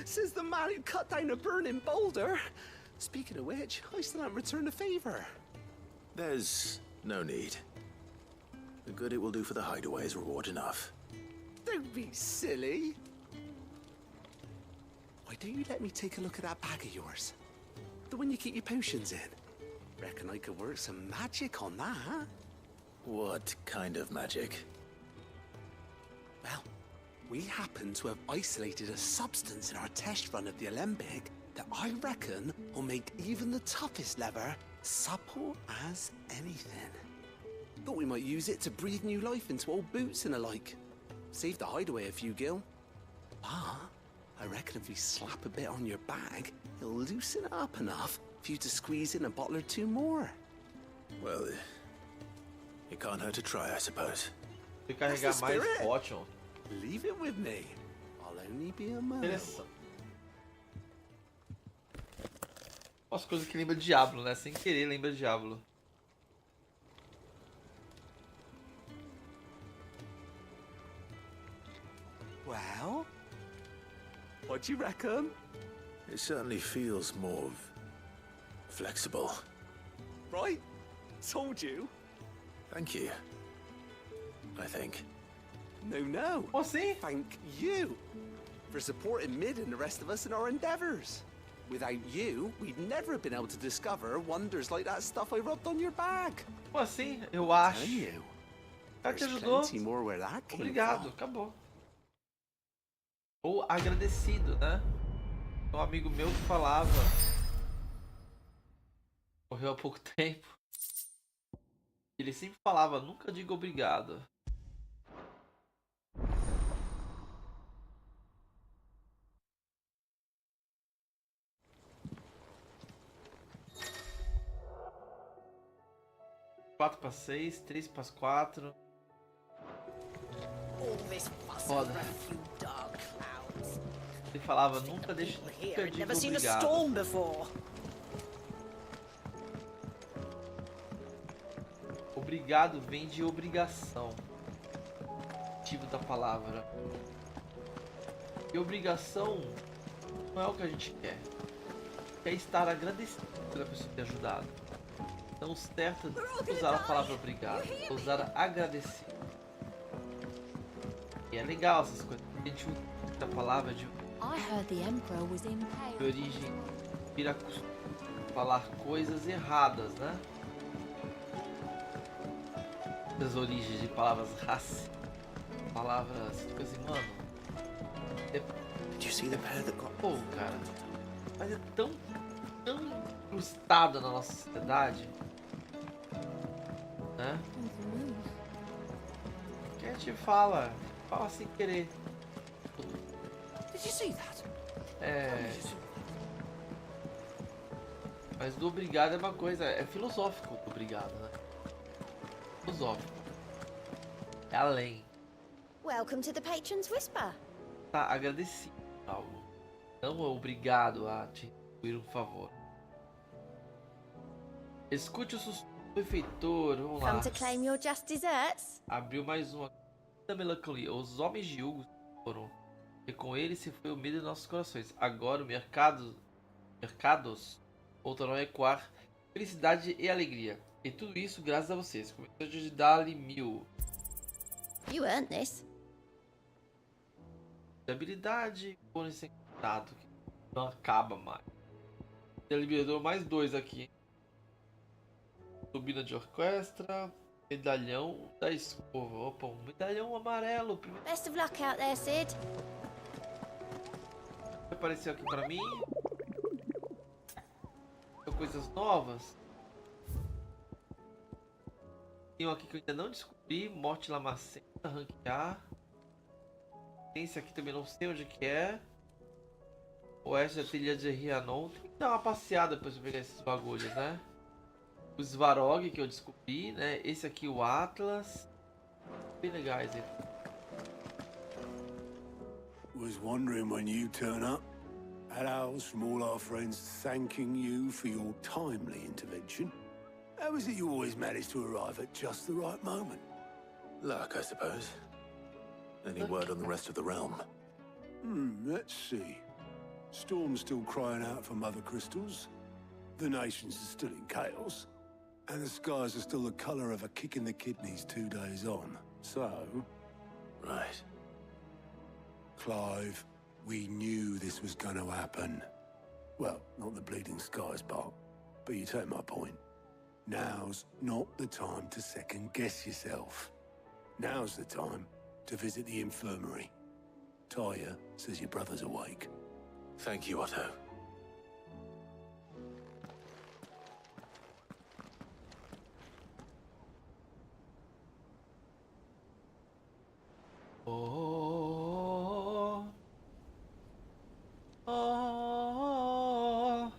Says the man who cut down a burning boulder. Speaking of which, I still haven't returned the favor. There's no need. The good it will do for the hideaway is reward enough. Don't be silly. Why don't you let me take a look at that bag of yours? The one you keep your potions in. Reckon I could work some magic on that, huh? What kind of magic? Well, we happen to have isolated a substance in our test run of the Alembic that I reckon will make even the toughest leather supple as anything. Thought we might use it to breathe new life into old boots and the like. Save the hideaway a few gil. But I reckon if we slap a bit on your bag, it'll loosen it up enough for you to squeeze in a bottle or two more. Well, it can't hurt to try, I suppose. Se carregar mais potion. Leave it with me. I'll only be a moment. Interessante. As coisas que lembra Diablo, né? Sem querer lembra Diablo. Well, what do you reckon? It certainly feels more flexible. Right? Told you. Thank you. I think. No. What's he? Thank you for supporting Mid and the rest of us in our endeavors. Without you, we'd never have been able to discover wonders like that stuff I rubbed on your bag. Como assim? Eu acho. Tell you. Ela te There's ajudou. plenty more where that came Obrigado, from. acabou. Ou agradecido, né? Um amigo meu que falava. Morreu há pouco tempo. Ele sempre falava, nunca diga obrigado. Quatro para 6, 3 para 4. All this fuss Foda. over a few dark clouds. Ele falava, nunca deixe, Here, nunca I'd diga never seen a obrigado. storm before. Obrigado vem de obrigação. Motivo da palavra. E obrigação não é o que a gente quer. Quer estar agradecido pela pessoa ter ajudado. Então o certo é usar a palavra obrigado. É usar agradecido. E é legal essas coisas. A gente usa a palavra de I heard the Emperor was impaled. origem vira falar coisas erradas, né? As origens de palavras raça, palavras tipo assim, mano. Did you see the pair that got... Pô, cara, mas é tão incrustado na nossa sociedade, né? Que a gente fala sem querer. Did you see that? É. Mas do obrigado é uma coisa, é filosófico o obrigado, né? Filosófico. É além. Welcome to the Patron's Whisper. Tá agradecido por algo. Não é obrigado a te incluir um favor. Escute o sussurro do benfeitor, vamos lá. Come to claim your just desserts? Abriu mais uma da melancolia. Os homens de Hugo foram, e com ele se foi o medo de nossos corações. Agora o mercados voltarão a ecoar felicidade e alegria. E tudo isso graças a vocês. Começou de dar-lhe 1000. You earned this. De habilidade, bônus secretado, que não acaba mais. Ele liberou mais 2 aqui. Turbina de orquestra, medalhão da escova. Opa, um medalhão amarelo. Best of luck out there, Sid. Apareceu aqui pra mim. São coisas novas. Tem um aqui que eu ainda não descobri. Morte Lamacenta, ranquear. Tem esse aqui também, não sei onde que é. Oeste da trilha de Rianon. Tem que dar uma passeada depois de pegar esses bagulhos, né? O Svarog que eu descobri, né? Esse aqui, o Atlas. Bem legais, hein? Was wondering when you turn up. Had owls from all our friends thanking you for your timely intervention. How is it you always manage to arrive at just the right moment? Luck, I suppose. Any word on the rest of the realm? Let's see. Storm's still crying out for mother crystals. The nations are still in chaos. And the skies are still the color of a kick in the kidneys 2 days on. So... Right. Clive, we knew this was gonna happen. Well, not the bleeding skies part, but you take my point. Now's not the time to second-guess yourself. Now's the time to visit the infirmary. Tyre says your brother's awake. Thank you, Otto. Oh, oh.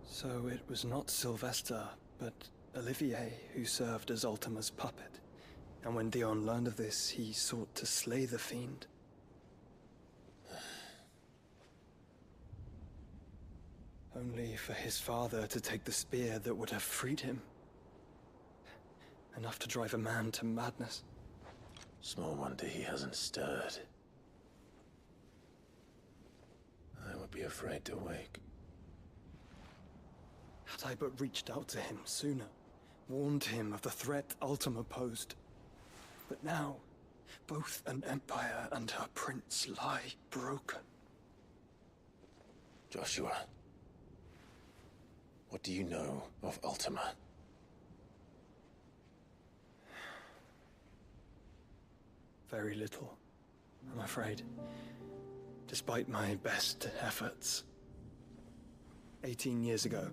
So it was not Sylvester, but Olivier who served as Ultima's puppet. And when Dion learned of this, he sought to slay the fiend. Only for his father to take the spear that would have freed him. Enough to drive a man to madness. Small wonder he hasn't stirred. I would be afraid to wake. Had I but reached out to him sooner, warned him of the threat Ultima posed. But now, both an empire and her prince lie broken. Joshua, what do you know of Ultima? Very little, I'm afraid. Despite my best efforts. 18 years ago,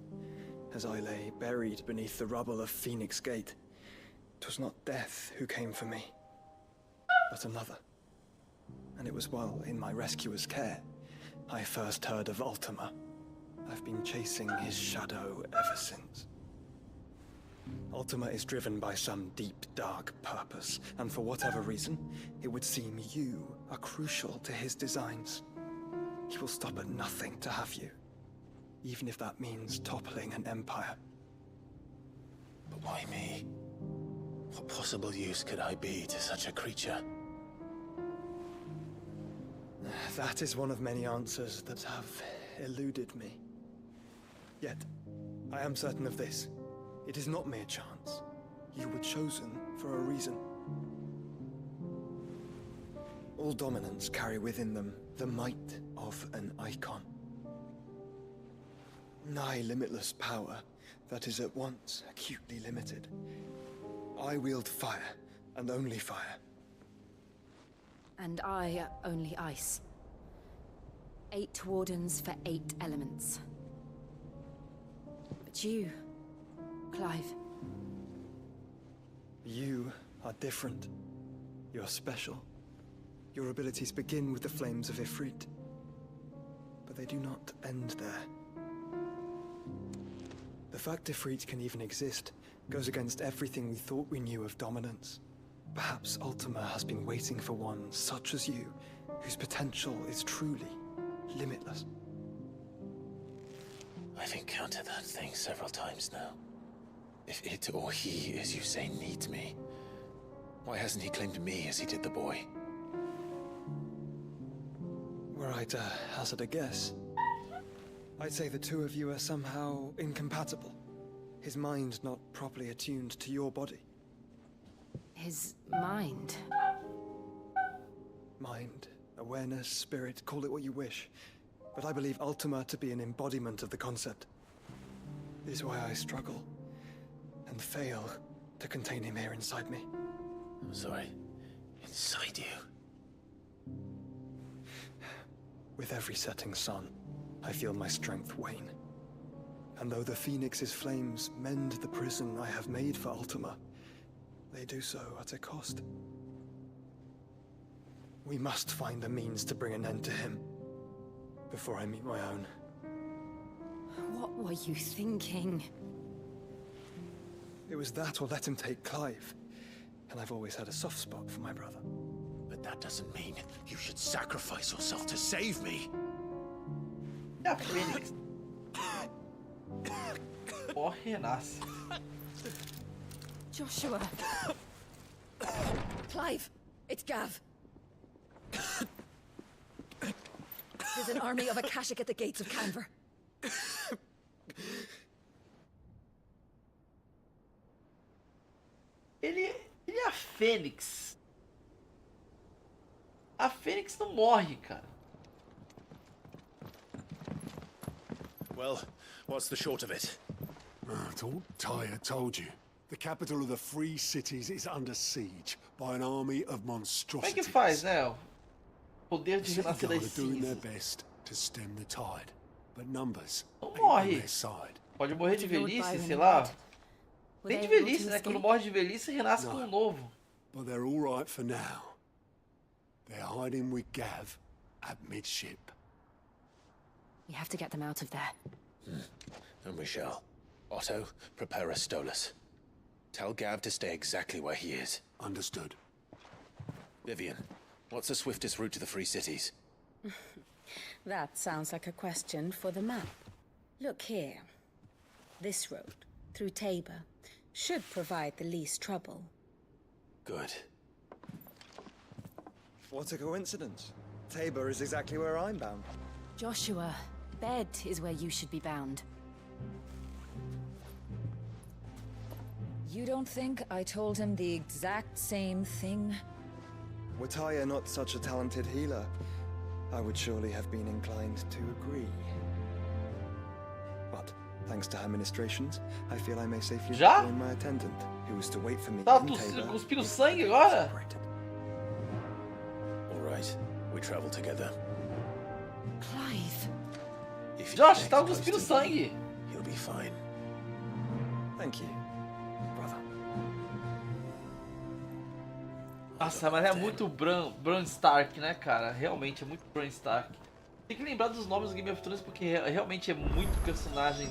as I lay buried beneath the rubble of Phoenix Gate, 'twas not death who came for me, but another. And it was while in my rescuer's care, I first heard of Ultima. I've been chasing his shadow ever since. Ultima is driven by some deep, dark purpose, and for whatever reason, it would seem you are crucial to his designs. He will stop at nothing to have you, even if that means toppling an empire. But why me? What possible use could I be to such a creature? That is one of many answers that have eluded me. Yet, I am certain of this. It is not mere chance. You were chosen for a reason. All dominants carry within them the might of an icon. Nigh limitless power that is at once acutely limited. I wield fire, and only fire. And I only ice. 8 wardens for 8 elements. But you, Clive. You are different. You're special. Your abilities begin with the flames of Ifrit. But they do not end there. The fact Ifrit can even exist goes against everything we thought we knew of dominance. Perhaps Ultima has been waiting for one such as you, whose potential is truly limitless. I've encountered that thing several times now. If it or he, as you say, needs me, why hasn't he claimed me as he did the boy? Were I to hazard a guess, I'd say the two of you are somehow incompatible. His mind not properly attuned to your body. His mind? Mind, awareness, spirit, call it what you wish. But I believe Ultima to be an embodiment of the concept. This is why I struggle and fail to contain him here inside me. I'm sorry. Inside you? With every setting sun, I feel my strength wane. And though the Phoenix's flames mend the prison I have made for Ultima, they do so at a cost. We must find a means to bring an end to him before I meet my own. What were you thinking? It was that or let him take Clive. And I've always had a soft spot for my brother. But that doesn't mean you should sacrifice yourself to save me. A Fênix morre e renasce. Joshua. Clive, it's Gav. There's an army of Akashic at the gates of Canver. Ele é a Fênix. A Fênix não morre, cara. Well, what's the short of it? I thought Tyre told you. The capital of the Free Cities is under siege by an army of Como é monstrosities. que faz, né? O poder de The City renascer Guard das are doing their cinzas. best to stem the tide, but numbers Não ain't on morre. their side. Pode morrer de Lord velhice, Byron sei and lá. Red? Were Nem they de able velhice, to né? escape? Quando morre de velhice, renasce com um novo. But they're all right for now. They're hiding with Gav at midship. We have to get them out of there. And we shall. Otto, prepare a Stolas. Tell Gav to stay exactly where he is. Understood. Vivian, what's the swiftest route to the Free Cities? That sounds like a question for the map. Look here. This road, through Tabor, should provide the least trouble. Good. What a coincidence. Tabor is exactly where I'm bound. Joshua, bed is where you should be bound. You don't think I told him the exact same thing? Were Tyre not such a talented healer, I would surely have been inclined to agree. But, thanks to her ministrations, I feel I may safely Já? join my attendant, who was to wait for me Tá in Tabor. cuspindo sangue agora? All right, we travel together. Clive. If you Josh, stay tá close cuspindo to sangue. me, You'll be fine. Thank you, brother. Nossa, mas é muito Bran Stark, né, cara? Realmente é muito Bran Stark. Tem que lembrar dos nomes do Game of Thrones porque realmente é muito personagem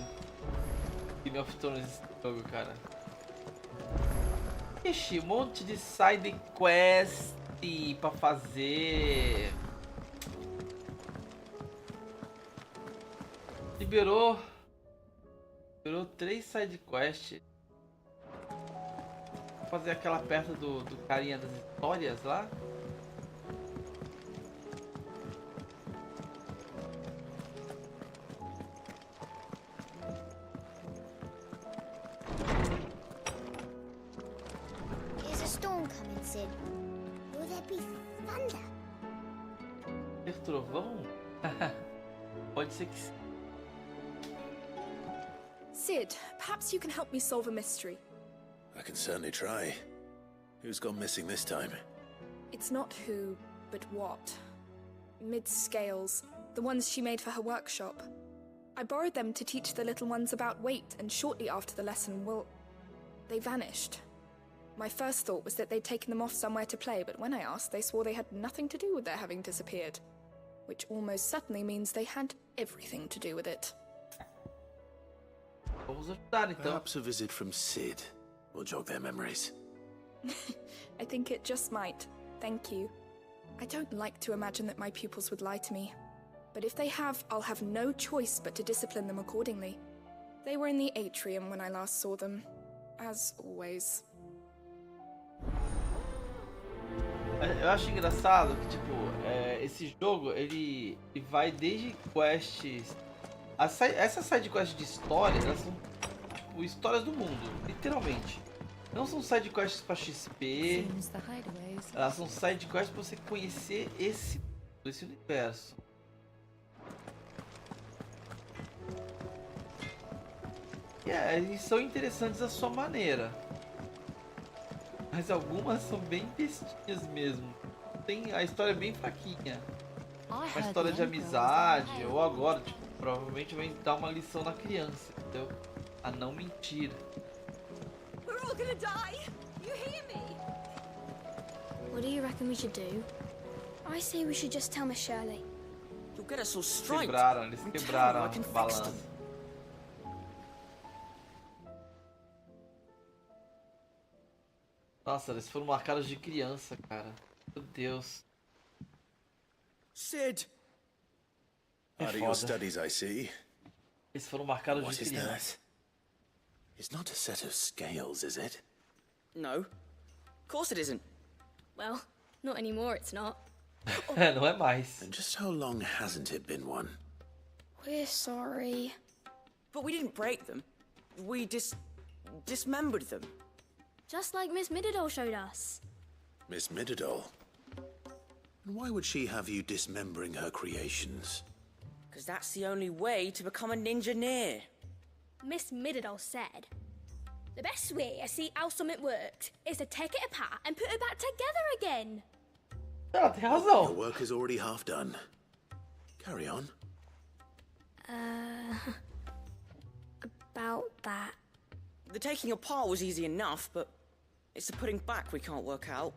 Game of Thrones esse jogo, cara. Ixi, um monte de side quest pra fazer. Liberou 3 side quests. Vou fazer aquela perto do carinha das histórias lá. Is a storm coming, Sid? Will there be thunder? Ter trovão? Pode ser que sim. Sid, perhaps you can help me solve a mystery. I can certainly try. Who's gone missing this time? It's not who, but what. Mid-scales, the ones she made for her workshop. I borrowed them to teach the little ones about weight, and shortly after the lesson, well, they vanished. My first thought was that they'd taken them off somewhere to play, but when I asked, they swore they had nothing to do with their having disappeared. Which almost certainly means they had everything to do with it. Vamos ajudar então. Perhaps a visit from Sid will jog their memories. I think it just might. Thank you. I don't like to imagine that my pupils would lie to me. But if they have, I'll have no choice but to discipline them accordingly. They were in the atrium when I last saw them. As always. Eu acho engraçado que, tipo, esse jogo, ele vai desde quests... Essas side quests de história, elas são, tipo, tipo histórias do mundo, literalmente. Não são side quests pra XP, elas são side quests pra você conhecer esse universo. E são interessantes à sua maneira. Mas algumas são bem bestinhas mesmo. A história é bem fraquinha. Uma história de amizade, ou agora, tipo, provavelmente vai dar uma lição na criança, entendeu? A não mentir. We're all gonna die. You hear me? What do you reckon we should do? I say we should just tell Miss Shirley. You'll get us all straight. Eles quebraram a balança. Nossa, eles foram marcados de criança, cara. Meu Deus. Sid! Out of your studies, I see. Eles foram marcados What de is criança. that? It's not a set of scales, is it? No. Of course it isn't. Well, not anymore, it's not. Não é mais. And just how long hasn't it been one? We're sorry. But we didn't break them. We dismembered them. Just like Miss Mididol showed us. Miss Mididol? And why would she have you dismembering her creations? Because that's the only way to become a ninja-neer. Miss Mididol said, the best way to see how something works is to take it apart and put it back together again. Ela tem razão. Your work is already half done. Carry on. About that. The taking apart was easy enough, but it's the putting back we can't work out.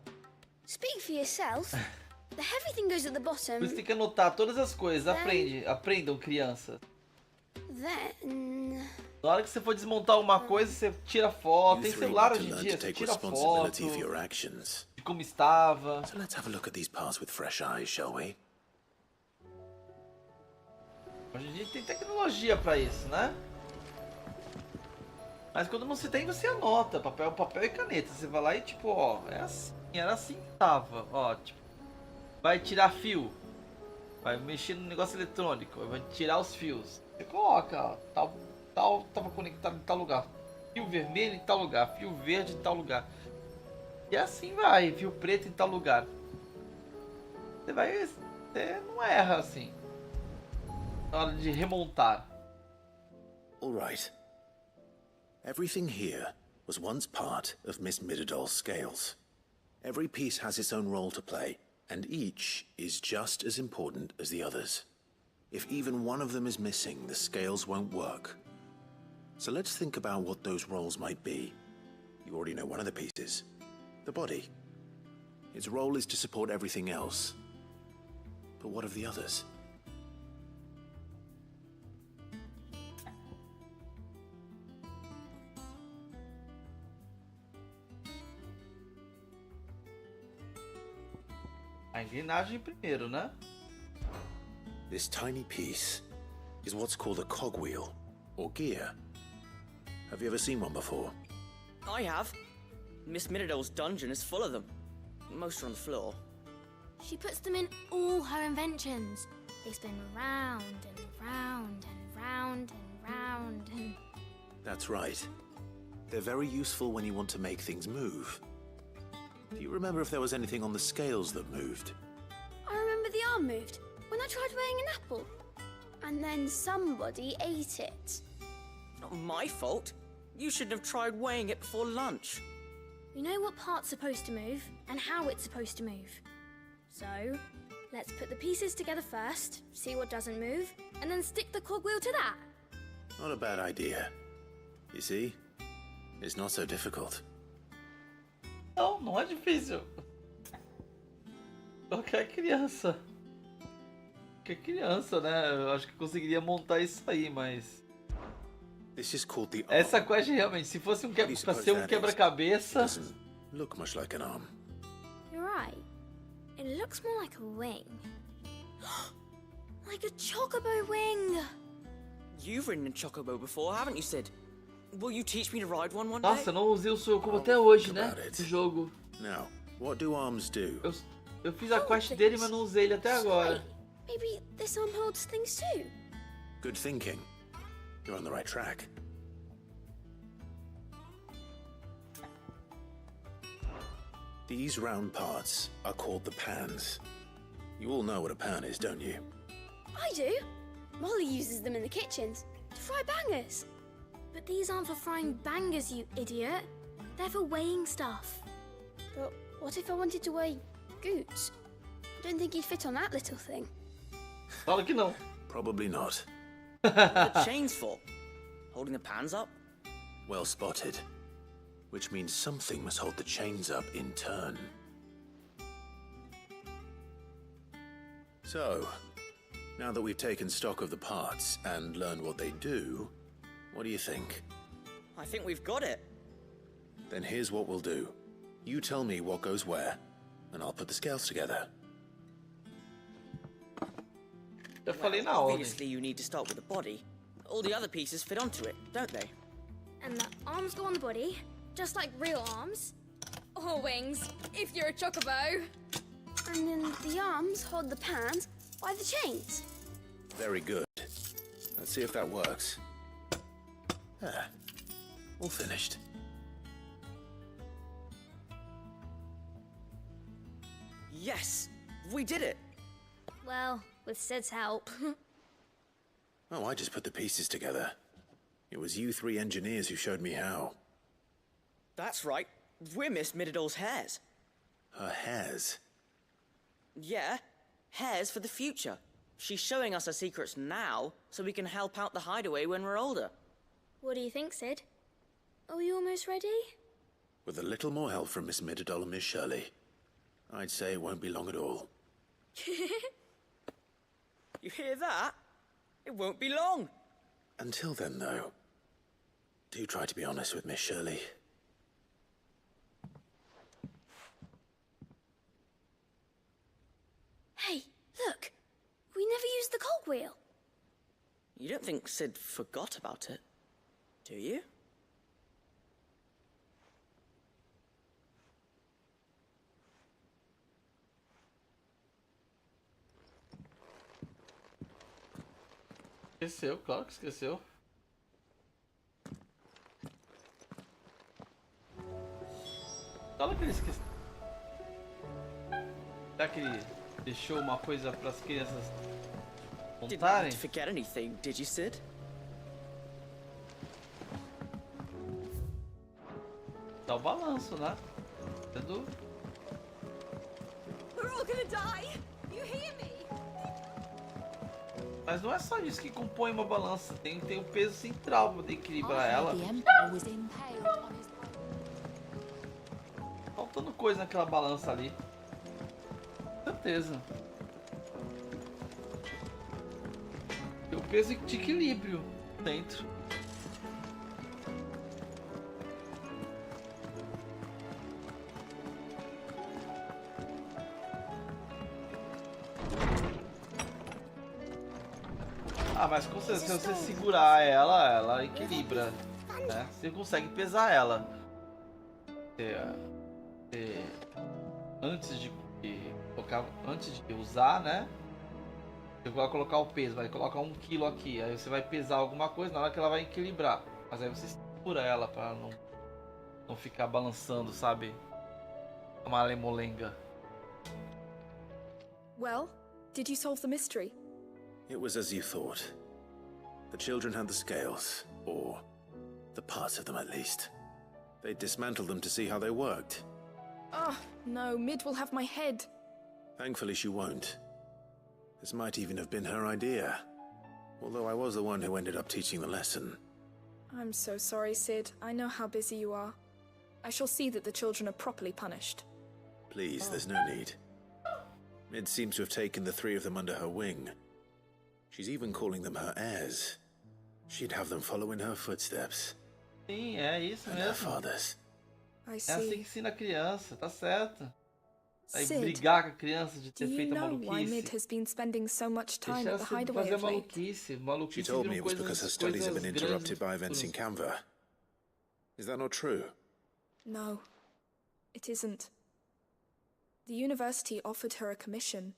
Speak for yourself. The heavy thing goes at the bottom. Você tem que anotar todas as coisas. Aprendam, criança. Then... Na hora que você for desmontar uma coisa, você tira foto. Tem celular hoje em dia, você tira foto de como estava. So let's have a look at these parts with fresh eyes, shall we? Hoje em dia tem tecnologia pra isso, né? Mas quando não se tem, você anota. Papel e caneta. Você vai lá e tipo, ó, era assim que tava. Ó, tipo, vai tirar fio. Vai mexer no negócio eletrônico. Vai tirar os fios. Você coloca, ó, tal tava conectado em tal lugar. Fio vermelho em tal lugar. Fio verde em tal lugar. E assim vai. Fio preto em tal lugar. Você não erra assim. Na hora de remontar. Alright. Everything here was once part of Miss Mididol's scales. Every piece has its own role to play, and each is just as important as the others. If even one of them is missing, the scales won't work. So let's think about what those roles might be. You already know one of the pieces. The body. Its role is to support everything else. But what of the others? A engrenagem primeiro, né? This tiny piece is what's called a cogwheel, or gear. Have you ever seen one before? I have. Miss Mididol's dungeon is full of them. Most are on the floor. She puts them in all her inventions. They spin round and round and round and round and... That's right. They're very useful when you want to make things move. Do you remember if there was anything on the scales that moved? I remember the arm moved when I tried weighing an apple. And then somebody ate it. Not my fault. You shouldn't have tried weighing it before lunch. We know what part's supposed to move and how it's supposed to move. So, let's put the pieces together first, see what doesn't move, and then stick the cogwheel to that. Not a bad idea. You see? It's not so difficult. Não é difícil. Qualquer criança. Qualquer criança, né? Eu acho que conseguiria montar isso aí, mas... This is called the essa quest realmente, se fosse pra ser um quebra-cabeça... Look much like an arm. You're right. It looks more like a wing. Like a chocobo wing! You've ridden a chocobo before, haven't you, Sid? Will you teach me to ride one day? Nossa, eu não usei o Suyokubo até hoje, né? No jogo. Now, what do arms do? Eu fiz a quest dele, mas não usei ele até agora. Maybe this arm holds things too. Good thinking. You're on the right track. These round parts are called the pans. You all know what a pan is, don't you? I do. Molly uses them in the kitchens to fry bangers. But these aren't for frying bangers, you idiot. They're for weighing stuff. But what if I wanted to weigh Goots? I don't think he'd fit on that little thing. Fala que não. Probably not. The chains for? Holding the pans up? Well spotted. Which means something must hold the chains up in turn. So, now that we've taken stock of the parts and learned what they do, what do you think? I think we've got it. Then here's what we'll do. You tell me what goes where, and I'll put the scales together. Obviously you need to start with the body. All the other pieces fit onto it, don't they? And the arms go on the body, just like real arms. Or wings, if you're a chocobo. And then the arms hold the pans by the chains. Very good. Let's see if that works. Ah, all finished. Yes! We did it! Well, with Sid's help. Oh, I just put the pieces together. It was you three engineers who showed me how. That's right. We're Miss Mididol's hairs. Her hairs? Yeah, hairs for the future. She's showing us her secrets now, so we can help out the hideaway when we're older. What do you think, Sid? Are we almost ready? With a little more help from Miss Mididol and Miss Shirley, I'd say it won't be long at all. You hear that? It won't be long. Until then, though, do try to be honest with Miss Shirley. Hey, look! We never used the cogwheel. You don't think Sid forgot about it, do you? Esqueceu, claro que esqueceu. Fala que ele esqueceu. Será que ele deixou uma coisa para as crianças montarem? Didn't forget anything, did you, Sid? Dá o balanço, né? Sendo... We're all gonna die. You hear me? Mas não é só isso que compõe uma balança, tem o peso central para poder equilibrar ela. Faltando coisa naquela balança ali. Com certeza. Tem o peso de equilíbrio dentro. Ah, mas com certeza, se você segurar ela equilibra, né? Você consegue pesar ela. Antes de usar, né? Você vai colocar o peso, vai colocar 1 kg aqui, aí você vai pesar alguma coisa na hora que ela vai equilibrar. Mas aí você segura ela para não ficar balançando, sabe? Uma lemolenga. Well, did you solve the mystery? It was as you thought. The children had the scales, or the parts of them at least. They dismantled them to see how they worked. Oh, no, Mid will have my head. Thankfully she won't. This might even have been her idea. Although I was the one who ended up teaching the lesson. I'm so sorry, Sid. I know how busy you are. I shall see that the children are properly punished. Please, there's no need. Mid seems to have taken the 3 of them under her wing. She's even calling them her heirs. She'd have them follow in her footsteps. Sim, é isso and mesmo. Her father's. I É see. assim que ensina a criança, tá certo. Aí Sid, brigar com a criança de ter do you feito a know why Mid maluquice. has been spending so much time Deixa at ela the se hideaway fazer of late? maluquice. Maluquice She told me viram it was because her coisas studies have been grandes interrupted by no events in futuro. Canva. Is that not true? No, it isn't. The university offered her a commission.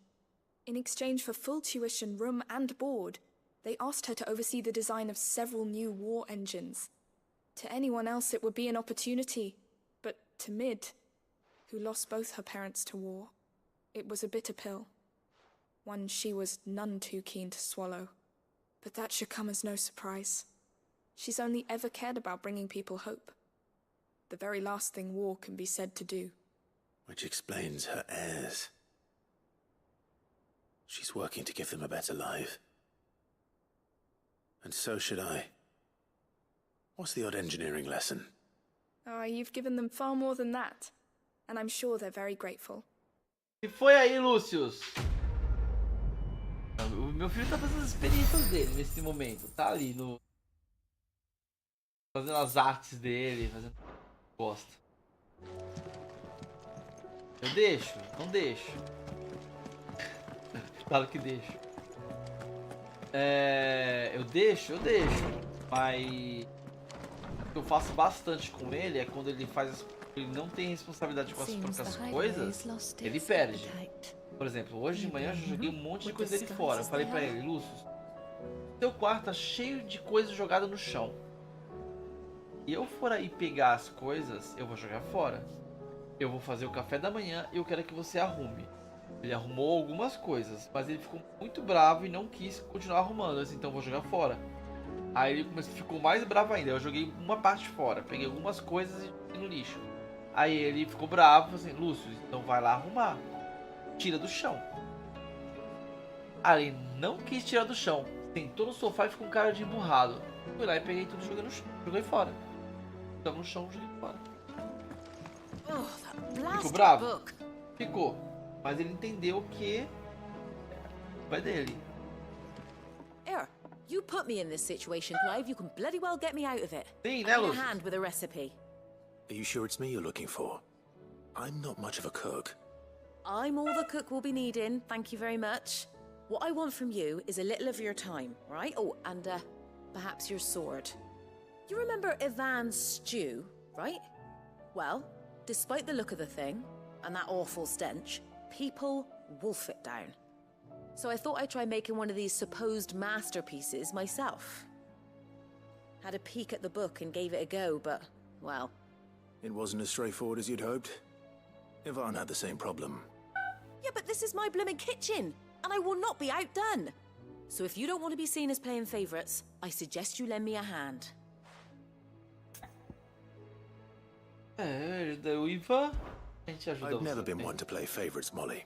In exchange for full tuition, room and board, they asked her to oversee the design of several new war engines. To anyone else it would be an opportunity, but to Mid, who lost both her parents to war. It was a bitter pill, one she was none too keen to swallow. But that should come as no surprise. She's only ever cared about bringing people hope. The very last thing war can be said to do. Which explains her heirs. She's working to give them a better life. And so should I. What's the odd engineering lesson? You've given them far more than that. And I'm sure they're very grateful. E foi aí, Lucius? O meu filho tá fazendo as experiências dele nesse momento. Tá ali no... fazendo as artes dele, fazendo o que gosta. Eu deixo? Não deixo. Claro que deixo. Eu deixo. Mas o que eu faço bastante com ele é quando ele faz ele não tem responsabilidade com as próprias coisas, ele perde. Por exemplo, hoje de manhã eu joguei um monte de coisa dele fora. Eu falei pra ele, Lúcio, seu quarto tá cheio de coisa jogada no chão. E eu for aí pegar as coisas, eu vou jogar fora. Eu vou fazer o café da manhã e eu quero que você arrume. Ele arrumou algumas coisas, mas ele ficou muito bravo e não quis continuar arrumando. Eu disse, então eu vou jogar fora. Aí ele ficou mais bravo ainda. Eu joguei uma parte fora, peguei algumas coisas e joguei no lixo. Aí ele ficou bravo, assim, Lúcio, então vai lá arrumar. Tira do chão. Aí ele não quis tirar do chão. Sentou no sofá e ficou com cara de emburrado. Fui lá e peguei tudo e joguei no chão. Joguei fora. Estava no chão, joguei fora. Ficou bravo? Ficou. Mas ele entendeu que vai dele. Here, you put me in this situation, Clive. You can bloody well get me out of it. Sim, né, Lúcio? A hand with a recipe. Are you sure it's me you're looking for? I'm not much of a cook. I'm all the cook will be needing, thank you very much. What I want from you is a little of your time, right? Oh, and perhaps your sword. You remember Ivan's stew, right? Well, despite the look of the thing, and that awful stench, people wolf it down. So I thought I'd try making one of these supposed masterpieces myself. Had a peek at the book and gave it a go, but, well... It wasn't as straightforward as you'd hoped. Ivan had the same problem. Yeah, but this is my blooming kitchen, and I will not be outdone. So if you don't want to be seen as playing favourites, I suggest you lend me a hand. O Ivan, a gente ajuda você. I've never been one to play favourites, Molly.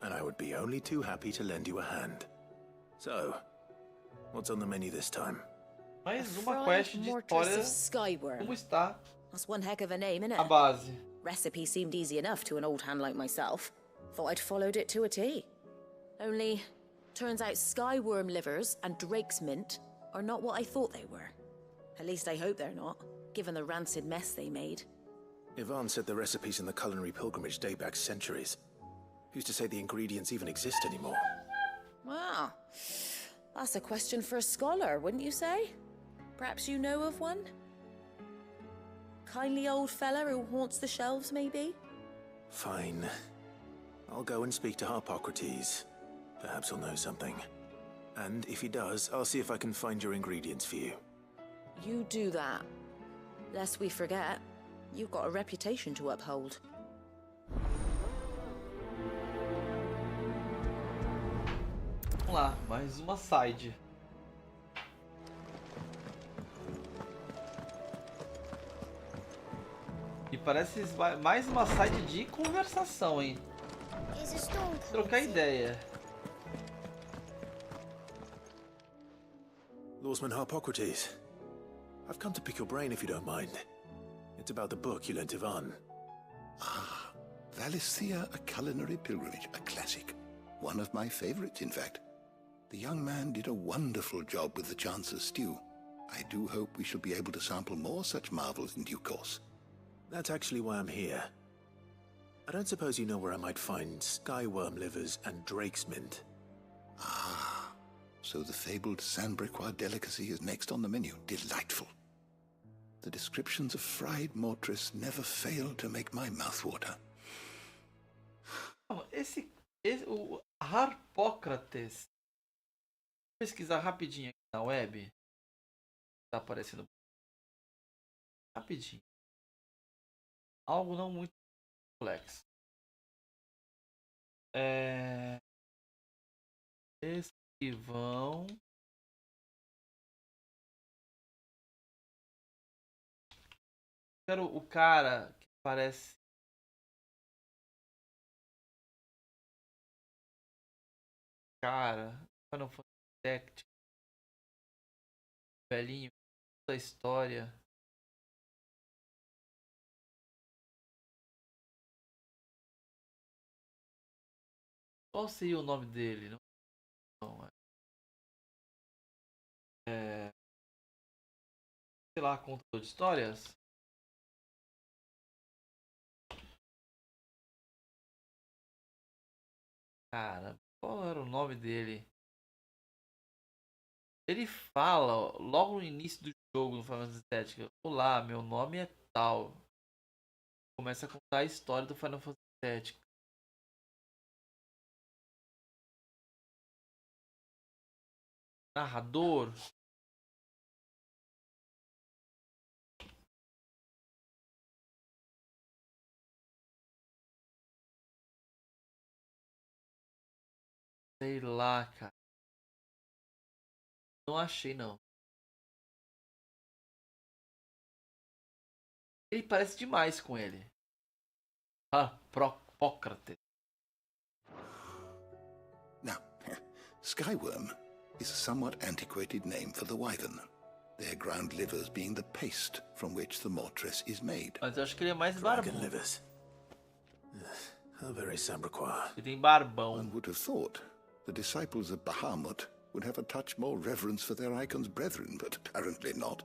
And I would be only too happy to lend you a hand. So, what's on the menu this time? Mais uma quest de história. Como está? That's one heck of a name, innit? A base. Recipe seemed easy enough to an old hand like myself. Thought I'd followed it to a T. Only, turns out skyworm livers and drake's mint are not what I thought they were. At least I hope they're not, given the rancid mess they made. Ivan said the recipes in the culinary pilgrimage date back centuries. Who's to say the ingredients even exist anymore? Wow. That's a question for a scholar, wouldn't you say? Perhaps you know of one? Kindly old fella who haunts the shelves, maybe? Fine. I'll go and speak to Harpocrates. Perhaps he'll know something. And if he does, I'll see if I can find your ingredients for you. You do that. Lest we forget, you've got a reputation to uphold. Vamos lá, mais uma side. E parece mais uma side de conversação, hein? Trocar ideia. Lawsman Harpocrates, I've come to pick your brain if you don't mind. It's about the book you lent Ivan. Ah, Valisthea, A Culinary Pilgrimage, a classic. One of my favorites, in fact. The young man did a wonderful job with the Chance's stew. I do hope we shall be able to sample more such marvels in due course. That's actually why I'm here. I don't suppose you know where I might find skyworm livers and drake's mint. Ah, so the fabled Sandbricois delicacy is next on the menu. Delightful. The descriptions of fried mortress never fail to make my mouth water. O Harpócrates. Vou pesquisar rapidinho aqui na web. Tá aparecendo. Rapidinho. Algo não muito complexo. Escrivão. Quero o cara que parece. Cara, Final Fantasy Tactics. Velhinho da história. Qual seria o nome dele? Não. Sei lá, contador de histórias? Cara, qual era o nome dele? Ele fala ó, logo no início do jogo no Final Fantasy Tactics: olá, meu nome é tal. Começa a contar a história do Final Fantasy Tactics. Narrador. Sei lá, cara. Não achei, não. Ele parece demais com ele. Prócrates. Now, Skyworm is a somewhat antiquated name for the wyvern, their ground livers being the paste from which the mortress is made. Mas eu acho que ele é mais barbão. livers. How very Sambraquois. Ele tem barbão. One would have thought the disciples of Bahamut would have a touch more reverence for their icon's brethren, but apparently not.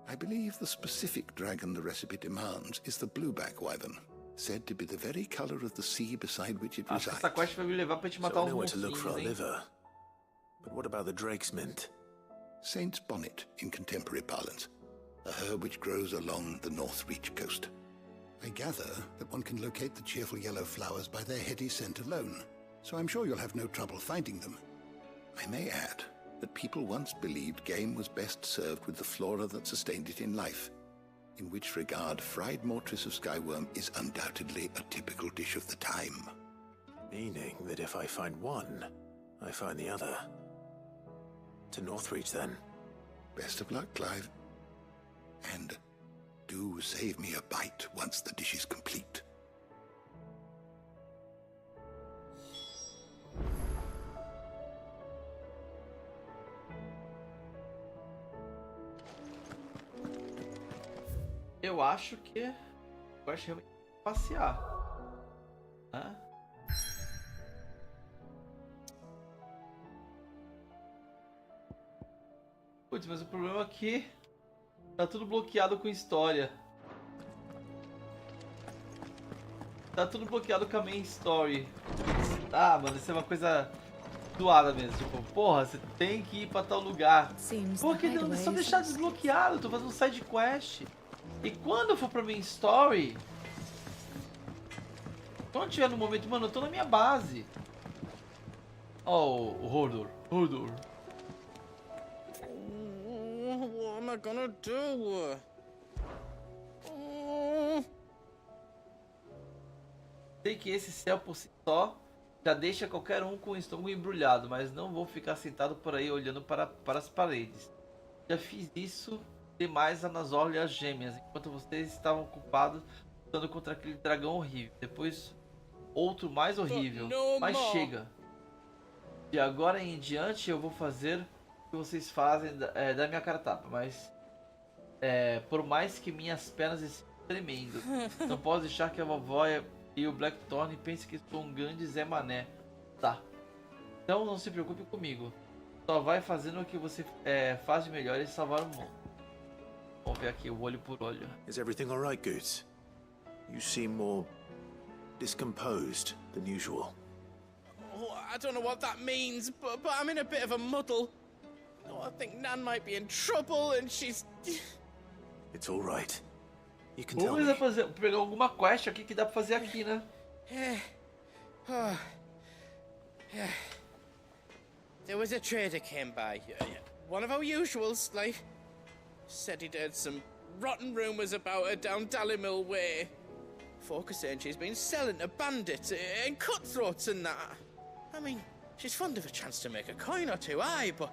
I believe the specific dragon the recipe demands is the blueback wyvern, said to be the very color of the sea beside which it Acho que resides. essa quest vai me levar pra te matar So I uns know where to look for monstrinhos, our hein? liver. But what about the drake's mint? Saint's bonnet in contemporary parlance, a herb which grows along the North Reach coast. I gather that one can locate the cheerful yellow flowers by their heady scent alone, so I'm sure you'll have no trouble finding them. I may add that people once believed game was best served with the flora that sustained it in life, in which regard fried mortress of Skyworm is undoubtedly a typical dish of the time. Meaning that if I find one, I find the other. To Northreach, then. Best of luck, Clive. And do save me a bite once the dish is complete. Eu acho que eu acho realmente passear. Né? Putz, mas o problema é que tá tudo bloqueado com história. Tá tudo bloqueado com a main story. Ah, mano, isso é uma coisa zoada mesmo. Tipo, porra, você tem que ir pra tal lugar. Por que não só deixar desbloqueado? Eu tô fazendo side quest. E quando eu for pra main story, quando tiver no momento, mano, eu tô na minha base. Oh, o Hodor. What am I gonna do? Sei que esse céu por si só já deixa qualquer um com o estômago embrulhado, mas não vou ficar sentado por aí olhando para as paredes. Já fiz isso demais nas orelhas gêmeas, enquanto vocês estavam ocupados lutando contra aquele dragão horrível. Depois, outro mais horrível. Mas chega. De agora em diante, eu vou fazer o que vocês fazem da minha cara tapa, mas por mais que minhas pernas estejam tremendo, não posso deixar que a vovó e o Blackthorn pensem que sou um grande Zé Mané. Tá. Então não se preocupe comigo. Só vai fazendo o que você faz de melhor e salvar o mundo. Vamos ver aqui o olho por olho. Is everything all right, Goots? You seem more discomposed than usual. Oh, I don't know what that means, but I'm in a bit of a muddle. Oh, I think Nan might be in trouble and she's... It's all right. You can tell Vamos me. pegar alguma quest aqui que dá pra fazer aqui, né? There was a trader came by. One of our usuals, like. Said he'd heard some rotten rumors about her down Dallimil Way. Folk are saying she's been selling to bandits and cutthroats and that. I mean, she's fond of a chance to make a coin or two, aye, but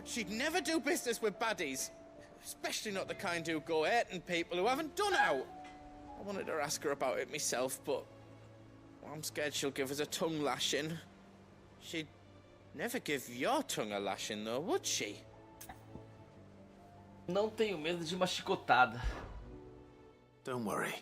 she'd never do business with baddies. Especially not the kind who go hurting people who haven't done out. I wanted to ask her about it myself, but I'm scared she'll give us a tongue lashing. She'd never give your tongue a lashing, though, would she? Não tenho medo de uma chicotada. Don't worry.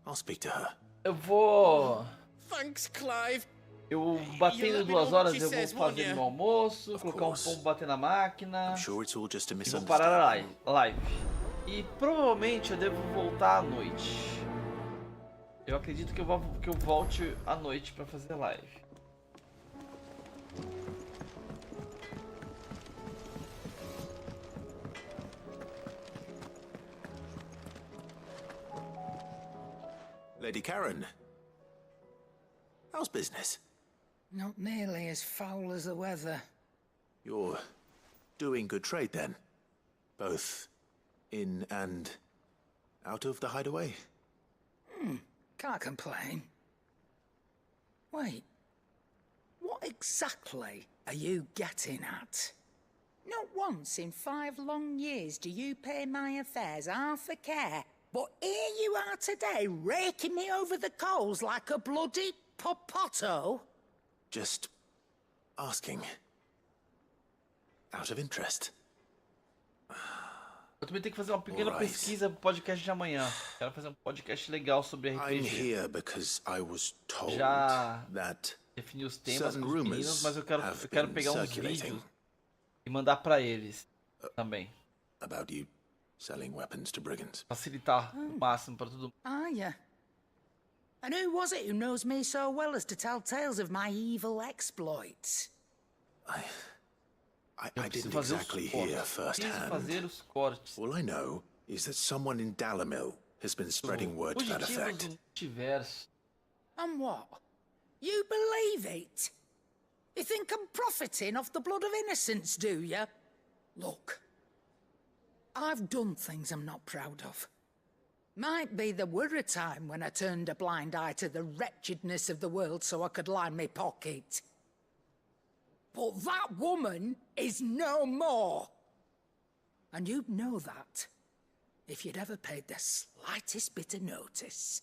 I'll speak to her. Eu vou... Thanks, Clive. Eu batendo 2 horas, eu vou fazer meu almoço, colocar um pombo, bater na máquina. E vou parar a live. E provavelmente eu devo voltar à noite. Eu acredito que eu volte à noite pra fazer live. Lady Karen, how's business? Not nearly as foul as the weather. You're doing good trade then? Both in and out of the hideaway? Can't complain. Wait, what exactly are you getting at? Not once in 5 long years do you pay my affairs half a care, but here you are today raking me over the coals like a bloody popoto? Just asking. Out of interest. Eu também tenho que fazer uma pequena pesquisa pro podcast de amanhã. Quero fazer um podcast legal sobre RPG. I'm here because I was told Já that defini os temas com os meninos, mas eu quero pegar uns vídeos e mandar pra eles também. About you selling weapons to brigands. Facilitar o máximo pra todo mundo. Are ya? And who was it who knows me so well as to tell tales of my evil exploits? I didn't exactly hear firsthand. All I know is that someone in Dalamil has been spreading word to that effect. And what? You believe it? You think I'm profiting off the blood of innocents, do you? Look, I've done things I'm not proud of. Might be there were a time when I turned a blind eye to the wretchedness of the world so I could line my pocket. But that woman is no more. And you'd know that if you'd ever paid the slightest bit of notice.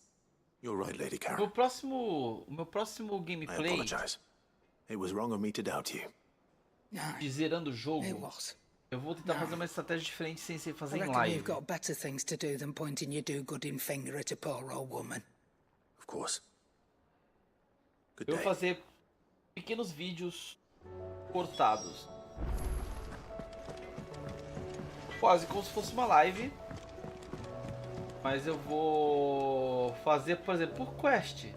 You're right, Lady Karen. O meu próximo I gameplay apologize. It was wrong of me to doubt you. de zerando o jogo, eu vou tentar fazer uma estratégia diferente sem ser fazer I em reckon live. you've got better things to do than pointing your do-gooding finger at a poor old woman. Of course. Eu vou fazer pequenos vídeos cortados. Quase como se fosse uma live. Mas eu vou fazer, por exemplo, por quest.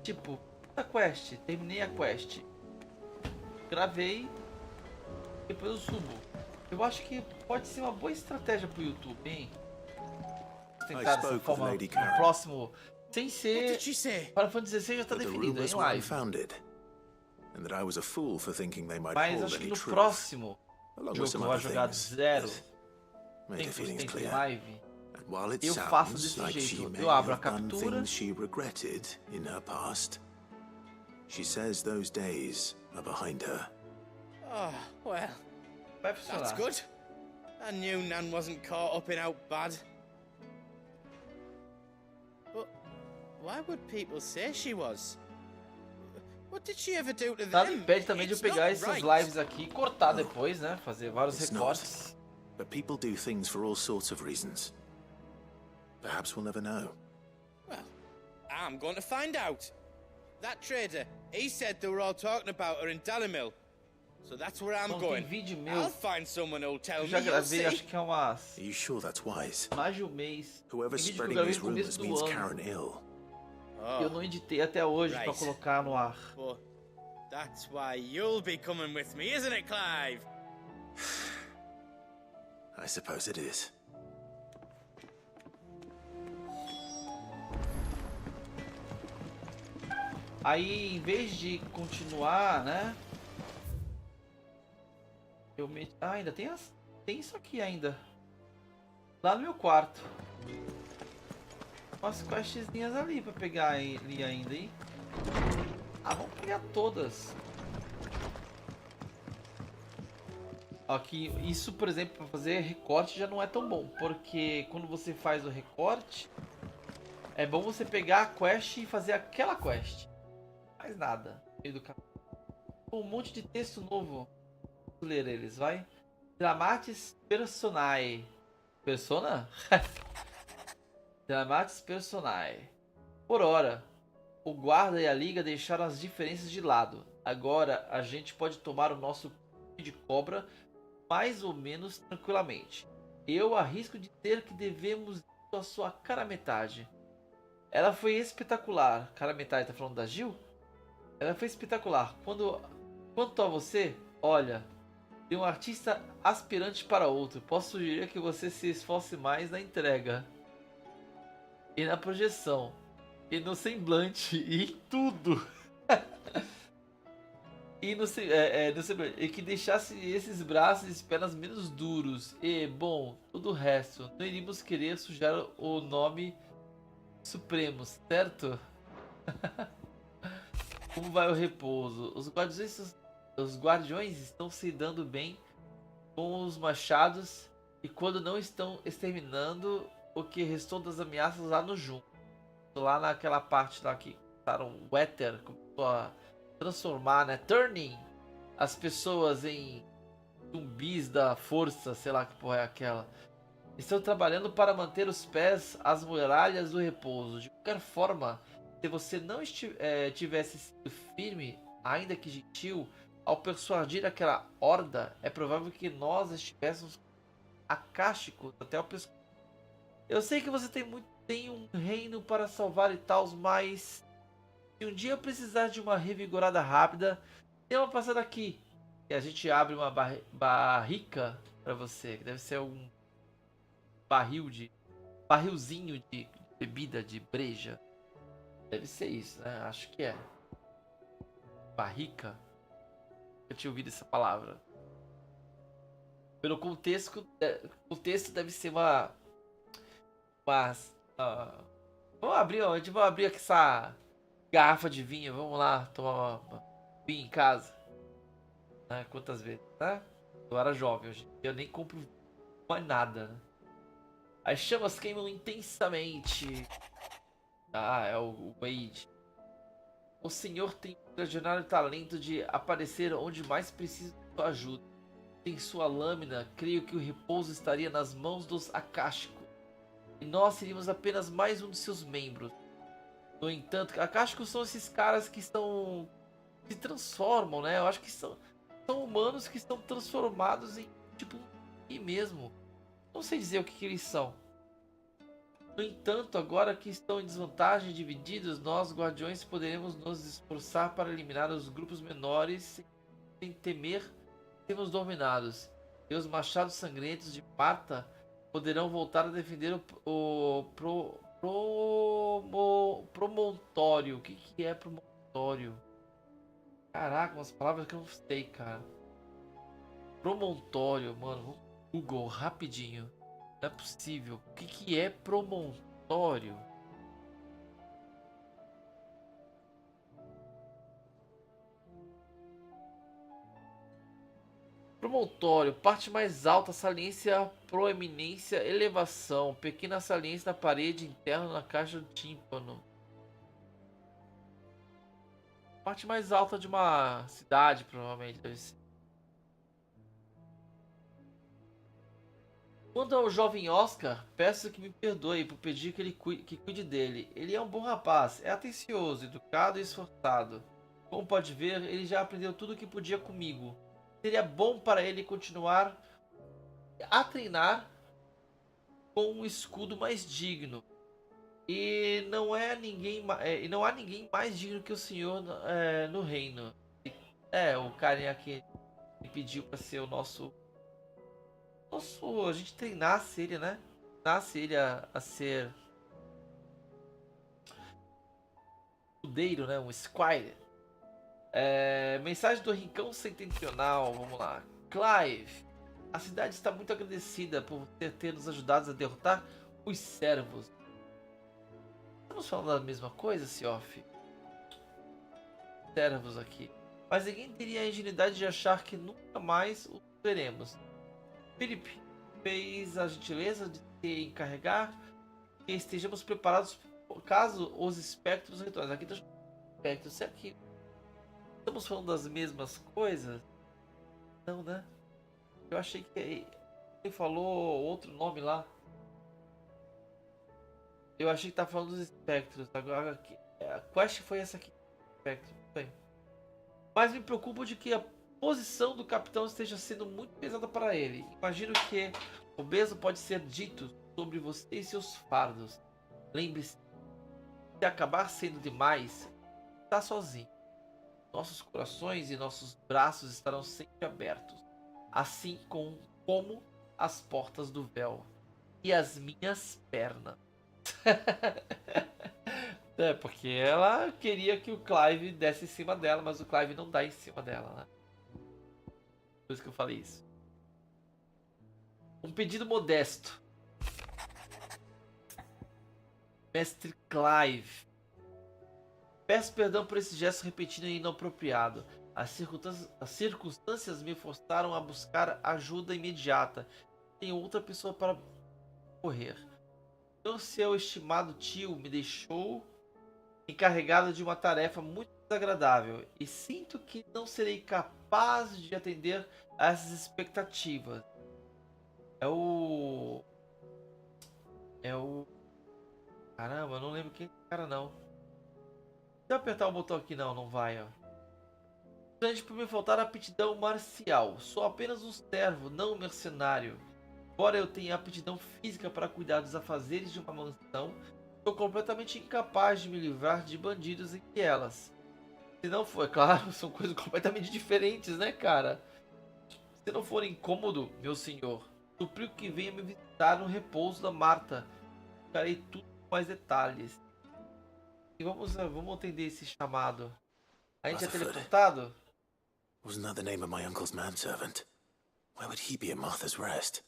Tipo, a quest, terminei a quest. Gravei. Depois eu subo. Eu acho que pode ser uma boa estratégia pro YouTube, hein? Tentar dessa forma no próximo. Sem ser. Para Final 16 já tá definido em live. Mas acho que no próximo jogo que eu vou jogar do zero, 100% em live, eu faço desse jeito. Eu abro a captura. She says those days are behind her. Oh, well, vai that's funcionar. good. I knew Nan wasn't caught up in out bad. But why would people say she was? What did she ever do to Nada them? impede também de eu It's pegar not essas right. lives aqui e cortar depois, né? Fazer vários It's recortes. not. But people do things for all sorts of reasons. Perhaps we'll never know. Well, I'm going to find out. That trader, he said they were all talking about her in Dalamil. So that's where I'm Não, going. tem vídeo meu. I'll find someone who'll tell Eu me. já You'll gravei, see. acho que é umas. Are you sure that's wise? Mais de um mês. Whoever's Tem vídeo que eu spreading gravei these no começo rumors do means ano. Karen ill. Oh, E eu não editei até hoje pra right. colocar no ar. But that's why you'll be coming with me, isn't it, Clive? I suppose it is. Aí, em vez de continuar, né? Eu me... Ah, ainda tem isso aqui ainda. Lá no meu quarto. umas questzinhas ali pra pegar ali ainda, hein? Ah, vamos pegar todas. Aqui, isso, por exemplo, para fazer recorte já não é tão bom, porque quando você faz o recorte, é bom você pegar a quest e fazer aquela quest. Mais nada. Meio do caminho. Um monte de texto novo. Vou ler eles, vai. Dramatis personae. Persona? Dramatis personae. Por hora, o guarda e a liga deixaram as diferenças de lado. Agora a gente pode tomar o nosso de cobra mais ou menos tranquilamente. Eu arrisco dizer que devemos a sua cara metade. Ela foi espetacular. Cara metade, tá falando da Gil? Ela foi espetacular. Quanto a você, olha, de um artista aspirante para outro, posso sugerir que você se esforce mais na entrega. E na projeção. E no semblante. E em tudo. E que deixasse esses braços e pernas menos duros. E, bom, todo o resto. Não iríamos querer sujar o nome supremo, certo? Como vai o repouso? Os guardiões estão se dando bem com os machados. E quando não estão exterminando o que restou das ameaças lá no junco. Lá naquela parte lá que o éter começou a transformar, né? Turning as pessoas em zumbis da força, sei lá que porra é aquela. Estão trabalhando para manter os pés às muralhas do repouso. De qualquer forma, se você não tivesse sido firme, ainda que gentil, ao persuadir aquela horda, é provável que nós estivéssemos acásticos até o pescoço. Eu sei que você tem um reino para salvar e tal, mas se um dia eu precisar de uma revigorada rápida, dê uma passada aqui. E a gente abre uma barrica para você, que deve ser um barrilzinho de bebida, de breja. Deve ser isso, né? Acho que é. Barrica? Eu tinha ouvido essa palavra. Pelo contexto, o texto deve ser uma vamos abrir, a gente vai abrir aqui essa garrafa de vinho. Vamos lá tomar vinho em casa. Né? Quantas vezes, né? Eu era jovem, hoje eu nem compro mais nada, né? As chamas queimam intensamente. Ah, é o Wade. O senhor tem o extraordinário talento de aparecer onde mais precisa de sua ajuda. Em sua lâmina, creio que o repouso estaria nas mãos dos acásticos. E nós seríamos apenas mais um de seus membros. No entanto, acásticos são esses caras que se transformam, né? Eu acho que são humanos que estão transformados em tipo e mesmo. Não sei dizer o que eles são. No entanto, agora que estão em desvantagem divididos, nós, guardiões, poderemos nos esforçar para eliminar os grupos menores sem temer sermos dominados. E os machados sangrentos de Parte poderão voltar a defender o promontório. O que é promontório? Caraca, umas palavras que eu não sei, cara. Promontório, mano. Google, rapidinho. Não é possível. O que é promontório? Promontório, parte mais alta, saliência, proeminência, elevação, pequena saliência na parede interna na caixa do tímpano. Parte mais alta de uma cidade, provavelmente deve ser. Quanto ao jovem Oscar, peço que me perdoe por pedir que ele cuide dele. Ele é um bom rapaz, é atencioso, educado e esforçado. Como pode ver, ele já aprendeu tudo o que podia comigo. Seria bom para ele continuar a treinar com um escudo mais digno. E não há ninguém mais digno que o senhor no reino. O carinha que me pediu para ser o nosso... A gente treinasse ele, né? Treinasse ele a ser escudeiro, né? Um squire. Mensagem do Rincão Setentrional. Vamos lá. Clive, a cidade está muito agradecida por você ter nos ajudado a derrotar os servos. Estamos falando da mesma coisa, Siof? Servos aqui. Mas ninguém teria a ingenuidade de achar que nunca mais o veremos. Felipe fez a gentileza de se encarregar que estejamos preparados caso os espectros retornem. Aqui está espectros. Será que estamos falando das mesmas coisas? Não, né? Eu achei que ele falou outro nome lá. Eu achei que tá falando dos espectros. Agora aqui, a quest foi essa aqui. Espectro. Bem. Mas me preocupo de que a posição do capitão esteja sendo muito pesada para ele. Imagino que o mesmo pode ser dito sobre você e seus fardos. Lembre-se, se acabar sendo demais, está sozinho. Nossos corações e nossos braços estarão sempre abertos, assim como as portas do véu e as minhas pernas. É, porque ela queria que o Clive desse em cima dela, mas o Clive não dá em cima dela, né? Por isso que eu falei isso. Um pedido modesto. Mestre Clive. Peço perdão por esse gesto repetido e inapropriado. As circunstâncias me forçaram a buscar ajuda imediata. Tem outra pessoa para correr. Então seu estimado tio me deixou encarregado de uma tarefa muito desagradável e sinto que não serei capaz de atender a essas expectativas. Caramba, eu não lembro quem é esse cara não. Se eu apertar o botão aqui não vai, ó. Por me faltar aptidão marcial. Sou apenas um servo, não um mercenário. Embora eu tenha aptidão física para cuidar dos afazeres de uma mansão, sou completamente incapaz de me livrar de bandidos entre elas. Se não for, é claro, são coisas completamente diferentes, né, cara? Se não for incômodo, meu senhor, suplico que venha me visitar no repouso da Marta. Farei tudo com mais detalhes. E vamos atender esse chamado. A gente é teleportado? Wasn't that the name of my uncle's manservant? Where would he be at Martha's Rest?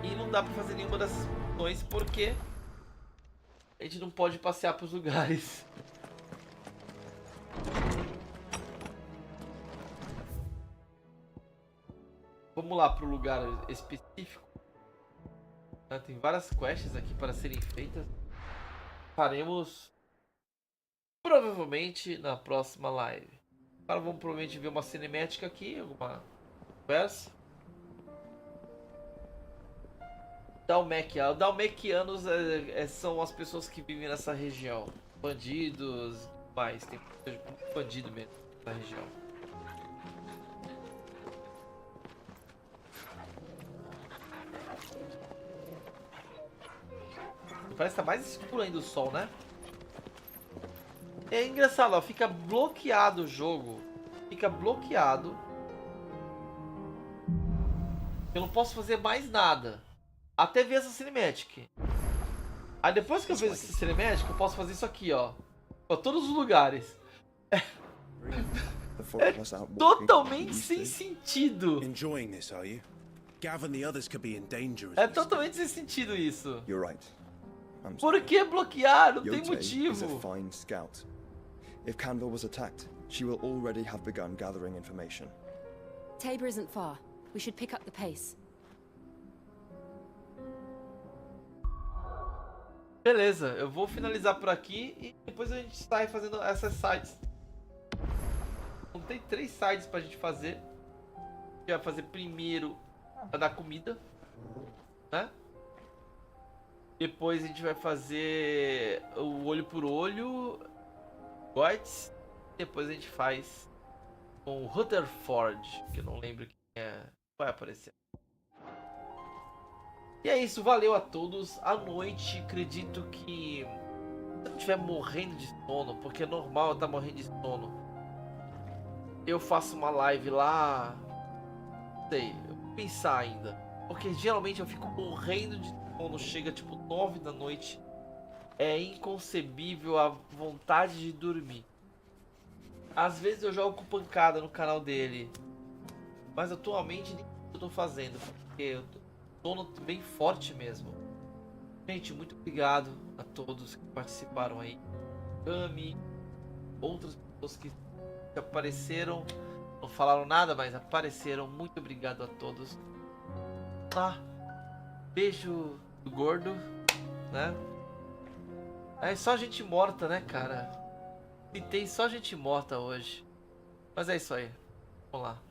E não dá pra fazer nenhuma dessas funções porque a gente não pode passear pros lugares. Vamos lá pro lugar específico. Tem várias quests aqui para serem feitas. Faremos provavelmente na próxima live. Agora vamos provavelmente ver uma cinemática aqui, alguma conversa. Dalmequianos são as pessoas que vivem nessa região. Bandidos, mais tem bandido mesmo na região. Parece que tá mais escuro ainda o sol, né? É engraçado, ó, fica bloqueado o jogo. Fica bloqueado. Eu não posso fazer mais nada. Até ver essa cinematic. Aí depois que eu vejo essa cinematic, eu posso fazer isso aqui, ó. Pra todos os lugares. É totalmente sem sentido. É totalmente sem sentido isso. Por que bloquear? Não tem motivo. If Canville was attacked, she will already have begun gathering information. Tabor isn't far. We should pick up the pace. Beleza, eu vou finalizar por aqui e depois a gente sai fazendo essas sides. Então, tem 3 sides pra gente fazer. A gente vai fazer primeiro a da comida, né? Depois a gente vai fazer o olho por olho, Goetz. Depois a gente faz com o Rutherford, que eu não lembro quem é, vai aparecer. E é isso, valeu a todos. À noite, acredito que se eu não estiver morrendo de sono, porque é normal eu estar morrendo de sono, eu faço uma live lá. Não sei, eu vou pensar ainda. Porque geralmente eu fico morrendo de sono, chega tipo 9 da noite. É inconcebível a vontade de dormir. Às vezes eu jogo com pancada no canal dele, mas atualmente nem eu tô fazendo, porque eu tô sono bem forte mesmo. Gente, muito obrigado a todos que participaram aí. Cami, outras pessoas que apareceram, não falaram nada, mas apareceram. Muito obrigado a todos. Tá. Beijo do gordo, né? É só gente morta, né, cara? E tem só gente morta hoje. Mas é isso aí. Vamos lá.